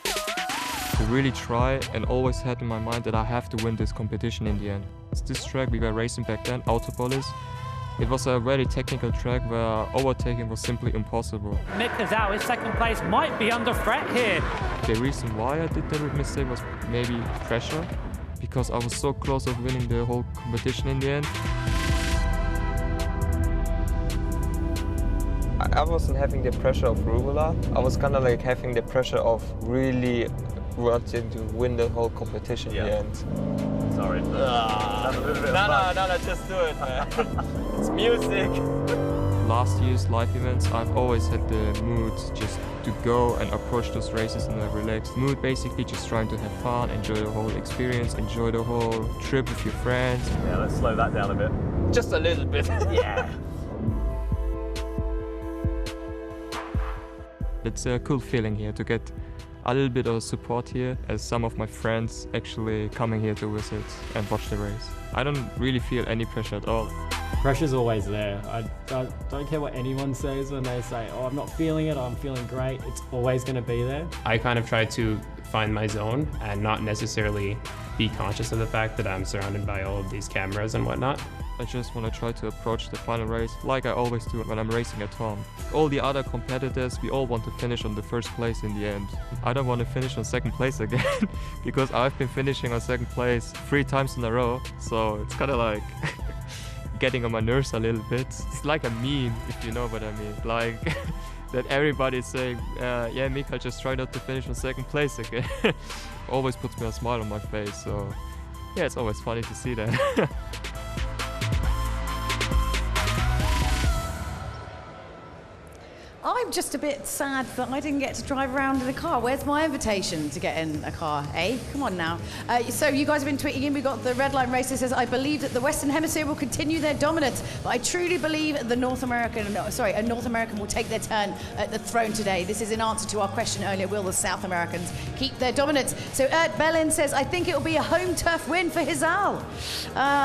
To really try, and always had in my mind that I have to win this competition in the end. It's this track we were racing back then, Autopolis. It was a very technical track where overtaking was simply impossible. Mick Hizal, his second place might be under threat here. The reason why I did that mistake was maybe pressure, because I was so close of winning the whole competition in the end. I wasn't having the pressure of Rubula. I was kind of like having the pressure of really wanting to win the whole competition in the end. Sorry. No, just do it, man. It's music. Last year's live events, I've always had the mood just to go and approach those races in a relaxed mood, basically just trying to have fun, enjoy the whole experience, enjoy the whole trip with your friends. Yeah, let's slow that down a bit. Just a little bit. Yeah. It's a cool feeling here to get a little bit of support here, as some of my friends actually coming here to visit and watch the race. I don't really feel any pressure at all. Pressure's always there. I don't care what anyone says when they say, oh, I'm not feeling it, I'm feeling great. It's always going to be there. I kind of try to find my zone and not necessarily be conscious of the fact that I'm surrounded by all of these cameras and whatnot. I just want to try to approach the final race like I always do when I'm racing at home. All the other competitors, we all want to finish on the first place in the end. I don't want to finish on second place again because I've been finishing on second place 3 times in a row, so it's kind of like getting on my nerves a little bit. It's like a meme, if you know what I mean. Like that everybody's saying, yeah, Mikael, just try not to finish on second place again. Always puts me a smile on my face, so yeah, it's always funny to see that. I'm just a bit sad that I didn't get to drive around in a car. Where's my invitation to get in a car, eh? Come on now. So you guys have been tweeting in. We've got the red line racer says, I believe that the Western Hemisphere will continue their dominance, but I truly believe a North American will take their turn at the throne today. This is in answer to our question earlier, will the South Americans keep their dominance? So Ert Bellin says, I think it will be a home turf win for Hizal.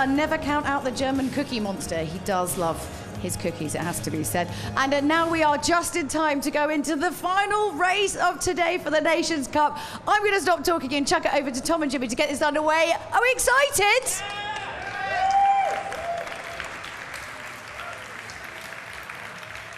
Never count out the German cookie monster. He does love his cookies, it has to be said. And now we are just in time to go into the final race of today for the Nations Cup. I'm going to stop talking and chuck it over to Tom and Jimmy to get this underway. Are we excited?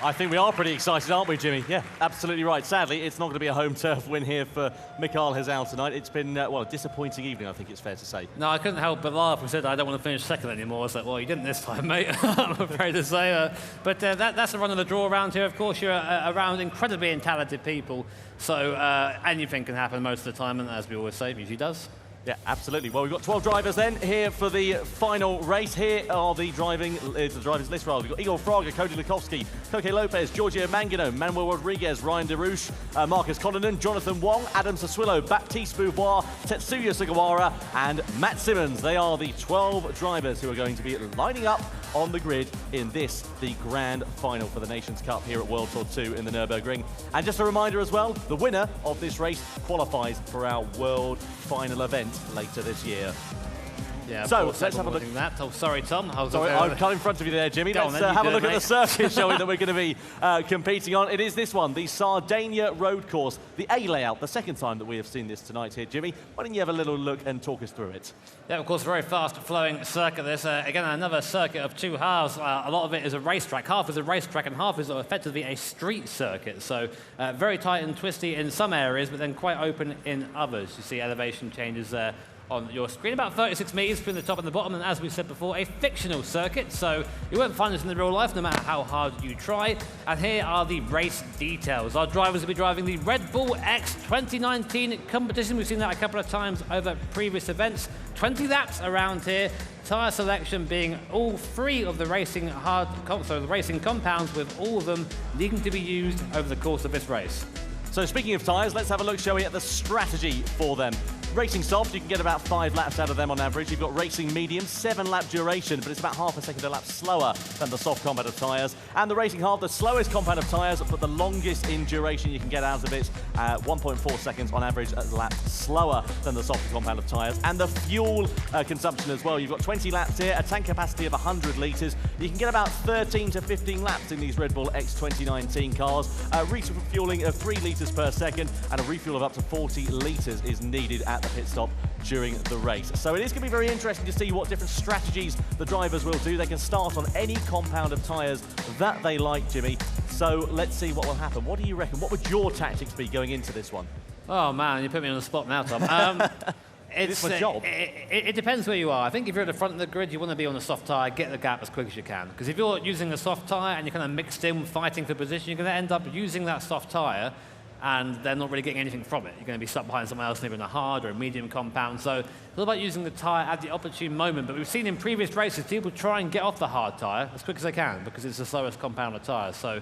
I think we are pretty excited, aren't we, Jimmy? Yeah, absolutely right. Sadly, it's not going to be a home turf win here for Mikael Hizal tonight. It's been, well, a disappointing evening, I think it's fair to say. No, I couldn't help but laugh. We said, I don't want to finish second anymore. I was like, well, you didn't this time, mate, I'm afraid to say. But that's the run of the draw around here. Of course, you're around incredibly talented people, so anything can happen most of the time, and as we always say, it usually does. Yeah, absolutely. Well, we've got 12 drivers then here for the final race. Here are the drivers list. We've got Igor Fraga, Cody Lukovsky, Koke Lopez, Giorgio Mangano, Manuel Rodriguez, Ryan DeRouche, Marcus Connaughton, Jonathan Wong, Adam Sassuillo, Baptiste Beauvoir, Tetsuya Sugawara, and Matt Simmons. They are the 12 drivers who are going to be lining up on the grid in this, the grand final for the Nations Cup here at World Tour 2 in the Nürburgring. And just a reminder as well, the winner of this race qualifies for our World Final event later this year. Yeah, so let's have a look at that. Oh, sorry, Tom. I'm kind of in front of you there, Jimmy. Let's have a look at the circuit, shall we, that we're going to be competing on. It is this one, the Sardinia Road Course, the A layout, the second time that we have seen this tonight here, Jimmy. Why don't you have a little look and talk us through it? Yeah, of course, very fast-flowing circuit. This again, another circuit of 2 halves. A lot of it is a racetrack. Half is a racetrack and half is effectively a street circuit. So very tight and twisty in some areas, but then quite open in others. You see elevation changes there on your screen, about 36 metres between the top and the bottom, and as we said before, a fictional circuit, so you won't find this in the real life no matter how hard you try. And here are the race details. Our drivers will be driving the Red Bull X 2019 competition. We've seen that a couple of times over previous events. 20 laps around here. Tyre selection being all 3 of the racing compounds, with all of them needing to be used over the course of this race. So speaking of tyres, let's have a look, shall we, at the strategy for them. Racing soft, you can get about 5 laps out of them on average. You've got racing medium, 7-lap duration, but it's about half a second a lap slower than the soft compound of tyres. And the racing hard, the slowest compound of tyres, but the longest in duration you can get out of it, 1.4 seconds on average a lap slower than the soft compound of tyres. And the fuel consumption as well. You've got 20 laps here, a tank capacity of 100 litres. You can get about 13 to 15 laps in these Red Bull X 2019 cars. Refueling of 3 litres per second, and a refuel of up to 40 litres is needed at the pit stop during the race. So it is going to be very interesting to see what different strategies the drivers will do. They can start on any compound of tyres that they like, Jimmy. So let's see what will happen. What do you reckon? What would your tactics be going into this one? Oh man, you put me on the spot now, Tom. It's my job. It depends where you are. I think if you're at the front of the grid, you want to be on the soft tyre, get the gap as quick as you can. Because if you're using a soft tyre and you're kind of mixed in fighting for position, you're going to end up using that soft tyre and they're not really getting anything from it. You're going to be stuck behind someone else, maybe in a hard or a medium compound. So it's all about using the tyre at the opportune moment. But we've seen in previous races, people try and get off the hard tyre as quick as they can because it's the slowest compound of tyres. So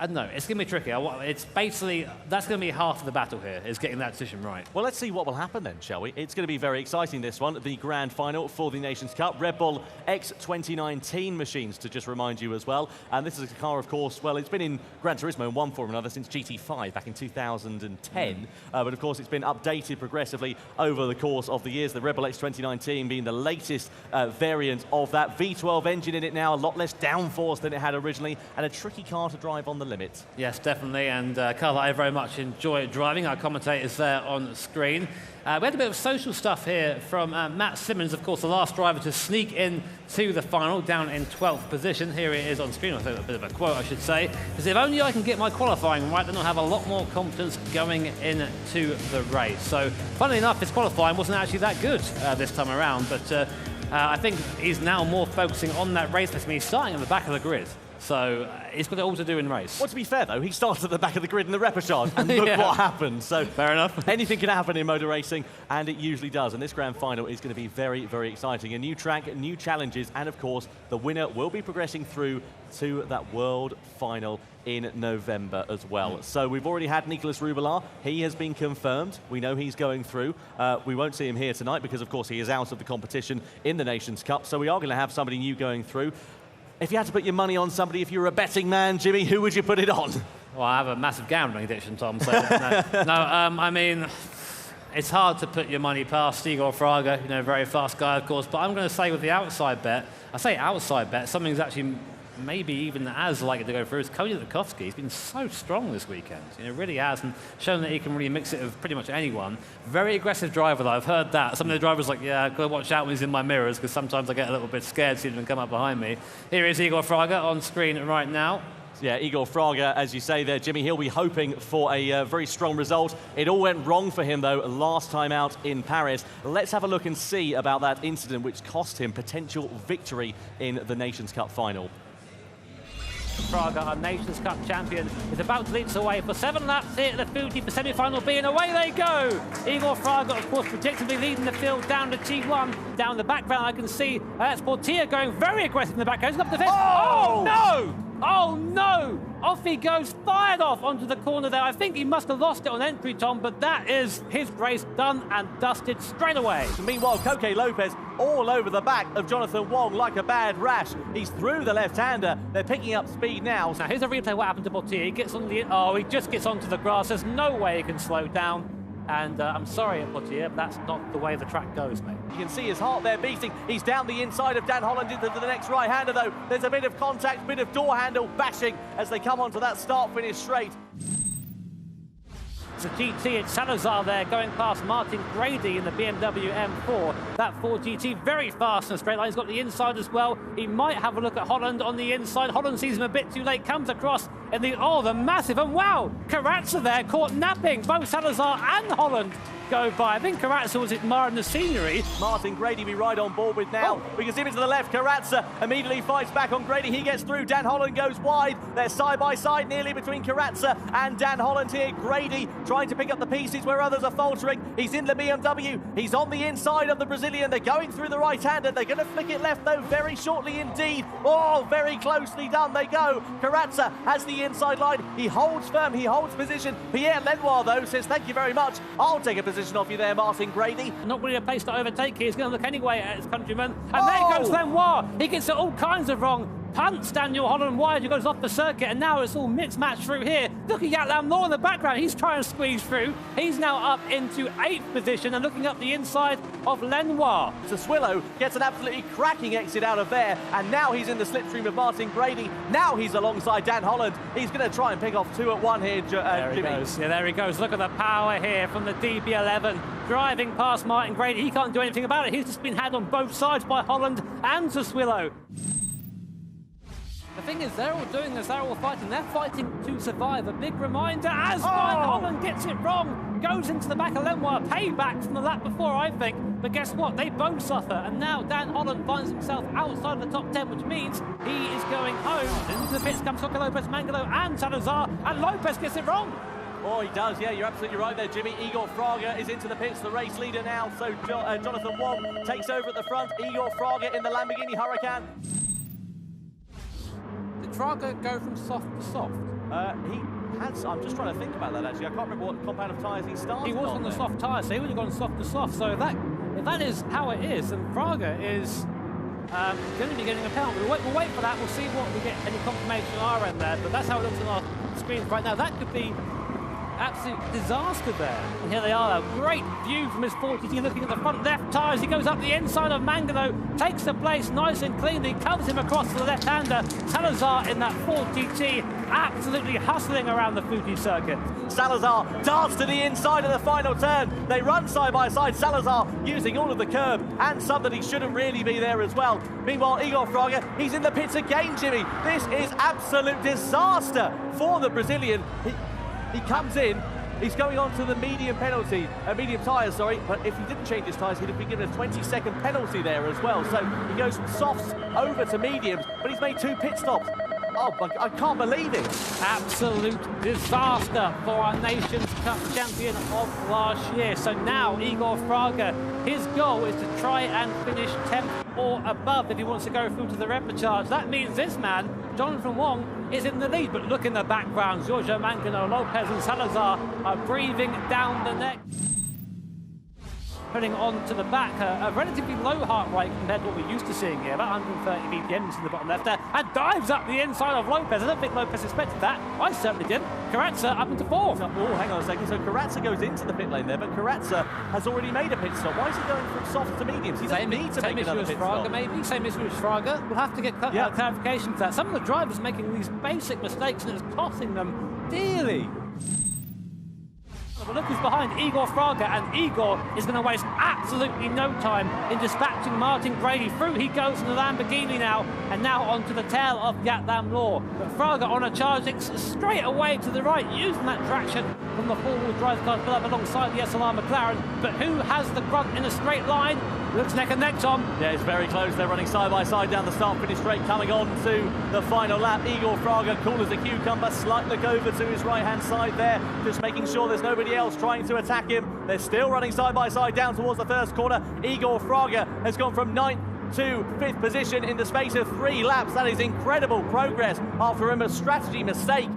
I don't know, it's going to be tricky. It's basically, that's going to be half of the battle here, is getting that decision right. Well, let's see what will happen then, shall we? It's going to be very exciting, this one, the grand final for the Nations Cup. Red Bull X 2019 machines, to just remind you as well. And this is a car, of course, well, it's been in Gran Turismo in one form or another since GT5 back in 2010. But of course, it's been updated progressively over the course of the years. The Red Bull X 2019 being the latest variant of that. V12 engine in it now, a lot less downforce than it had originally, and a tricky car to drive on the limit. Yes, definitely, and Carl, I very much enjoy driving. Our commentators there on screen. We had a bit of social stuff here from Matt Simmons, of course, the last driver to sneak in to the final, down in 12th position. Here it is on screen, I think a bit of a quote, I should say. Because if only I can get my qualifying right, then I'll have a lot more confidence going into the race. So, funnily enough, his qualifying wasn't actually that good this time around, but I think he's now more focusing on that race. I mean, he's starting at the back of the grid. So he's got it all to do in race. Well, to be fair, though, he started at the back of the grid in the repechage, and look what happened. So fair enough. Anything can happen in motor racing, and it usually does. And this grand final is going to be very, very exciting. A new track, new challenges, and of course, the winner will be progressing through to that world final in November as well. So we've already had Nicolas Rubelar. He has been confirmed. We know he's going through. We won't see him here tonight because, of course, he is out of the competition in the Nations Cup. So we are going to have somebody new going through. If you had to put your money on somebody, if you were a betting man, Jimmy, who would you put it on? Well, I have a massive gambling addiction, Tom. So I mean, it's hard to put your money past Igor Fraga, you know, very fast guy, of course. But I'm going to say with the outside bet, I say outside bet, something's actually maybe even as likely to go through is Cody Lutkowski. He's been so strong this weekend. You know, really has, and shown that he can really mix it with pretty much anyone. Very aggressive driver, though. I've heard that. Some of the drivers are like, yeah, I've got to watch out when he's in my mirrors, because sometimes I get a little bit scared seeing him come up behind me. Here is Igor Fraga on screen right now. Yeah, Igor Fraga, as you say there, Jimmy, he'll be hoping for a very strong result. It all went wrong for him, though, last time out in Paris. Let's have a look and see about that incident which cost him potential victory in the Nations Cup final. Fraga, our Nations Cup champion, is about to lead us away for 7 laps here at the Fuji for semi-final B, and away they go! Igor Fraga, of course, predictably leading the field down to T1. Down the background, I can see that's Portier going very aggressive in the background. He's up the fence. Oh, no! Oh, no! Off he goes, fired off onto the corner there. I think he must have lost it on entry, Tom, but that is his race done and dusted straight away. Meanwhile, Koke Lopez all over the back of Jonathan Wong like a bad rash. He's through the left-hander. They're picking up speed now. Now, here's a replay of what happened to Portier. He gets on the... Oh, he just gets onto the grass. There's no way he can slow down. And I'm sorry, Portier, but that's not the way the track goes, mate. You can see his heart there beating. He's down the inside of Dan Holland into the next right-hander, though. There's a bit of contact, bit of door handle bashing as they come onto that start-finish straight. It's a GT, it's Salazar there going past Martin Grady in the BMW M4. That Ford GT very fast in a straight line. He's got the inside as well. He might have a look at Holland on the inside. Holland sees him a bit too late, comes across in the, the massive, and wow, Carrazza there caught napping. Both Salazar and Holland go by. I think Carrazza was admiring the scenery. Martin Grady we ride on board with now. We can see him to the left. Carrazza immediately fights back on Grady. He gets through. Dan Holland goes wide. They're side by side nearly between Carrazza and Dan Holland here. Grady trying to pick up the pieces where others are faltering. He's in the BMW. He's on the inside of the Brazilian. They're going through the right-hander. They're going to flick it left, though, very shortly indeed. Oh, very closely done they go. Carrazza has the inside line. He holds firm. He holds position. Pierre Lenoir, though, says, thank you very much. I'll take a position off you there, Martin Grady. Not really a place to overtake here. He's going to look anyway at his countryman. And there goes Lenoir. He gets it all kinds of wrong. Punts Daniel Holland wide, who goes off the circuit, and now it's all mixed match through here. Looking at Lenoir in the background, he's trying to squeeze through. He's now up into 8th position and looking up the inside of Lenoir. So Swillow gets an absolutely cracking exit out of there, and now he's in the slipstream of Martin Grady. Now he's alongside Dan Holland. He's going to try and pick off 2 at 1 here, there he goes. Yeah, there he goes. Look at the power here from the DB11. Driving past Martin Grady. He can't do anything about it. He's just been had on both sides by Holland and Swillow. The thing is, they're all doing this, they're all fighting. They're fighting to survive. A big reminder as Ryan Holland gets it wrong, goes into the back of Lenoir. Payback from the lap before, I think. But guess what? They both suffer. And now Dan Holland finds himself outside of the top 10, which means he is going home. Into the pits comes Koke Lopez, Mangalo and Salazar. And Lopez gets it wrong. Oh, he does, yeah, you're absolutely right there, Jimmy. Igor Fraga is into the pits, the race leader now. So Jonathan Wong takes over at the front. Igor Fraga in the Lamborghini Huracan. Fraga go from soft to soft? He has. I'm just trying to think about that, actually. I can't remember what compound of tyres he started. He was on the soft tyres, so he would have gone soft to soft. So if that is how it is, then Fraga is going to be getting a penalty. We'll wait for that. We'll see what we get, any confirmation on our end there. But that's how it looks on our screens right now. That could be absolute disaster there. And here they are, a great view from his 40T, looking at the front left tyres. He goes up the inside of Mangano, takes the place nice and cleanly, comes him across to the left-hander. Salazar in that 40T, absolutely hustling around the Fuji circuit. Salazar darts to the inside of the final turn. They run side by side. Salazar using all of the curb and some that he shouldn't really be there as well. Meanwhile, Igor Fraga, he's in the pits again, Jimmy. This is absolute disaster for the Brazilian. He comes in. He's going on to the medium penalty, medium tyres, sorry, but if he didn't change his tyres, he'd have been given a 20-second penalty there as well. So he goes from softs over to mediums, but he's made 2 pit stops. Oh, I can't believe it. Absolute disaster for our Nations Cup champion of last year. So now Igor Fraga, his goal is to try and finish 10th or above if he wants to go through to the repechage. That means this man, Jonathan Wong, is in the lead. But look in the background, Giorgio Mangano, Lopez and Salazar are breathing down the neck. Putting on to the back, a relatively low heart rate compared to what we're used to seeing here, about 130 BPMs in the bottom left there, and dives up the inside of Lopez. I don't think Lopez expected that. I certainly did. Carrazza up into 4th. Oh, hang on a second. So Carrazza goes into the pit lane there, but Carrazza has already made a pit stop. Why is he going from soft to mediums? He doesn't need to make another pit stop. Maybe same issue as Fraga. We'll have to get clarification for that. Some of the drivers are making these basic mistakes, and it's costing them dearly. But look who's behind, Igor Fraga, and Igor is going to waste absolutely no time in dispatching Martin Grady. Through he goes in the Lamborghini now, and now onto the tail of Gatlam Law. But Fraga on a charge straight away to the right, using that traction from the four-wheel drive car to pull up alongside the SLR McLaren. But who has the grunt in a straight line? Looks neck and neck, Tom. Yeah, it's very close. They're running side by side down the start-finish straight, coming on to the final lap. Igor Fraga, cool as a cucumber, slight look over to his right-hand side there, just making sure there's nobody else trying to attack him. They're still running side by side down towards the first corner. Igor Fraga has gone from 9th to 5th position in the space of 3 laps. That is incredible progress after a strategy mistake.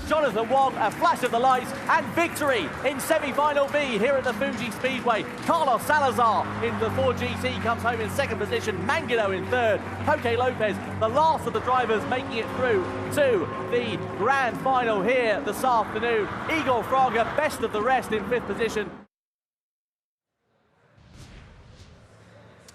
Jonathan Wong, a flash of the lights, and victory in semi-final B here at the Fuji Speedway. Carlos Salazar in the 4GT comes home in 2nd position, Mangano in 3rd, Koke Lopez, the last of the drivers, making it through to the grand final here this afternoon. Igor Fraga, best of the rest, in 5th position.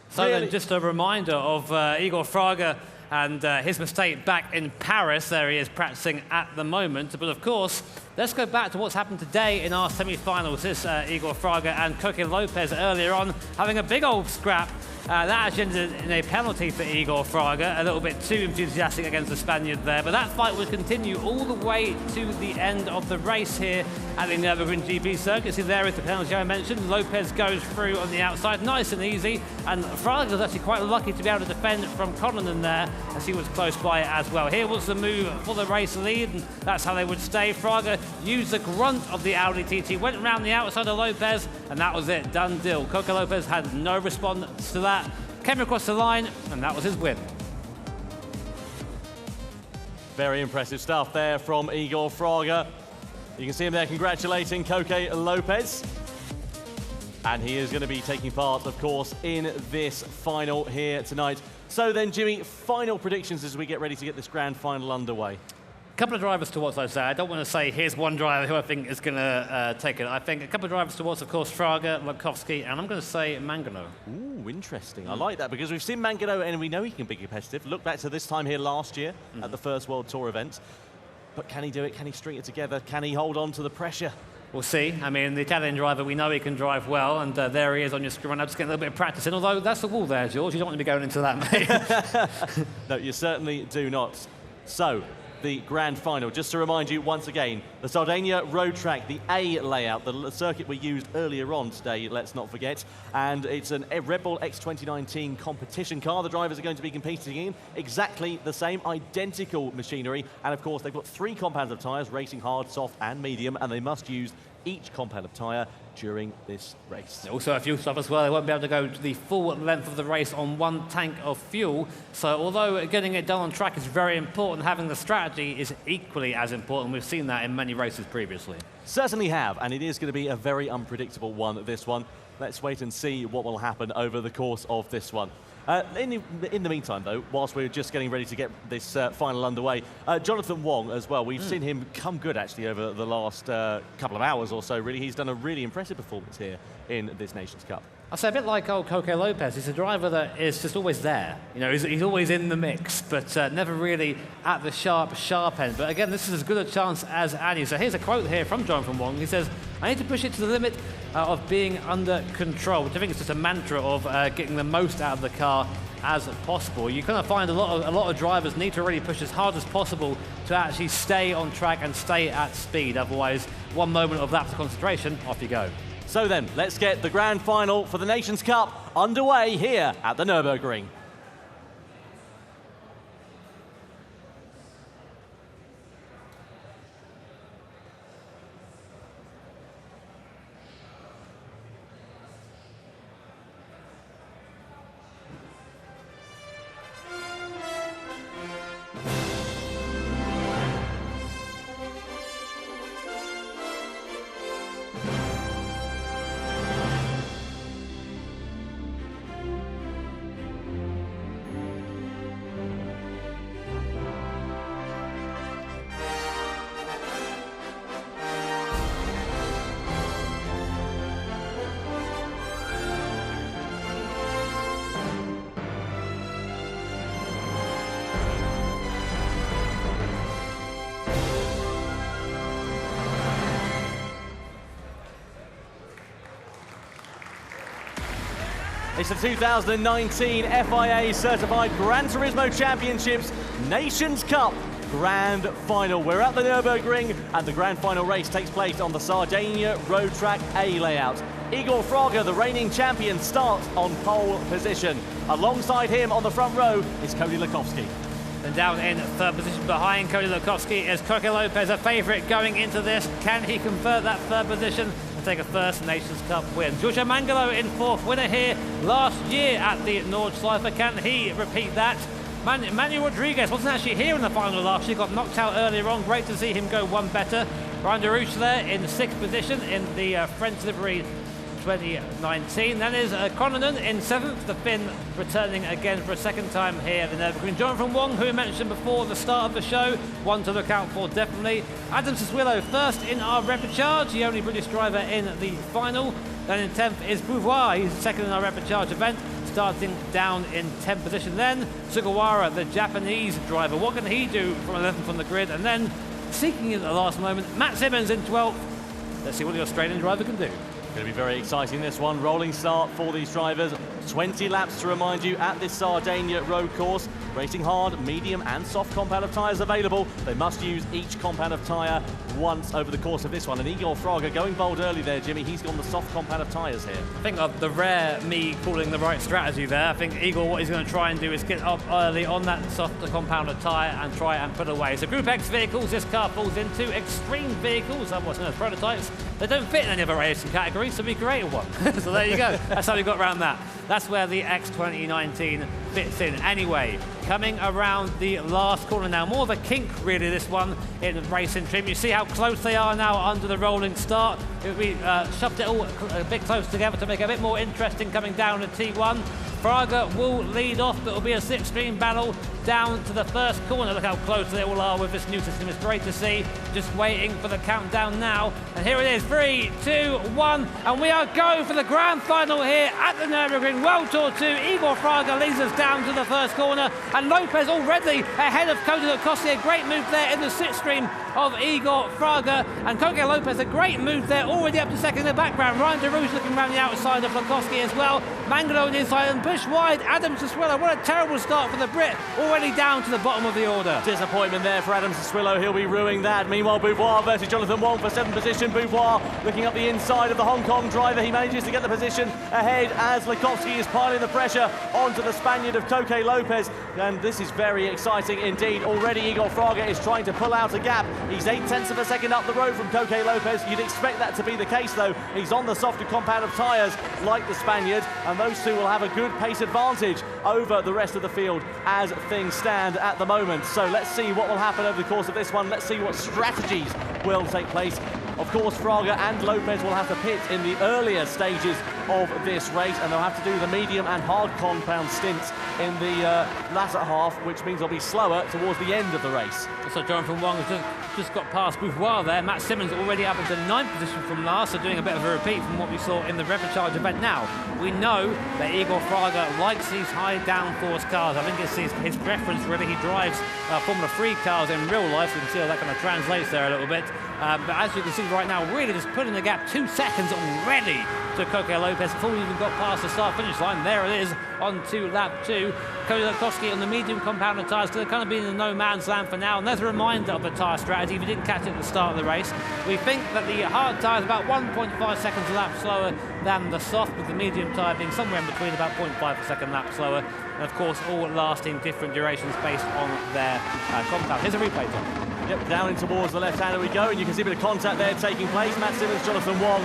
So then just a reminder of Igor Fraga and his mistake back in Paris. There he is practicing at the moment. But of course, let's go back to what's happened today in our semi-finals. This Igor Fraga and Koke Lopez earlier on having a big old scrap. That actually ended in a penalty for Igor Fraga, a little bit too enthusiastic against the Spaniard there. But that fight would continue all the way to the end of the race here at the Nürburgring GP circuit. See, there is the penalty I mentioned. Lopez goes through on the outside, nice and easy. And Fraga was actually quite lucky to be able to defend from Connaughton there, as he was close by as well. Here was the move for the race lead, and that's how they would stay. Fraga used the grunt of the Audi TT, went around the outside of Lopez, and that was it, done deal. Koke Lopez had no response to that, came across the line, and that was his win. Very impressive stuff there from Igor Fraga. You can see him there congratulating Koke Lopez. And he is going to be taking part, of course, in this final here tonight. So then, Jimmy, final predictions as we get ready to get this grand final underway. A couple of drivers to watch, I say. I don't want to say here's one driver who I think is going to take it. I think a couple of drivers to watch, of course, Fraga, Lukowski, and I'm going to say Mangano. Ooh, interesting. I like that because we've seen Mangano and we know he can be competitive. Look back to this time here last year at the first World Tour event. But can he do it? Can he string it together? Can he hold on to the pressure? We'll see. I mean, the Italian driver, we know he can drive well, and there he is on your screen. I'm just getting a little bit of practice in, although that's the wall there, George. You don't want to be going into that, mate. No, you certainly do not. So, the grand final. Just to remind you once again, the Sardinia road track, the A layout, the circuit we used earlier on today, let's not forget. And it's a Red Bull X 2019 competition car. The drivers are going to be competing in exactly the same identical machinery. And of course, they've got 3 compounds of tyres, racing hard, soft and medium, and they must use each compound of tyre during this race. Also a fuel stop as well. They won't be able to go to the full length of the race on 1 tank of fuel. So although getting it done on track is very important, having the strategy is equally as important. We've seen that in many races previously. Certainly have, and it is going to be a very unpredictable one, this one. Let's wait and see what will happen over the course of this one. In the meantime, though, whilst we're just getting ready to get this final underway, Jonathan Wong as well. We've seen him come good, actually, over the last couple of hours or so, really. He's done a really impressive performance here in this Nations Cup. I say a bit like old Coque Lopez. He's a driver that is just always there. You know, he's always in the mix, but never really at the sharp end. But again, this is as good a chance as any. So here's a quote here from Jonathan Wong. He says, "I need to push it to the limit of being under control," which I think is just a mantra of getting the most out of the car as possible. You kind of find a lot of drivers need to really push as hard as possible to actually stay on track and stay at speed. Otherwise, one moment of lapse of concentration, off you go. So then, let's get the grand final for the Nations Cup underway here at the Nürburgring. It's the 2019 FIA Certified Gran Turismo Championships Nations Cup Grand Final. We're at the Nürburgring, and the Grand Final race takes place on the Sardinia Road Track A layout. Igor Fraga, the reigning champion, starts on pole position. Alongside him on the front row is Cody Lukowski. And down in third position behind Cody Lukowski is Coque Lopez, a favourite going into this. Can he convert that third position and take a first Nations Cup win? Giorgio Mangalo in fourth, winner here last year at the Nordschleife. Can he repeat that? Manuel Rodriguez wasn't actually here in the final last year, got knocked out earlier on. Great to see him go one better. Ryan Derouche there in sixth position in the French livery 2019. Then is Cronin in seventh, the Finn returning again for a second time here at the Nürburgring. Jonathan Wong, who we mentioned before at the start of the show, one to look out for definitely. Adam Siswillo first in our repechage, the only British driver in the final. Then in 10th is Boulevard, he's second in our repechage event, starting down in 10th position. Then Sugawara, the Japanese driver, what can he do from 11th on the grid? And then seeking in at the last moment, Matt Simmons in 12th. Let's see what the Australian driver can do. Going to be very exciting, this one. Rolling start for these drivers. 20 laps to remind you at this Sardinia road course. Racing hard, medium and soft compound of tyres available. They must use each compound of tyre once over the course of this one. And Igor Fraga going bold early there, Jimmy. He's gone the soft compound of tyres here. I think of the rare me calling the right strategy there. I think Igor, what he's going to try and do is get up early on that soft compound of tyre and try and put away. So Group X vehicles, this car falls into extreme vehicles, otherwise known as prototypes. They don't fit in any other racing category, so we created one. So there you go. That's how we got around that. That's where the X 2019 fits in. Anyway, coming around the last corner now. More of a kink, really, this one in racing trim. You see how close they are now under the rolling start. We shoved it all a bit close together to make it a bit more interesting coming down to T1. Fraga will lead off, but it'll be a slipstream battle down to the first corner. Look how close they all are with this new system. It's great to see. Just waiting for the countdown now. And here it is, 3, 2, 1. And we are going for the grand final here at the Nürburgring World Tour 2. Igor Fraga leads us down to the first corner. And Lopez already ahead of Cody Lukowski. A great move there in the slipstream of Igor Fraga. And Coque Lopez, a great move there, already up to second in the background. Ryan Derouche looking around the outside of Lukowski as well. Mangalo on the inside and push wide. Adam Siswillo, what a terrible start for the Brit. Already down to the bottom of the order. Disappointment there for Adam Siswillo. He'll be ruining that. Meanwhile, Boulevard versus Jonathan Wong for 7th position. Boulevard looking up the inside of the Hong Kong driver. He manages to get the position ahead as Lukowski is piling the pressure onto the Spaniard of Coque Lopez. And this is very exciting indeed. Already Igor Fraga is trying to pull out a gap. He's 0.8 of a second up the road from Coque Lopez. You'd expect that to be the case though. He's on the softer compound of tyres like the Spaniard, and those two will have a good pace advantage over the rest of the field as things stand at the moment. So let's see what will happen over the course of this one. Let's see what strategies will take place Of course, Fraga and Lopez will have to pit in the earlier stages of this race, and they'll have to do the medium and hard compound stints in the latter half, which means they'll be slower towards the end of the race. So Jonathan Wong has just got past boulevard there. Matt Simmons already up into 9th position from last, so doing a bit of a repeat from what we saw in the Repechage event. Now, we know that Igor Fraga likes these high downforce cars. I think it's his preference, really. He drives Formula 3 cars in real life, so you can see how that kind of translates there a little bit. But as you can see right now, really just putting the gap 2 seconds already to Coque Lopez before we even got past the start-finish line. There it is on to lap 2. Cody Lukowski on the medium compounded tyres, going to kind of be in the no man's land for now. And there's a reminder of the tyre strategy if you didn't catch it at the start of the race. We think that the hard tyre is about 1.5 seconds a lap slower than the soft, with the medium tyre being somewhere in between, about 0.5 second lap slower. And of course, all lasting different durations based on their compound. Here's a replay, John. Yep, down in towards the left-hander we go, and you can see a bit of contact there taking place. Matt Simmons, Jonathan Wong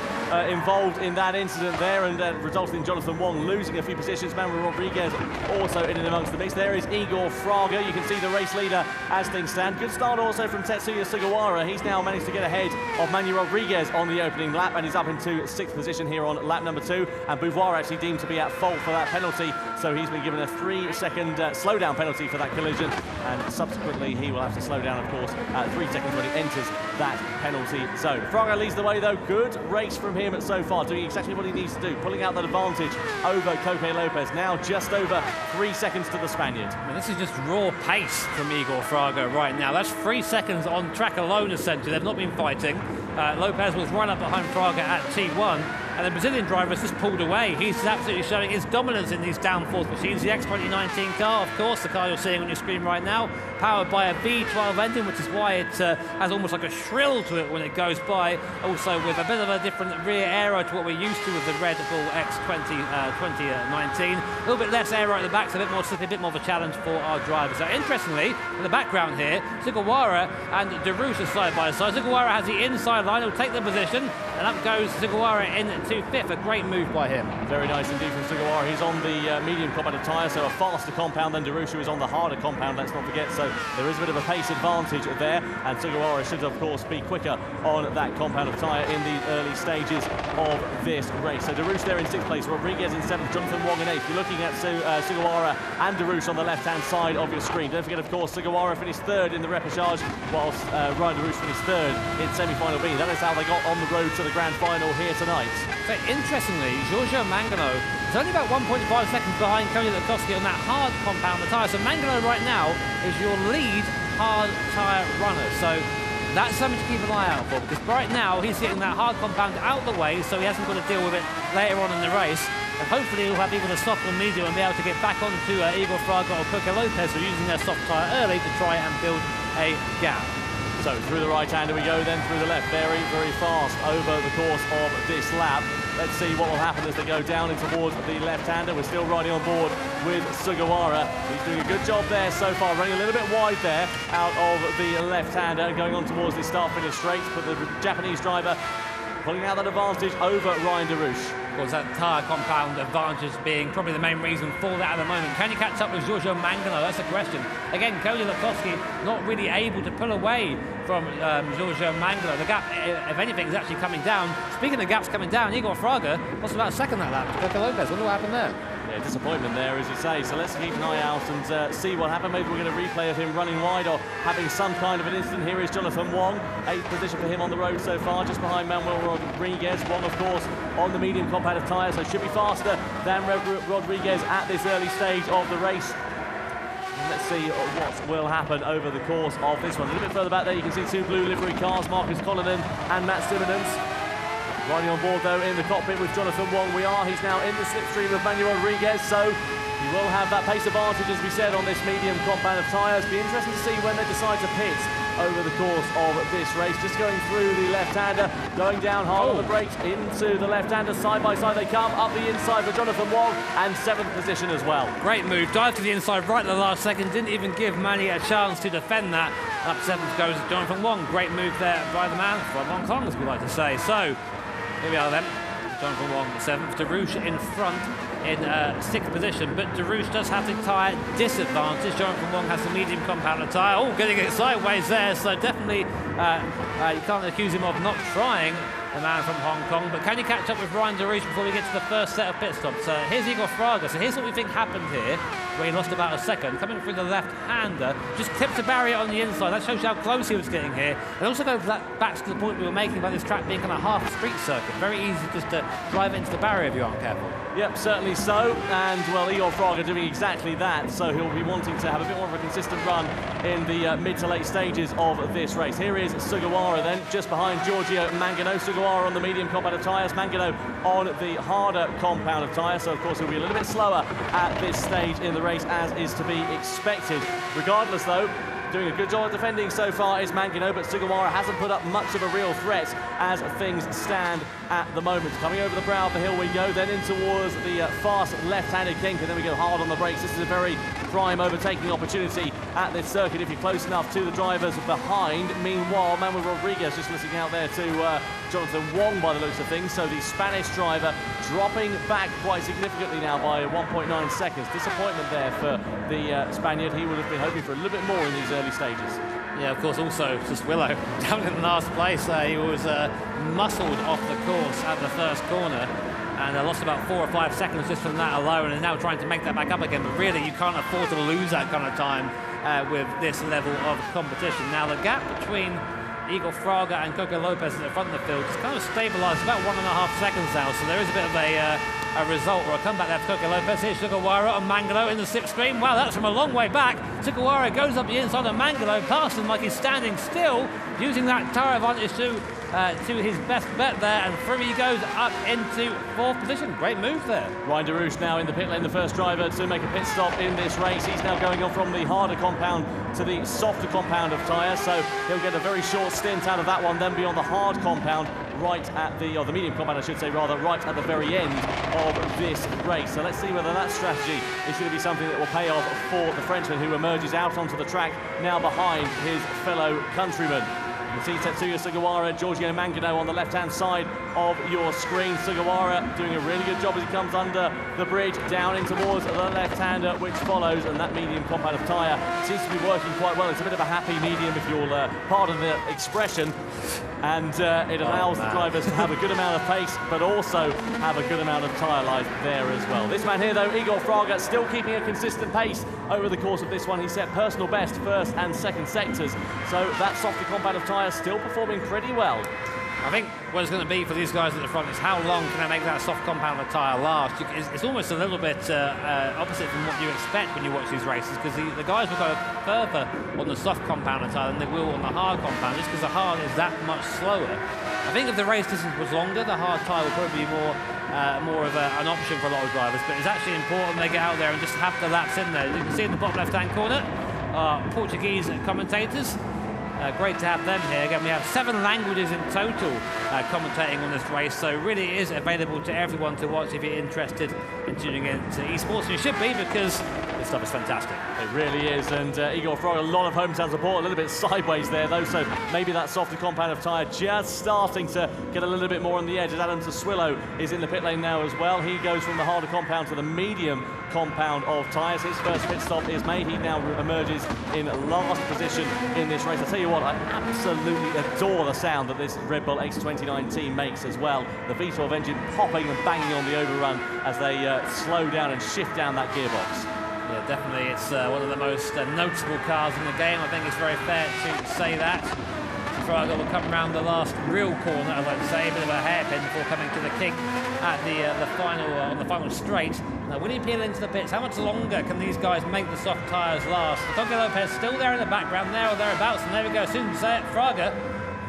involved in that incident there, and resulted in Jonathan Wong losing a few positions. Manuel Rodriguez also in and amongst the mix. There is Igor Fraga. You can see the race leader as things stand. Good start also from Tetsuya Sugawara. He's now managed to get ahead of Manuel Rodriguez on the opening lap, and he's up into 6th position here on lap number 2. And Boulevard actually deemed to be at fault for that penalty, so he's been given a 3-second slowdown penalty for that collision, and subsequently he will have to slow down, of course, 3 seconds when he enters that penalty zone. Fraga leads the way though. Good race from him so far, doing exactly what he needs to do, pulling out that advantage over Coque Lopez. Now just over 3 seconds to the Spaniard. I mean, this is just raw pace from Igor Fraga right now. That's 3 seconds on track alone, essentially. They've not been fighting. Lopez was right up behind Fraga at T1, and the Brazilian driver has just pulled away. He's absolutely showing his dominance in these downforce machines. The X2019 car, of course, the car you're seeing on your screen right now, powered by a V12 engine, which is why it has almost like a shrill to it when it goes by. Also with a bit of a different rear aero to what we're used to with the Red Bull X2019. A little bit less aero at the back, so a bit more slippy, a bit more of a challenge for our drivers. So interestingly, in the background here, Sugawara and DeRouche are side by side. Sugawara has the inside line, he'll take the position, and up goes Sugawara into 5th. A great move by him. Very nice indeed from Sugawara. He's on the medium compounded tyre, so a faster compound than DeRouche, who is on the harder compound, let's not forget. So there is a bit of a pace advantage there, and Sugawara should, of course, be quicker on that compounded tyre in the early stages of this race. So DeRouche there in 6th place, Rodriguez in 7th, Jonathan Wong in 8th. You're looking at Sugawara and DeRouche on the left-hand side of your screen. Don't forget, of course, Sugawara finished 3rd in the Repechage, whilst Ryan DeRouche finished 3rd in semi-final B. That is how they got on the road to the grand final here tonight. So interestingly, Giorgio Mangano is only about 1.5 seconds behind Cody Lukowski on that hard compound tyre. So Mangano right now is your lead hard tyre runner. So that's something to keep an eye out for, because right now he's getting that hard compound out the way, so he hasn't got to deal with it later on in the race. And hopefully he'll have either the soft or medium and be able to get back onto Igor Fraga or Coque Lopez, who are using their soft tyre early to try and build a gap. So through the right-hander we go, then through the left, very, very fast over the course of this lap. Let's see what will happen as they go down and towards the left-hander. We're still riding on board with Sugawara. He's doing a good job there so far, running a little bit wide there out of the left-hander, going on towards the start-finish straight, but the Japanese driver pulling out that advantage over Ryan DeRouche. Of course, that tyre compound advantage being probably the main reason for that at the moment. Can you catch up with Giorgio Mangano? That's the question. Again, Cody Lukowski not really able to pull away from Giorgio Mangano. The gap, if anything, is actually coming down. Speaking of gaps coming down, Igor Fraga lost about a second that lap to Coque Lopez. Wonder what happened there. Yeah, disappointment there, as you say. So let's keep an eye out and see what happened. Maybe we're going to replay of him running wide or having some kind of an incident. Here is Jonathan Wong, 8th position for him on the road so far, just behind Manuel Rodriguez. Wong, of course, on the medium compounded tyre, so should be faster than Rodriguez at this early stage of the race. And let's see what will happen over the course of this one. A little bit further back there, you can see 2 blue livery cars, Marcus Collinan and Matt Simmons. Riding on board, though, in the cockpit with Jonathan Wong he's now in the slipstream of Manuel Rodriguez, so he will have that pace advantage, as we said, on this medium compound of tyres. Be interesting to see when they decide to pit over the course of this race. Just going through the left-hander, going down hard on the brakes into the left-hander. Side by side they come, up the inside for Jonathan Wong, and 7th position as well. Great move, dive to the inside right at the last second, didn't even give Manny a chance to defend that. Up 7th goes Jonathan Wong. Great move there by the man from Hong Kong, as we like to say. So here we are then. Jonathan Wong 7th, Darush in front in 6th position, but Darush does have the tyre disadvantage. Jonathan Wong has the medium compounder tyre. Oh, getting it sideways there, so definitely you can't accuse him of not trying, the man from Hong Kong. But can you catch up with Ryan Darush before we get to the first set of pit stops? Here's Igor Fraga. So here's what we think happened here, where he lost about a second. Coming through the left-hander, just clipped a barrier on the inside. That shows you how close he was getting here. And also goes back to the point we were making about this track being kind of half a street circuit. Very easy just to drive into the barrier if you aren't careful. Yep, certainly so. And, well, Igor Fraga doing exactly that. So he'll be wanting to have a bit more of a consistent run in the mid to late stages of this race. Here is Sugawara then, just behind Giorgio Mangano. Sugawara on the medium compound of tyres, Mangano on the harder compound of tyres. So, of course, he'll be a little bit slower at this stage in the race, as is to be expected. Regardless, though, doing a good job of defending so far is Mangano, but Sugawara hasn't put up much of a real threat as things stand at the moment. Coming over the brow of the hill we go, then in towards the fast left-handed kink, and then we go hard on the brakes. This is a very prime overtaking opportunity at this circuit if you're close enough to the drivers behind. Meanwhile, Manuel Rodriguez just listening out there to Jonathan Wong by the looks of things. So the Spanish driver dropping back quite significantly now by 1.9 seconds. Disappointment there for the Spaniard. He would have been hoping for a little bit more in these early stages. Yeah, of course, also just Willow down in last place. He was muscled off the course at the first corner and lost about 4 or 5 seconds just from that alone, and now trying to make that back up again. But really, you can't afford to lose that kind of time with this level of competition. Now, the gap between Igor Fraga and Coco Lopez at the front of the field has kind of stabilised about 1.5 seconds now, so there is a bit of a result or a comeback there for Coco Lopez. Here's Sugawara and Mangano in the slipstream. Wow, that's from a long way back. Sugawara goes up the inside of Mangano, past him like he's standing still, using that tyre advantage to his best bet there, and through he goes up into 4th position. Great move there. Ryan Darush now in the pit lane, the first driver to make a pit stop in this race. He's now going on from the harder compound to the softer compound of tyres, so he'll get a very short stint out of that one, then be on the hard compound right at the, or the medium compound I should say rather, right at the very end of this race. So let's see whether that strategy is going to be something that will pay off for the Frenchman, who emerges out onto the track now behind his fellow countrymen. You see Tetsuya Sugawara, Giorgio Mangano on the left-hand side of your screen. Sugawara doing a really good job as he comes under the bridge, down in towards the left-hander, which follows, and that medium compound of tyre seems to be working quite well. It's a bit of a happy medium, if you'll pardon the expression, and it allows the drivers to have a good amount of pace, but also have a good amount of tyre life there as well. This man here, though, Igor Fraga, still keeping a consistent pace over the course of this one. He set personal best first and second sectors, so that softer compound of tyre still performing pretty well. I think what it's going to be for these guys at the front is how long can they make that soft compound of tyre last. It's almost a little bit opposite from what you expect when you watch these races, because the guys will go further on the soft compound of tyre than they will on the hard compound, just because the hard is that much slower. I think if the race distance was longer, the hard tyre will probably be more of an option for a lot of drivers, but it's actually important they get out there and just have the laps in there. You can see in the bottom left-hand corner, Portuguese commentators. Great to have them here. Again, we have 7 languages in total commentating on this race, so really it is available to everyone to watch if you're interested in tuning in to esports. And you should be, because this stuff is fantastic. It really is, and Igor Fraga, a lot of hometown support, a little bit sideways there though, so maybe that softer compound of tyre just starting to get a little bit more on the edge. Adam Saswillo is in the pit lane now as well. He goes from the harder compound to the medium compound of tyres. His first pit stop is made. He now emerges in last position in this race. I tell you what, I absolutely adore the sound that this Red Bull X29 team makes as well. The V12 engine popping and banging on the overrun as they slow down and shift down that gearbox. Yeah, definitely. It's one of the most noticeable cars in the game. I think it's very fair to say that. Fraga will come around the last real corner, I'd like to say, a bit of a hairpin before coming to the kink at on the final straight. Now, will he peel into the pits? How much longer can these guys make the soft tyres last? Coco Lopez still there in the background, there or thereabouts, and there we go. As soon as you say it, Fraga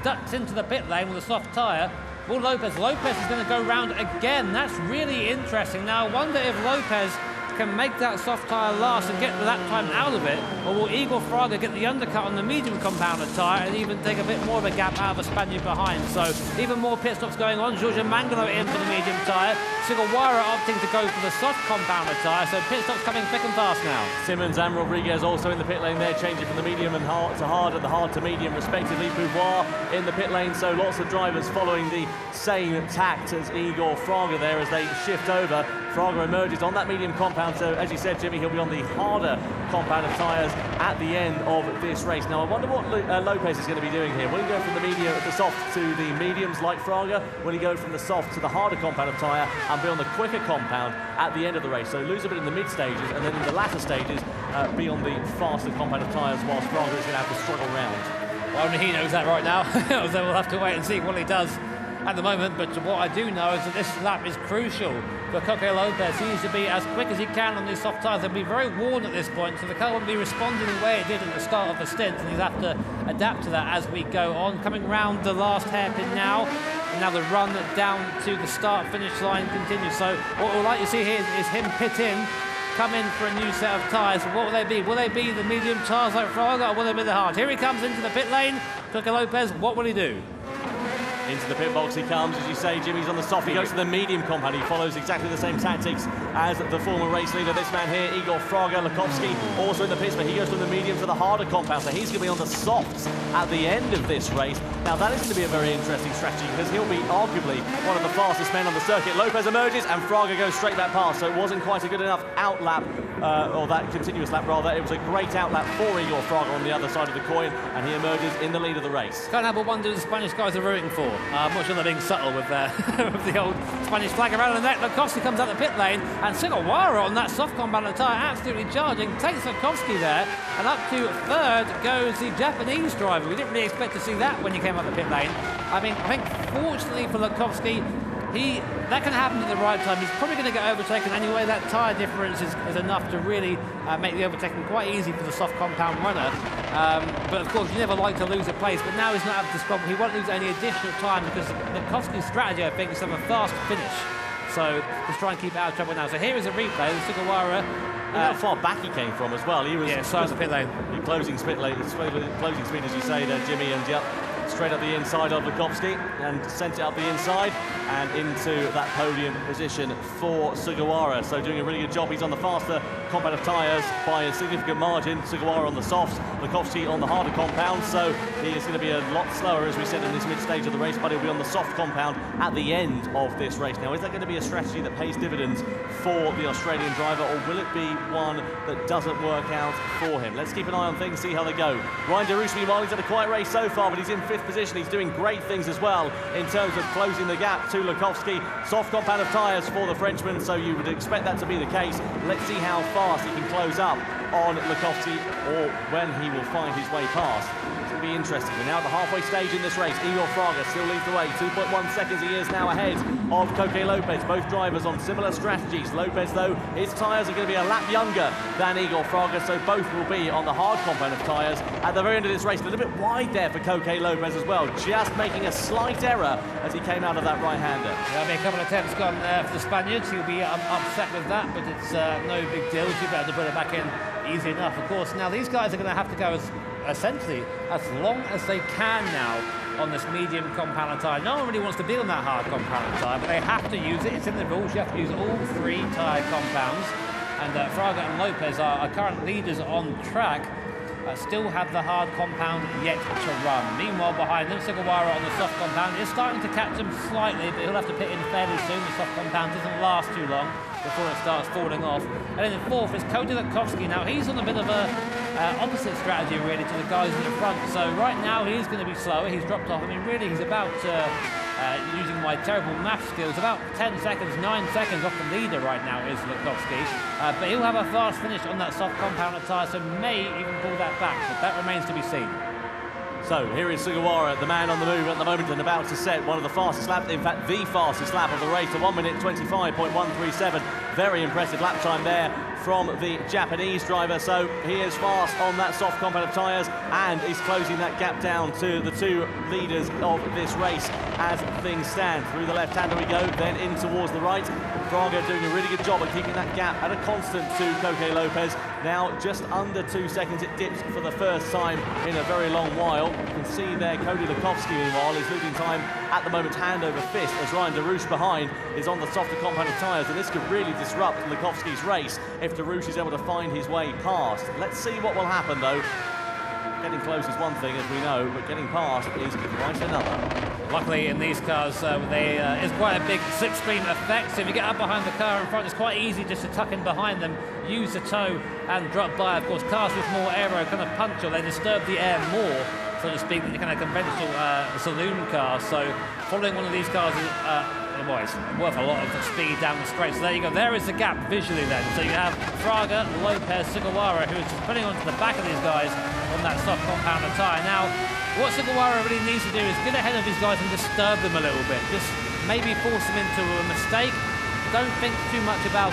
ducks into the pit lane with a soft tyre. Will Lopez is going to go round again. That's really interesting. Now, I wonder if Lopez can make that soft tyre last and get the lap time out of it, or will Igor Fraga get the undercut on the medium compound of tyre and even take a bit more of a gap out of the Spaniard behind? So even more pit stops going on. Giorgio Mangano in for the medium tyre. Sugawara opting to go for the soft compound of tyre, so pit stops coming thick and fast now. Simmons and Rodriguez also in the pit lane there, changing from the medium and hard to hard and the hard to medium respectively. Pouvoir in the pit lane, so lots of drivers following the same tact as Igor Fraga there as they shift over. Fraga emerges on that medium compound, so as you said, Jimmy, he'll be on the harder compound of tyres at the end of this race. Now, I wonder what Lopez is going to be doing here. Will he go from the soft to the mediums like Fraga? Will he go from the soft to the harder compound of tyre and be on the quicker compound at the end of the race? So lose a bit in the mid stages and then in the latter stages be on the faster compound of tyres whilst Fraga is going to have to struggle round. Well, only he knows that right now, so we'll have to wait and see what he does at the moment. But what I do know is that this lap is crucial for Coque Lopez. He needs to be as quick as he can on these soft tyres. They'll be very worn at this point, so the car won't be responding the way it did at the start of the stint, and he'll have to adapt to that as we go on. Coming round the last hairpin now, and now the run down to the start-finish line continues. So what we'll like to see here is him pit in, come in for a new set of tyres. What will they be? Will they be the medium tyres like Fraga, or will they be the hard? Here he comes into the pit lane. Coque Lopez, what will he do? Into the pit box he comes, as you say, Jimmy's on the soft. He goes to the medium compound. He follows exactly the same tactics as the former race leader. This man here, Igor Fraga, Lukovsky, also in the pits, but he goes from the medium to the harder compound, so he's going to be on the softs at the end of this race. Now, that is going to be a very interesting strategy because he'll be arguably one of the fastest men on the circuit. Lopez emerges and Fraga goes straight back past, so it wasn't quite a good enough outlap, or that continuous lap rather. It was a great outlap for Igor Fraga on the other side of the coin, and he emerges in the lead of the race. Can't help but wonder what the Spanish guys are rooting for. I'm not sure they're being subtle with, with the old Spanish flag around the neck. Lukovsky comes out the pit lane, and Sugawara on that soft compound of tyre absolutely charging, takes Lukovsky there, and up to third goes the Japanese driver. We didn't really expect to see that when he came up the pit lane. I mean, I think fortunately for Lukovsky, that can happen at the right time. He's probably going to get overtaken anyway. That tyre difference is enough to really make the overtaking quite easy for the soft compound runner. But of course, you never like to lose a place, but now he's not having to struggle. He won't lose any additional time because Lukovsky's strategy, I think, is to have a fast finish. So just try and keep it out of trouble now. So here is a replay. Sugawara. How far back he came from as well. He was side of the pit lane. Closing speed, as you say there, Jimmy, and yep, straight up the inside of Lukovsky and sent it up the inside and into that podium position for Sugawara. So doing a really good job. He's on the faster compound of tyres by a significant margin. Sugawara on the softs, Lukovsky on the harder compound. So he is going to be a lot slower, as we said, in this mid-stage of the race, but he'll be on the soft compound at the end of this race. Now, is that going to be a strategy that pays dividends for the Australian driver, or will it be one that doesn't work out for him? Let's keep an eye on things, see how they go. Ryan Deroux, meanwhile, he's had a quiet race so far, but he's in 5th position. He's doing great things as well in terms of closing the gap to Lukovsky. Soft compound of tyres for the Frenchman, so you would expect that to be the case. Let's see how fast he can close up on Lukovsky, or when he will find his way past. It's going to be interesting. We're now at the halfway stage in this race. Igor Fraga still leads the way. 2.1 seconds he is now ahead of Coque Lopez. Both drivers on similar strategies. Lopez, though, his tyres are going to be a lap younger than Igor Fraga, so both will be on the hard compound of tyres at the very end of this race. A little bit wide there for Coque Lopez as well, just making a slight error as he came out of that right-hander. There'll be a couple of attempts gone for the Spaniards. He'll be upset with that, but it's no big deal. She'll be able to put it back in easy enough. Of course, now these guys are going to have to go essentially as long as they can now on this medium compound of tyre. No one really wants to be on that hard compound of tyre, but they have to use it. It's in the rules. You have to use all 3 tyre compounds. And Fraga and Lopez are current leaders on track. Still have the hard compound yet to run. Meanwhile, behind them, Sugawara on the soft compound is starting to catch them slightly, but he'll have to pit in fairly soon. The soft compound doesn't last too long before it starts falling off. And then in 4th is Cody Lukovsky. Now, he's on a bit of a opposite strategy, really, to the guys in the front. So right now, he's going to be slower. He's dropped off. I mean, really, he's about, using my terrible math skills, about 10 seconds, 9 seconds off the leader right now is Lukovsky. But he'll have a fast finish on that soft compound of tyre, so may even pull that back, but that remains to be seen. So here is Sugawara, the man on the move at the moment and about to set one of the fastest laps, in fact the fastest lap of the race, to 1 minute 25.137. Very impressive lap time there from the Japanese driver. So he is fast on that soft compound of tyres and is closing that gap down to the 2 leaders of this race as things stand. Through the left-hander we go, then in towards the right. Fraga doing a really good job of keeping that gap at a constant to Coque Lopez. Now just under 2 seconds, it dips for the first time in a very long while. You can see there Cody Lukovsky, meanwhile, is losing time at the moment hand over fist as Ryan Derouche behind is on the softer compound of tyres, and this could really disrupt Lukovsky's race if Derouche is able to find his way past. Let's see what will happen though. Getting close is one thing, as we know, but getting past is quite another. Luckily, in these cars, there's quite a big slipstream effect. So if you get up behind the car in front, it's quite easy just to tuck in behind them, use the toe, and drop by. Of course, cars with more aero kind of punch, or they disturb the air more, so to speak, than the kind of conventional saloon car. So following one of these cars is well, it's worth a lot of speed down the straight. So there you go. There is the gap visually then. So you have Fraga, Lopez, Sugawara, who is just putting onto the back of these guys on that soft compound of tyre. Now, what Sugawara really needs to do is get ahead of these guys and disturb them a little bit. Just maybe force them into a mistake. Don't think too much about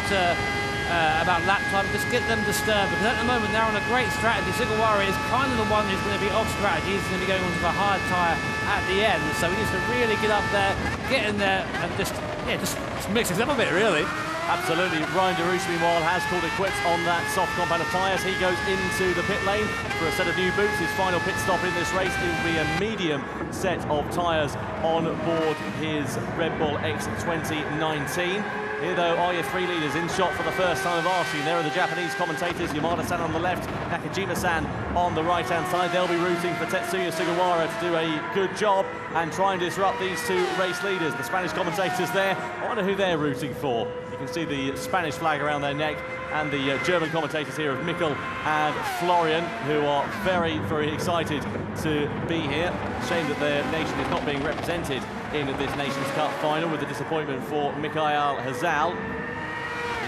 lap time. Just get them disturbed, because at the moment they're on a great strategy. Sugawara is kind of the one who's going to be off strategy. He's going to be going onto the hard tyre at the end. So he needs to really get up there, get in there, and just mix it up a bit, really. Absolutely. Ryan Derouche, meanwhile, has called it quits on that soft compound of tyres. He goes into the pit lane for a set of new boots. His final pit stop in this race, it will be a medium set of tyres on board his Red Bull X 2019. Here, though, are your three leaders in shot for the first time of our scene. There are the Japanese commentators, Yamada-san on the left, Nakajima-san on the right-hand side. They'll be rooting for Tetsuya Sugawara to do a good job and try and disrupt these two race leaders. The Spanish commentators there, I wonder who they're rooting for. You can see the Spanish flag around their neck, and the German commentators here of Mikkel and Florian, who are very, very excited to be here. Shame that their nation is not being represented in this Nations Cup final, with the disappointment for Mikhail Hazal.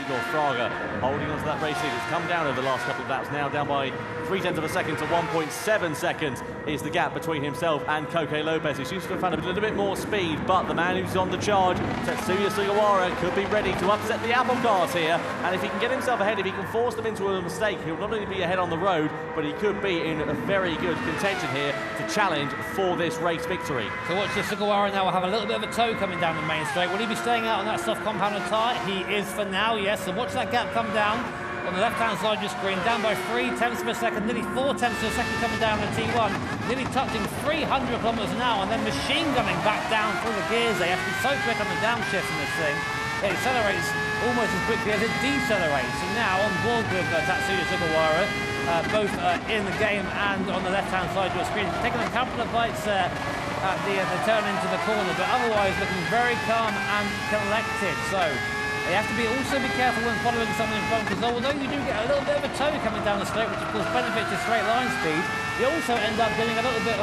Igor Fraga holding on to that race lead. It's come down over the last couple of laps, now down by 0.3 of a second to 1.7 seconds is the gap between himself and Coque Lopez, who seems to have found a little bit more speed, but the man who's on the charge, Tetsuya Sugawara, could be ready to upset the apple cars here, and if he can get himself ahead, if he can force them into a mistake, he'll not only be ahead on the road, but he could be in a very good contention here to challenge for this race victory. So watch this. Sugawara now will have a little bit of a toe coming down the main straight. Will he be staying out on that soft compound tyre? He is for now, yes. So watch that gap come down on the left-hand side of your screen, down by 0.3 of a second, nearly 0.4 of a second coming down the T1, nearly touching 300 kilometers an hour, and then machine gunning back down through the gears. They have to be so quick on the downshift in this thing. It accelerates almost as quickly as it decelerates. And now on board with Tatsuya Sugawara, both in the game and on the left-hand side of your screen, taking a couple of bites at the turn into the corner, but otherwise looking very calm and collected. So you have to also be careful when following someone in front, because although you do get a little bit of a toe coming down the straight, which of course benefits your straight line speed, you also end up getting a little bit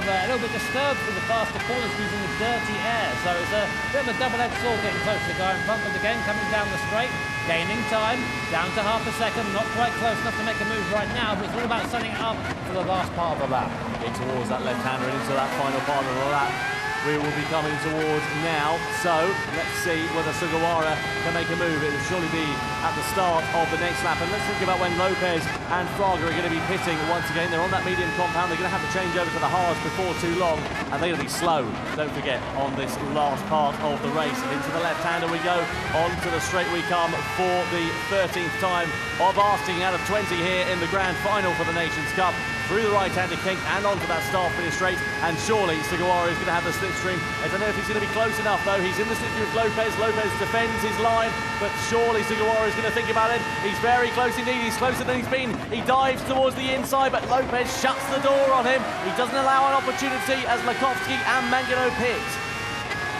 disturbed through the faster corners using the dirty air. So it's a bit of a double-edged sword getting close to the guy in front, but again coming down the straight, gaining time, down to half a second, not quite close enough to make a move right now, but it's all about setting it up for the last part of the lap. In towards that left-hander and into that final part of the lap we will be coming towards now. So let's see whether Sugawara can make a move. It will surely be at the start of the next lap. And let's think about when Lopez and Fraga are going to be pitting once again. They're on that medium compound. They're going to have to change over to the hards before too long, and they're going to be slow, don't forget, on this last part of the race. Into the left-hander we go, onto the straight we come for the 13th time of asking out of 20 here in the grand final for the Nations Cup. Through the right-hander kink and onto that start finish straight, and surely Sugawara is going to have the slipstream. I don't know if he's going to be close enough though. He's in the slipstream with Lopez. Lopez defends his line, but surely Sugawara is going to think about it. He's very close indeed. He's closer than he's been. He dives towards the inside, but Lopez shuts the door on him. He doesn't allow an opportunity as Lukovsky and Mangano pit.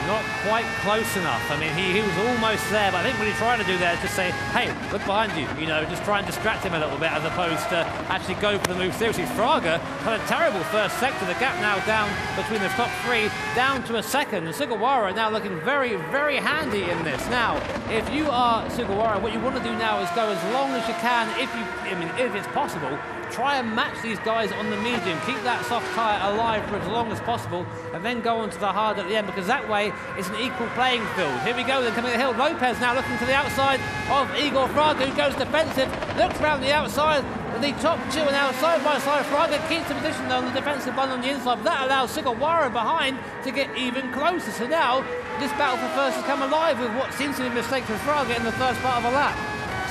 Not quite close enough. I mean, he was almost there, but I think what he's trying to do there is just say, hey, look behind you, you know, just try and distract him a little bit as opposed to actually go for the move seriously. Fraga had a terrible first sector. The gap now down between the top three, down to a second. And Sugawara now looking very, very handy in this. Now, if you are Sugawara, what you want to do now is go as long as you can, if it's possible. Try and match these guys on the medium. Keep that soft tyre alive for as long as possible, and then go on to the hard at the end, because that way it's an equal playing field. Here we go, then coming the hill. Lopez now looking to the outside of Igor Fraga, who goes defensive, looks around the outside, The top two are now side by side. Fraga keeps the position on the defensive one on the inside, but that allows Sugawara behind to get even closer. So now this battle for first has come alive with what seems to be a mistake for Fraga in the first part of a lap.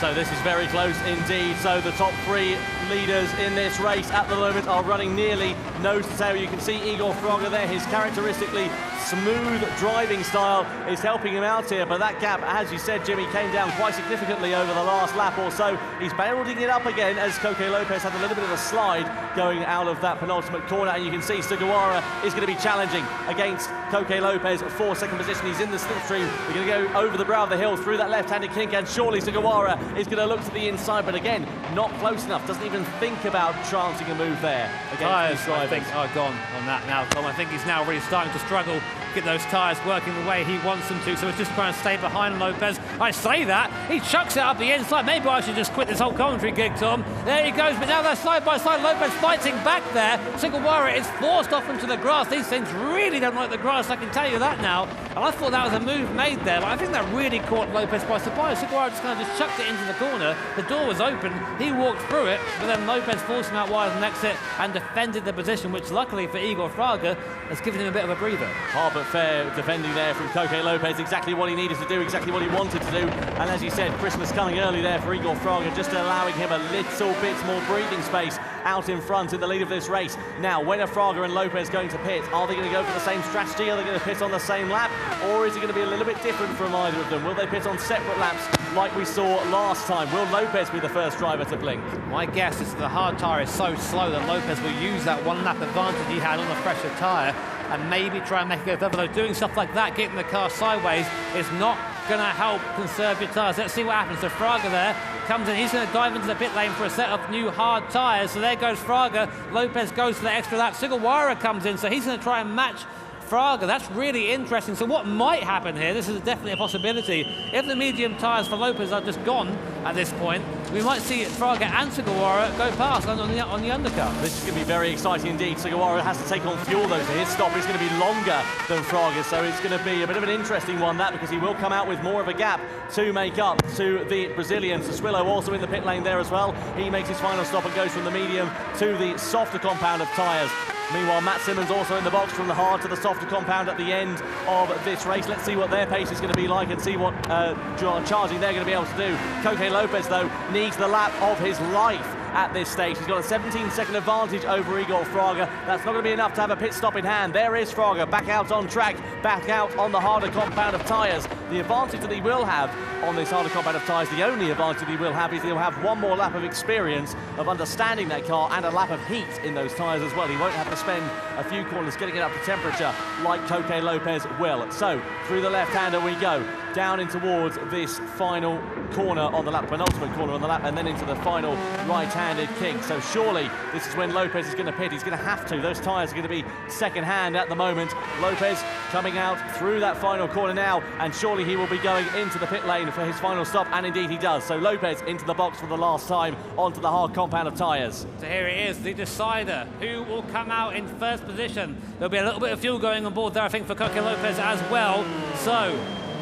So this is very close indeed. So the top three leaders in this race at the moment are running nearly nose to tail. You can see Igor Fraga there. His characteristically smooth driving style is helping him out here, but that gap, as you said, Jimmy, came down quite significantly over the last lap or so. He's building it up again as Coque Lopez had a little bit of a slide going out of that penultimate corner, and you can see Sugawara is going to be challenging against Coque Lopez for second position. He's in the slipstream. We're going to go over the brow of the hill through that left-handed kink, and surely Sugawara is going to look to the inside, but again, not close enough. Doesn't even think about chancing a move there against these drivers. I think are gone on that now, Tom. I think he's now really starting to struggle, get those tyres working the way he wants them to, so he's just trying to stay behind Lopez. I say that, he chucks it up the inside. Maybe I should just quit this whole commentary gig, Tom. There he goes, but now they're side by side. Lopez fighting back there. Sugawara is forced off into the grass. These things really don't like the grass, I can tell you that now. And I thought that was a move made there, but I think that really caught Lopez by surprise. Sugawara just kind of just chucked it into the corner. The door was open, he walked through it, but then Lopez forced him out wide on the exit and defended the position, which luckily for Igor Fraga has given him a bit of a breather. Hard but fair defending there from Coque Lopez, exactly what he needed to do, exactly what he wanted to do. And as you said, Christmas coming early there for Igor Fraga, just allowing him a little bit more breathing space out in front in the lead of this race. Now, when are Fraga and Lopez going to pit? Are they going to go for the same strategy? Are they going to pit on the same lap? Or is it going to be a little bit different from either of them? Will they pit on separate laps like we saw last time? Will Lopez be the first driver to blink? My guess is the hard tyre is so slow that Lopez will use that one lap advantage he had on the fresher tyre and maybe try and make it go further. Though doing stuff like that, getting the car sideways, is not going to help conserve your tyres. Let's see what happens. So Fraga there comes in. He's going to dive into the pit lane for a set of new hard tyres. So there goes Fraga. Lopez goes for the extra lap. Sugawara comes in, so he's going to try and match Fraga. That's really interesting. So what might happen here, this is definitely a possibility, if the medium tyres for Lopez are just gone at this point, we might see Fraga and Sugawara go past on the undercut. This is going to be very exciting indeed. Sugawara has to take on fuel though, so his stop is going to be longer than Fraga's, so it's going to be a bit of an interesting one, that, because he will come out with more of a gap to make up to the Brazilian. Sassuolo also in the pit lane there as well. He makes his final stop and goes from the medium to the softer compound of tyres. Meanwhile, Matt Simmons also in the box from the hard to the softer compound at the end of this race. Let's see what their pace is going to be like and see what charging they're going to be able to do. Coque Lopez, though, needs the lap of his life at this stage. He's got a 17-second advantage over Igor Fraga. That's not going to be enough to have a pit stop in hand. There is Fraga, back out on track, back out on the harder compound of tyres. The advantage that he will have on this harder compound of tyres, the only advantage he will have, is he'll have one more lap of experience of understanding that car and a lap of heat in those tyres as well. He won't have to spend a few corners getting it up to temperature like Coque Lopez will. So, through the left-hander we go, down in towards this final corner on the lap, penultimate corner on the lap, and then into the final right-handed kink. So surely this is when Lopez is going to pit. He's going to have to. Those tyres are going to be second-hand at the moment. Lopez coming out through that final corner now, and surely he will be going into the pit lane for his final stop, and indeed he does. So Lopez into the box for the last time onto the hard compound of tyres. So here it is, the decider. Who will come out in first position? There'll be a little bit of fuel going on board there, I think, for Coque Lopez as well. So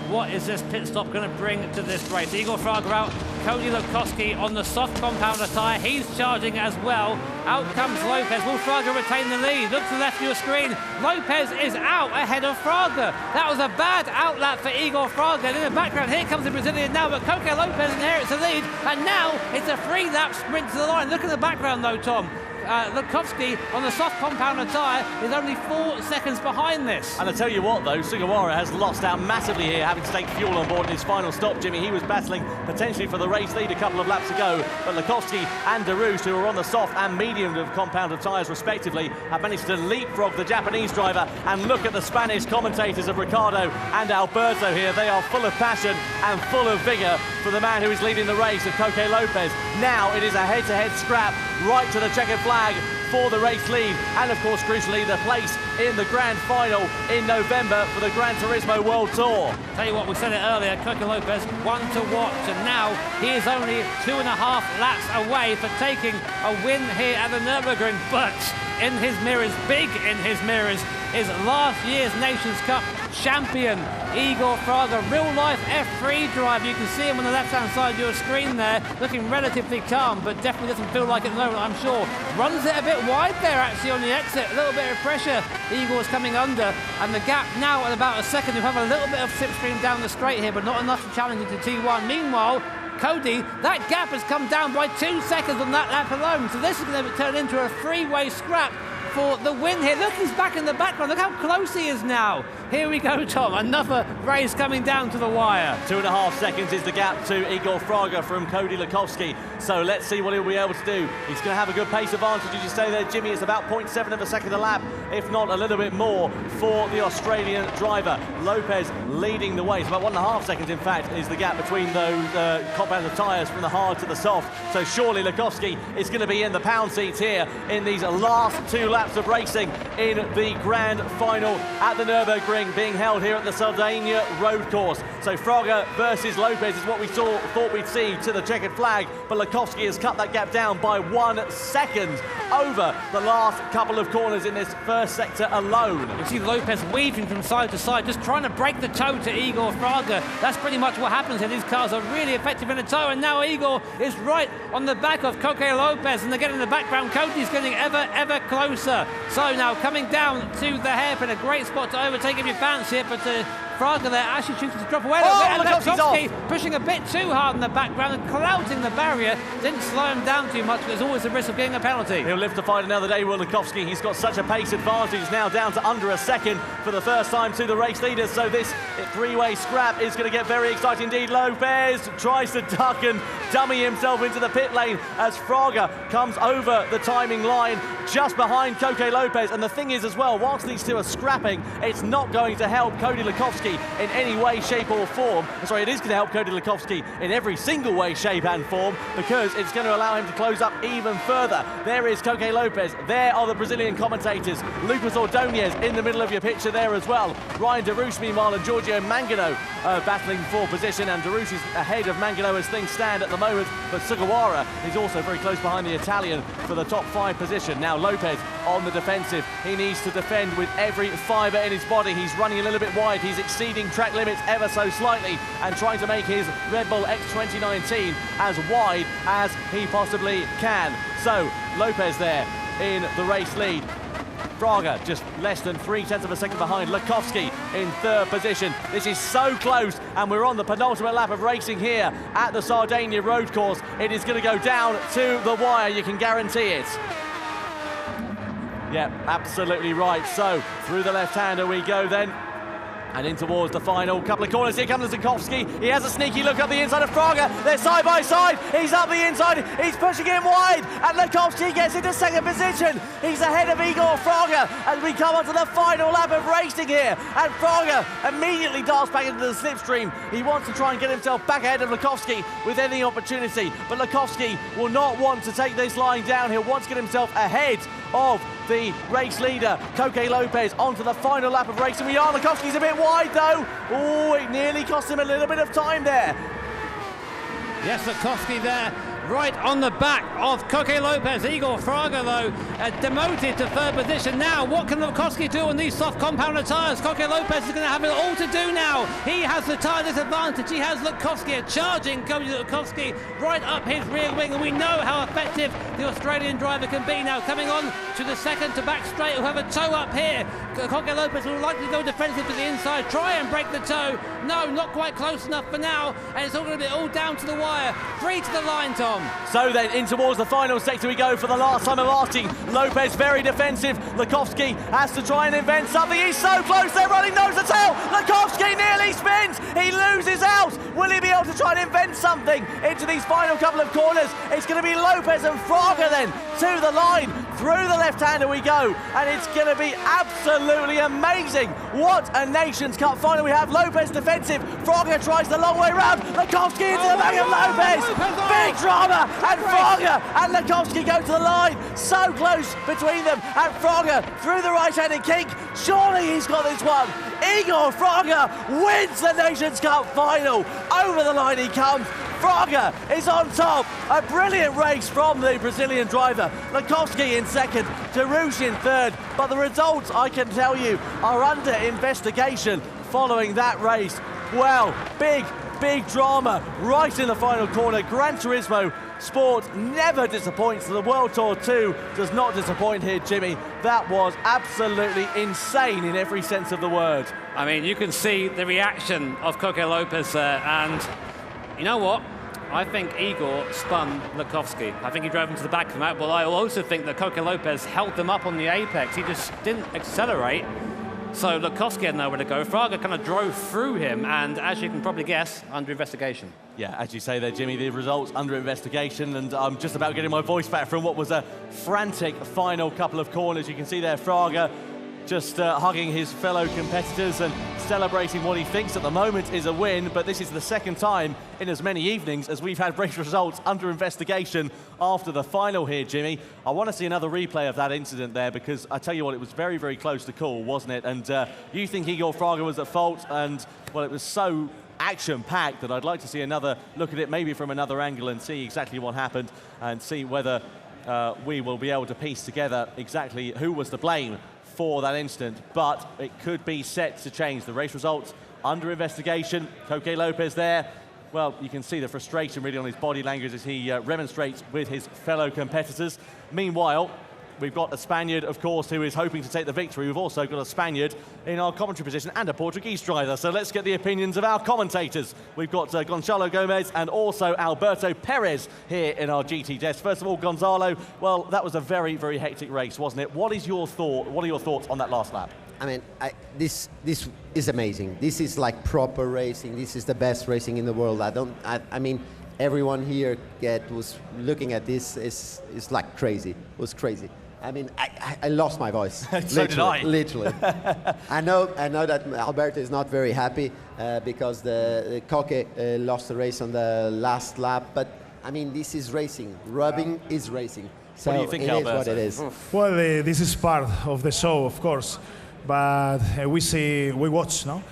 what is this pit stop going to bring to this race? Igor Fraga out, Cody Lukowski on the soft compound of tyre. He's charging as well. Out comes Lopez. Will Fraga retain the lead? Look to the left of your screen. Lopez is out ahead of Fraga. That was a bad outlap for Igor Fraga. And in the background, here comes the Brazilian now, but Coque Lopez inherits the lead. And now it's a 3-lap sprint to the line. Look at the background though, Tom. Lukowski on the soft compound of tyre is only 4 seconds behind this. And I tell you what though, Sugawara has lost out massively here, having to take fuel on board in his final stop, Jimmy. He was battling potentially for the race lead a couple of laps ago, but Lukowski and Derouge, who are on the soft and medium of compound of tyres respectively, have managed to leapfrog the Japanese driver. And look at the Spanish commentators of Ricardo and Alberto here. They are full of passion and full of vigour for the man who is leading the race, of Coque Lopez. Now it is a head-to-head scrap right to the checkered flag for the race lead, and of course crucially the place in the grand final in November for the Gran Turismo World Tour. Tell you what, we said it earlier, Coque Lopez, one to watch, and now he is only 2.5 laps away for taking a win here at the Nürburgring. But in his mirrors, big in his mirrors, is last year's Nations Cup champion Igor Fraga. Real life F3 driver. You can see him on the left-hand side of your screen there, looking relatively calm, but definitely doesn't feel like it at the moment, I'm sure. Runs it a bit wide there, actually, on the exit. A little bit of pressure. Eagle is coming under, and the gap now at about a second. We have a little bit of slipstream down the straight here, but not enough to challenge into T1. Meanwhile, Cody, that gap has come down by 2 seconds on that lap alone. So this is going to turn into a three-way scrap for the win here. Look, he's back in the background. Look how close he is now. Here we go, Tom. Another race coming down to the wire. 2.5 seconds is the gap to Igor Fraga from Cody Lukowski. So let's see what he'll be able to do. He's going to have a good pace advantage, as you say there, Jimmy. It's about 0.7 of a second a lap, if not a little bit more, for the Australian driver. Lopez leading the way. It's about 1.5 seconds, in fact, is the gap between those compound of tyres from the hard to the soft. So surely Lukowski is going to be in the pound seats here in these last 2 laps of racing in the grand final at the Nürburgring, being held here at the Sardinia road course. So Fraga versus Lopez is what we thought we'd see to the checkered flag, but Lukowski has cut that gap down by 1 second over the last couple of corners in this first sector alone. You see Lopez weaving from side to side, just trying to break the toe to Igor Fraga. That's pretty much what happens here. These cars are really effective in the toe, and now Igor is right on the back of Coque Lopez, and again in the background, Cody's getting ever closer. So now coming down to the hairpin, a great spot to overtake if you fancy it, but Fraga there actually chooses to drop away a little bit, and Lukowski pushing a bit too hard in the background and clouting the barrier. Didn't slow him down too much, but there's always a risk of getting a penalty. He'll live to fight another day, Will Lukowski. He's got such a pace advantage now, down to under a second for the first time to the race leaders. So this three-way scrap is going to get very exciting indeed. Lopez tries to duck and dummy himself into the pit lane as Fraga comes over the timing line just behind Coque Lopez. And the thing is as well, whilst these two are scrapping, it's not going to help Cody Lukowski in any way, shape or form. Sorry, it is going to help Cody Lukowski in every single way, shape and form, because it's going to allow him to close up even further. There is Coque Lopez. There are the Brazilian commentators. Lucas Ordonez in the middle of your picture there as well. Ryan Derouche, meanwhile, and Giorgio Mangano battling for position, and Derouche is ahead of Mangano as things stand at the moment, but Sugawara is also very close behind the Italian for the top 5 position. Now Lopez on the defensive. He needs to defend with every fibre in his body. He's running a little bit wide. He's exceeding track limits ever so slightly and trying to make his Red Bull X 2019 as wide as he possibly can. So Lopez there in the race lead. Fraga just less than 0.3 of a second behind. Lukowski in 3rd position. This is so close, and we're on the penultimate lap of racing here at the Sardinia road course. It is going to go down to the wire, you can guarantee it. Yeah, absolutely right. So through the left-hander we go then, and in towards the final couple of corners. Here comes Lukowski. He has a sneaky look up the inside of Fraga. They're side by side. He's up the inside. He's pushing him wide, and Lukowski gets into 2nd position. He's ahead of Igor Fraga as we come onto the final lap of racing here. And Fraga immediately darts back into the slipstream. He wants to try and get himself back ahead of Lukowski with any opportunity, but Lukowski will not want to take this line down. He'll want to get himself ahead of the race leader, Coque Lopez, onto the final lap of racing. Lukowski's a bit wide though. Oh, it nearly cost him a little bit of time there. Yes, Lukowski there, right on the back of Coque Lopez. Igor Fraga, though, demoted to 3rd position. Now, what can Lukowski do on these soft compounder tyres? Coque Lopez is going to have it all to do now. He has the tyre disadvantage. He has Lukowski, charging Cody Lukowski right up his rear wing, and we know how effective the Australian driver can be now. Coming on to the second to back straight, who have a toe up here. Coque Lopez will likely go defensive to the inside, try and break the toe. No, not quite close enough for now, and it's all going to be all down to the wire. 3 to the line, Tom. So then, in towards the final sector we go for the last time of asking. Lopez very defensive. Lukowski has to try and invent something. He's so close, they're running nose to tail. Lukowski nearly spins. He loses out. Will he be able to try and invent something into these final couple of corners? It's going to be Lopez and Fraga then to the line. Through the left-hander we go, and it's going to be absolutely amazing. What a Nations Cup final we have. Lopez defensive. Fraga tries the long way round. Lukowski into the back of Lopez. Big drama, and Fraga and Lukowski go to the line. So close between them, and Fraga through the right-handed kick. Surely he's got this one. Igor Fraga wins the Nations Cup final. Over the line he comes. Fraga is on top. A brilliant race from the Brazilian driver. Lukowski in 2nd, Derouche in 3rd. But the results, I can tell you, are under investigation following that race. Well, big drama right in the final corner. Gran Turismo Sport never disappoints. The World Tour 2 does not disappoint here, Jimmy. That was absolutely insane in every sense of the word. I mean, you can see the reaction of Coque Lopez there, and you know what? I think Igor spun Latkovsky. I think he drove him to the back of the map, but I also think that Coque Lopez held them up on the apex. He just didn't accelerate, so Latkovsky had nowhere to go. Fraga kind of drove through him, and as you can probably guess, under investigation. Yeah, as you say there, Jimmy, the results under investigation, and I'm just about getting my voice back from what was a frantic final couple of corners. You can see there Fraga just hugging his fellow competitors and celebrating what he thinks at the moment is a win, but this is the second time in as many evenings as we've had race results under investigation after the final here, Jimmy. I want to see another replay of that incident there, because I tell you what, it was very, very close to call, wasn't it? And you think Igor Fraga was at fault, and, well, it was so action-packed that I'd like to see another look at it, maybe from another angle, and see exactly what happened, and see whether we will be able to piece together exactly who was to blame for that incident. But it could be set to change. The race results under investigation. Coque Lopez there. Well, you can see the frustration really on his body language as he remonstrates with his fellow competitors. Meanwhile, we've got a Spaniard, of course, who is hoping to take the victory. We've also got a Spaniard in our commentary position and a Portuguese driver. So let's get the opinions of our commentators. We've got Gonzalo Gomez and also Alberto Perez here in our GT desk. First of all, Gonzalo, well, that was a very, very hectic race, wasn't it? What are your thoughts on that last lap? I mean, this is amazing. This is like proper racing. This is the best racing in the world. I mean, everyone here was looking at this is like crazy. It was crazy. I mean, I lost my voice. So did I. Literally. I know that Alberto is not very happy because the Coque lost the race on the last lap. But I mean, this is racing. Rubbing is racing. So what do you think, it Alberto? is what it is. Well, this is part of the show, of course. But we watch, no?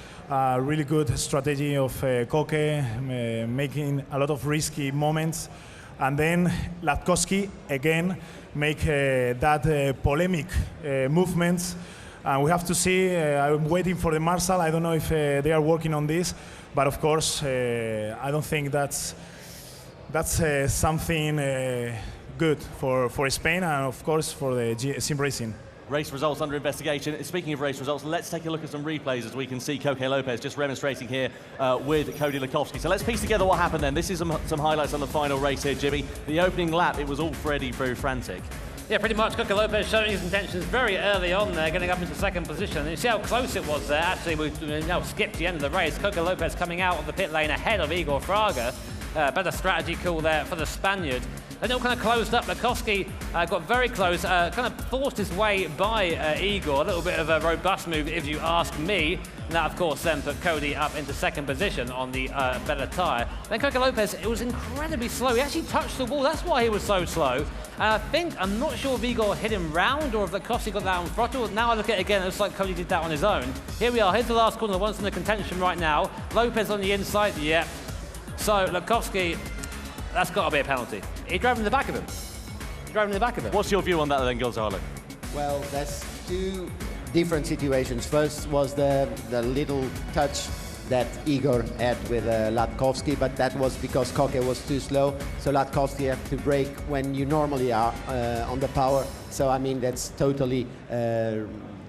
Really good strategy of Coque, making a lot of risky moments. And then Latkovsky, again, make that polemic movements. And we have to see, I'm waiting for the Marshal. I don't know if they are working on this. But of course, I don't think that's something good for Spain and of course for the sim racing. Race results under investigation. Speaking of race results, let's take a look at some replays as we can see Coque Lopez just remonstrating here with Cody Latkovsky. So let's piece together what happened then. This is some highlights on the final race here, Jimmy. The opening lap, it was all very frantic. Yeah, pretty much. Coque Lopez showing his intentions very early on there, getting up into second position. And you see how close it was there. Actually, we've now skipped the end of the race. Coque Lopez coming out of the pit lane ahead of Igor Fraga. Better strategy call there for the Spaniard. Then it all kind of closed up. Latkovsky got very close, kind of forced his way by Igor. A little bit of a robust move, if you ask me. And that, of course, then put Cody up into second position on the better tyre. Then Coque Lopez, it was incredibly slow. He actually touched the wall. That's why he was so slow. And I'm not sure if Igor hit him round or if Latkovsky got that on throttle. Now I look at it again, it looks like Cody did that on his own. Here we are. Here's the last corner, the one's in the contention right now. Lopez on the inside, yep. So Latkovsky, that's got to be a penalty. He drove in the back of him. What's your view on that then, Gonzalo? Well, that's two different situations. First was the little touch that Igor had with Latkovsky, but that was because Coque was too slow. So Latkovsky had to brake when you normally are on the power. So I mean, that's totally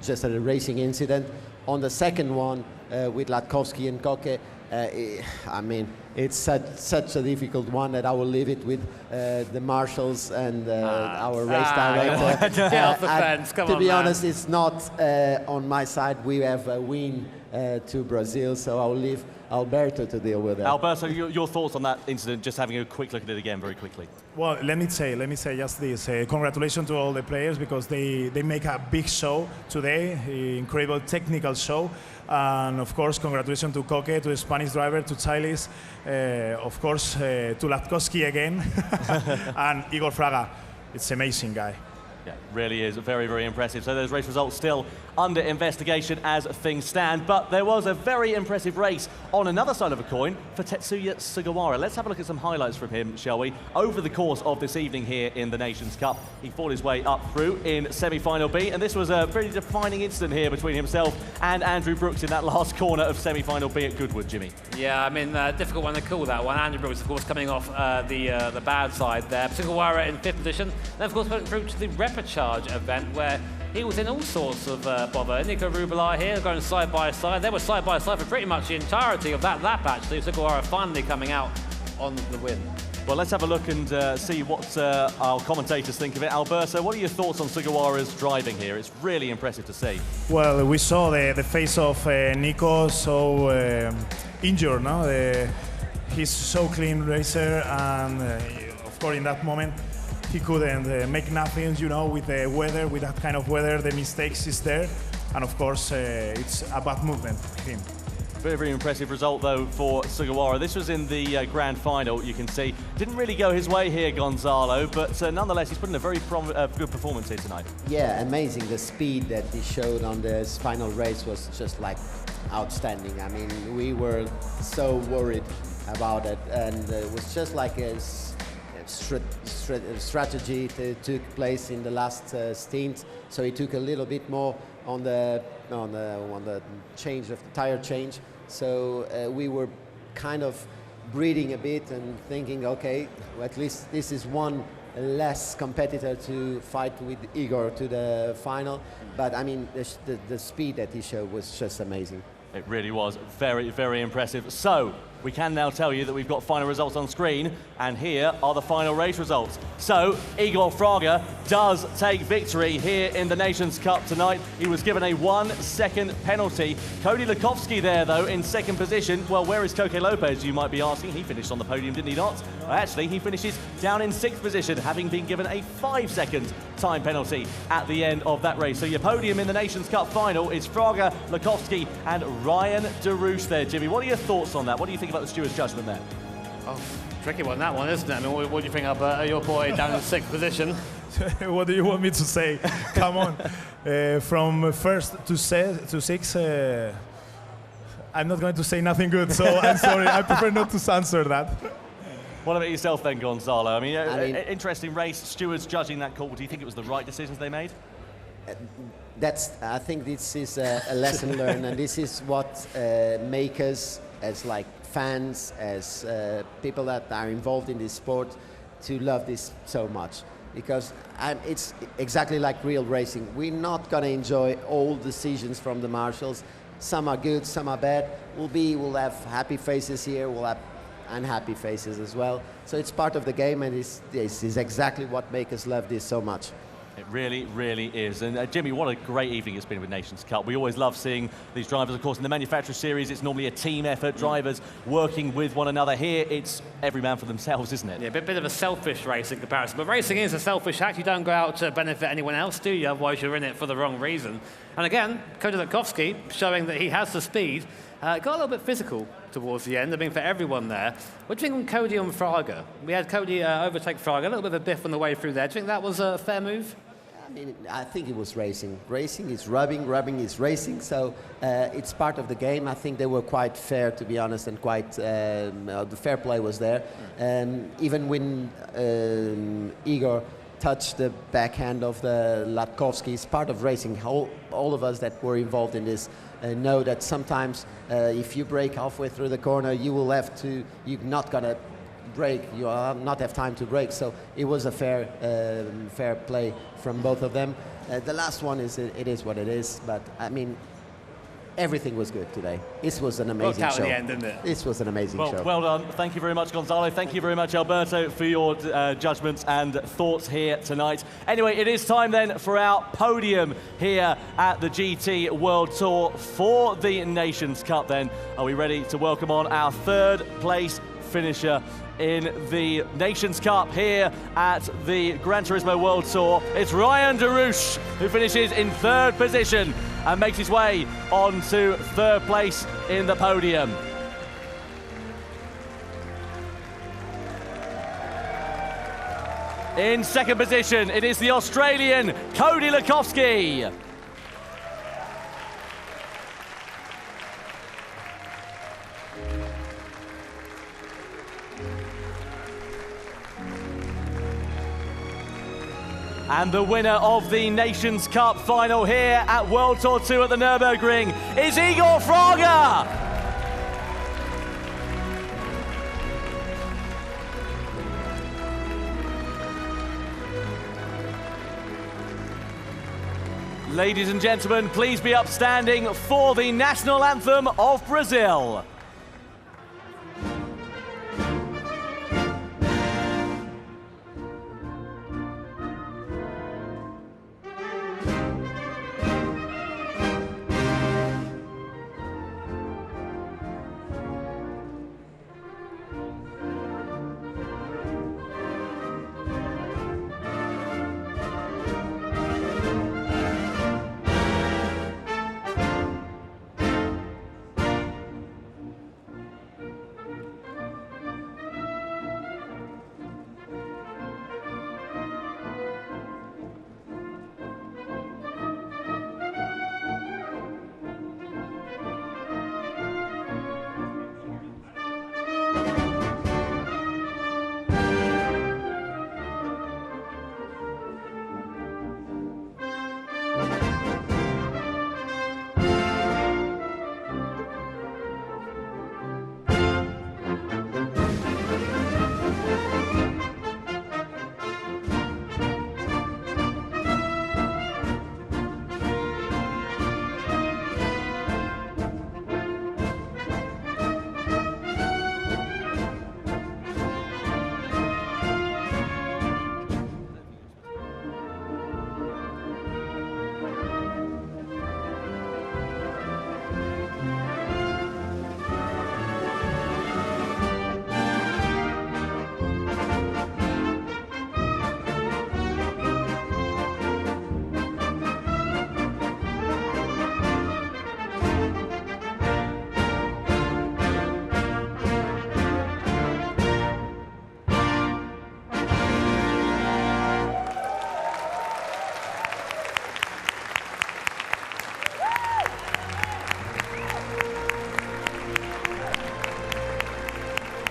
just a racing incident. On the second one with Latkovsky and Coque, I mean, it's such a difficult one that I will leave it with the marshals and our race director. Get off the fence, come on, to be man. honest, it's not on my side. We have a win to Brazil, so I'll leave Alberto to deal with that. Alberto, your thoughts on that incident, just having a quick look at it again very quickly. Well, let me say just this. Congratulations to all the players because they make a big show today, incredible technical show. And of course, congratulations to Coque, to the Spanish driver, to Chiles, of course, to Latkovsky again, and Igor Fraga. It's amazing guy. Yeah, really is very, very impressive. So those race results still under investigation as things stand, but there was a very impressive race on another side of the coin for Tetsuya Sugawara. Let's have a look at some highlights from him, shall we? Over the course of this evening here in the Nations Cup, he fought his way up through in semi-final B, and this was a very defining incident here between himself and Andrew Brooks in that last corner of semi-final B at Goodwood, Jimmy. Yeah, I mean, difficult one to call that one. Andrew Brooks, of course, coming off the bad side there. Sugawara in 5th position. Then, of course, went through to the Repechage event where he was in all sorts of bother. Nico Rubelai here going side by side. They were side by side for pretty much the entirety of that lap, actually. Sugawara finally coming out on the win. Well, let's have a look and see what our commentators think of it. Alberto, what are your thoughts on Sugawara's driving here? It's really impressive to see. Well, we saw the face of Nico so injured, no? He's so clean racer, and of course in that moment he couldn't make nothing, you know, with the weather, with that kind of weather, the mistakes is there, and of course it's a bad movement for him. Very, very impressive result, though, for Sugawara. This was in the grand final, you can see. Didn't really go his way here, Gonzalo, but nonetheless, he's put in a very good performance here tonight. Yeah, amazing. The speed that he showed on this final race was just like outstanding. I mean, we were so worried about it, and it was just like a strategy that took place in the last stint. So he took a little bit more on the change of the tire change. So we were kind of breathing a bit and thinking, okay, well, at least this is one less competitor to fight with Igor to the final. But I mean, the speed that he showed was just amazing. It really was very, very impressive. So we can now tell you that we've got final results on screen, and here are the final race results. So Igor Fraga does take victory here in the Nations Cup tonight. He was given a 1-second penalty. Cody Lukovsky there, though, in 2nd position. Well, where is Coque Lopez, you might be asking? He finished on the podium, didn't he not? Well, actually, he finishes down in 6th position, having been given a 5-second time penalty at the end of that race. So your podium in the Nations Cup final is Fraga, Lukovsky and Ryan DeRouche there. Jimmy, what are your thoughts on that? What do you think about the steward's judgment there? Oh, tricky one, that one, isn't it? I mean, what do you think, Alberto? Your boy down in 6th position. What do you want me to say? Come on. From 1st to 6th, I'm not going to say nothing good, so I'm sorry. I prefer not to answer that. What about yourself then, Gonzalo? I mean, interesting race, stewards judging that call. Do you think it was the right decisions they made? I think this is a lesson learned, and this is what makes us as like fans, as people that are involved in this sport, to love this so much. Because it's exactly like real racing. We're not going to enjoy all decisions from the marshals. Some are good, some are bad. We'll have happy faces here, we'll have unhappy faces as well. So it's part of the game, and this is exactly what makes us love this so much. It really, really is. And Jimmy, what a great evening it's been with Nations Cup. We always love seeing these drivers. Of course, in the Manufacturer Series, it's normally a team effort, drivers working with one another. Here, it's every man for themselves, isn't it? Yeah, a bit of a selfish race in comparison. But racing is a selfish act. You don't go out to benefit anyone else, do you? Otherwise, you're in it for the wrong reason. And again, Cody Lukovsky, showing that he has the speed, got a little bit physical towards the end. I mean, for everyone there. What do you think on Cody and Fraga? We had Cody overtake Fraga, a little bit of a biff on the way through there. Do you think that was a fair move? I mean, I think it was racing. Racing is rubbing, rubbing is racing, so it's part of the game. I think they were quite fair, to be honest, and quite, the fair play was there. Even when Igor touched the backhand of the Latkovsky, it's part of racing. All of us that were involved in this know that sometimes if you break halfway through the corner, you're not gonna break, you will not have time to break, so it was a fair play from both of them. The last one it is what it is, but I mean, everything was good today. This was an amazing show. Worked out in the end, didn't it? This was an amazing show. Well done. Thank you very much, Gonzalo. Thank you very much, Alberto, for your judgments and thoughts here tonight. Anyway, it is time then for our podium here at the GT World Tour for the Nations Cup then. Are we ready to welcome on our 3rd place finisher in the Nations Cup here at the Gran Turismo World Tour? It's Ryan DeRouche, who finishes in 3rd position and makes his way on to 3rd place in the podium. In second position, it is the Australian Cody Lukowski. And the winner of the Nations Cup final here at World Tour 2 at the Nürburgring is Igor Fraga. Ladies and gentlemen, please be upstanding for the national anthem of Brazil.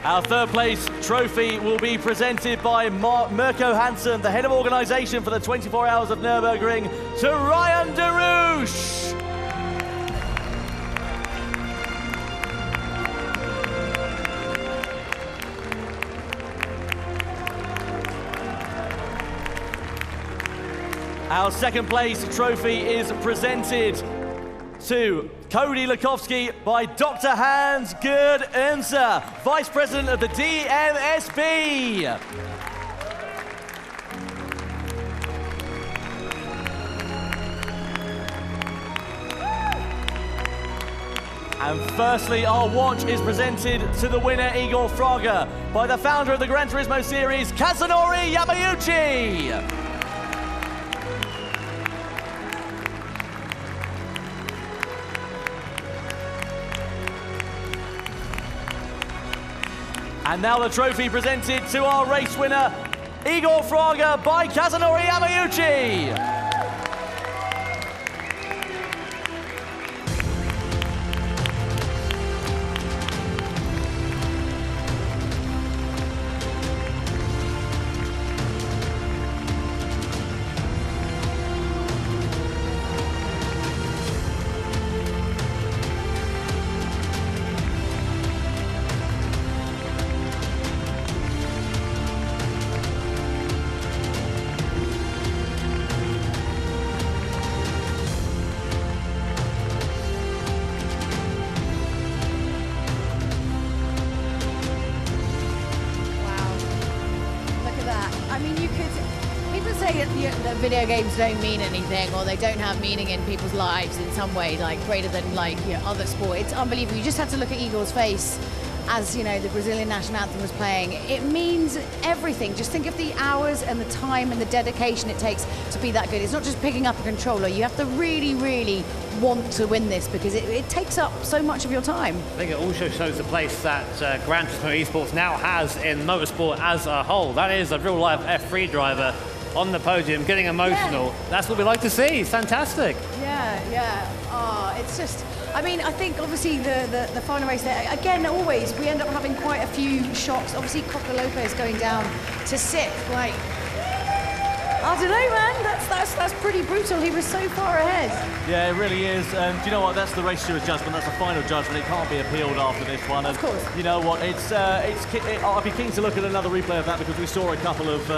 Our third place trophy will be presented by Mirko Hansen, the head of organisation for the 24 Hours of Nürburgring, to Ryan Derouche. Our second place trophy is presented to Cody Lukowski by Dr. Hans-Gerd Ernser, Vice President of the DMSB. And firstly, our watch is presented to the winner, Igor Fraga, by the founder of the Gran Turismo series, Kazunori Yamauchi. And now the trophy presented to our race winner, Igor Fraga by Kazunori Yamauchi. That video games don't mean anything, or they don't have meaning in people's lives in some way, like greater than other sport. It's unbelievable. You just have to look at Igor's face as you know, the Brazilian national anthem was playing. It means everything. Just think of the hours and the time and the dedication it takes to be that good. It's not just picking up a controller. You have to really, really want to win this because it takes up so much of your time. I think it also shows the place that Gran Turismo Esports now has in motorsport as a whole. That is a real-life F3 driver on the podium, getting emotional. Yeah. That's what we like to see. It's fantastic. Yeah. Oh, it's just, I mean, I think obviously the final race there, again, always, we end up having quite a few shocks. Obviously, Coca Lopez going down to 6th, like, I don't know, man. That's pretty brutal. He was so far ahead. Yeah, it really is. Do you know what? That's the race stewards judgment. That's the final judgment. It can't be appealed after this one. And of course. You know what? I'd be keen to look at another replay of that because we saw a couple of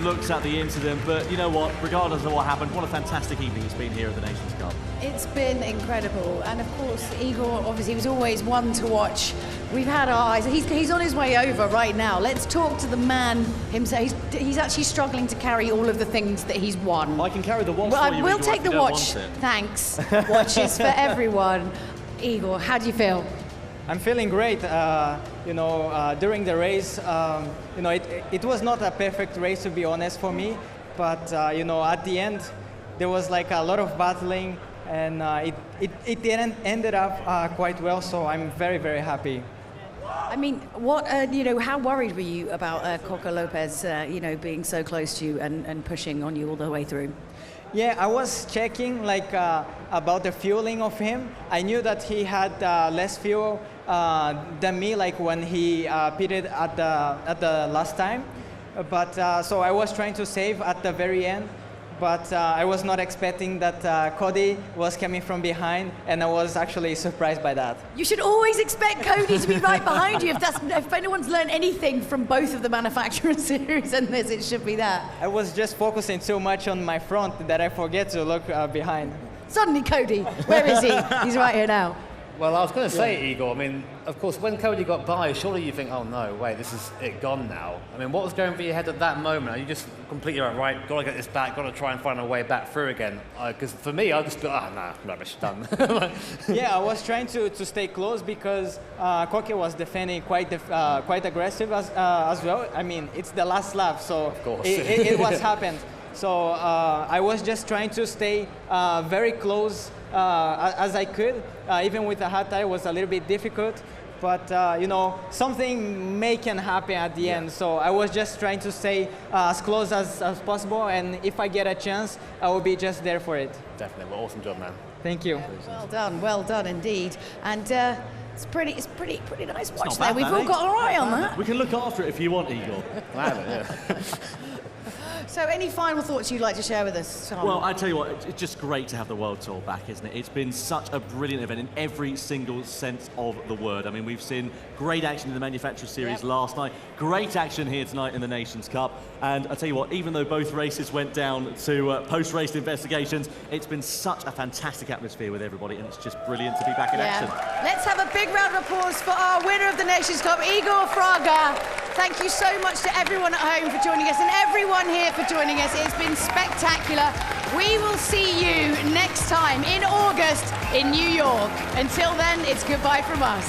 looks at the incident. But you know what? Regardless of what happened, what a fantastic evening it's been here at the Nations Cup. It's been incredible, and of course, Igor obviously was always one to watch. We've had our eyes. He's on his way over right now. Let's talk to the man himself. He's actually struggling to carry all of the things that he's won. I can carry the watch for you. We'll take the watch. Thanks. Watches for everyone. Igor, how do you feel? I'm feeling great. During the race, it was not a perfect race to be honest for me, but at the end, there was like a lot of battling. And it ended up quite well, so I'm very, very happy. I mean, how worried were you about Coca Lopez, being so close to you and pushing on you all the way through? Yeah, I was checking about the fueling of him. I knew that he had less fuel than me, like when he pitted at the last time. But so I was trying to save at the very end. But I was not expecting that Cody was coming from behind, and I was actually surprised by that. You should always expect Cody to be right behind you. If anyone's learned anything from both of the manufacturer series and this, it should be that. I was just focusing so much on my front that I forget to look behind. Suddenly, Cody, where is he? He's right here now. Well, I was going to say, Igor, I mean, of course, when Cody got by, surely you think, oh no, wait, this is it gone now. I mean, what was going through your head at that moment? Are you just completely right, got to get this back, got to try and find a way back through again? Because for me, I just thought, nah, rubbish, done. Yeah, I was trying to stay close because Koke was defending quite aggressive as well. I mean, it's the last lap, so of course. it was happened. So I was just trying to stay very close as I could. Even with the hard tire, was a little bit difficult. But, something can happen at the end. So I was just trying to stay as close as possible. And if I get a chance, I will be just there for it. Definitely. Well, awesome job, man. Thank you. Well done indeed. And it's pretty nice watch there. We've all got our eye on that. We can look after it if you want, Igor. So any final thoughts you'd like to share with us, Tom? Well, I tell you what, it's just great to have the World Tour back, isn't it? It's been such a brilliant event in every single sense of the word. I mean, we've seen great action in the Manufacturer Series last night, great action here tonight in the Nations Cup, and I tell you what, even though both races went down to post-race investigations, it's been such a fantastic atmosphere with everybody, and it's just brilliant to be back in action. Let's have a big round of applause for our winner of the Nations Cup, Igor Fraga. Thank you so much to everyone at home for joining us and everyone here for joining us. It's been spectacular. We will see you next time in August in New York. Until then, it's goodbye from us.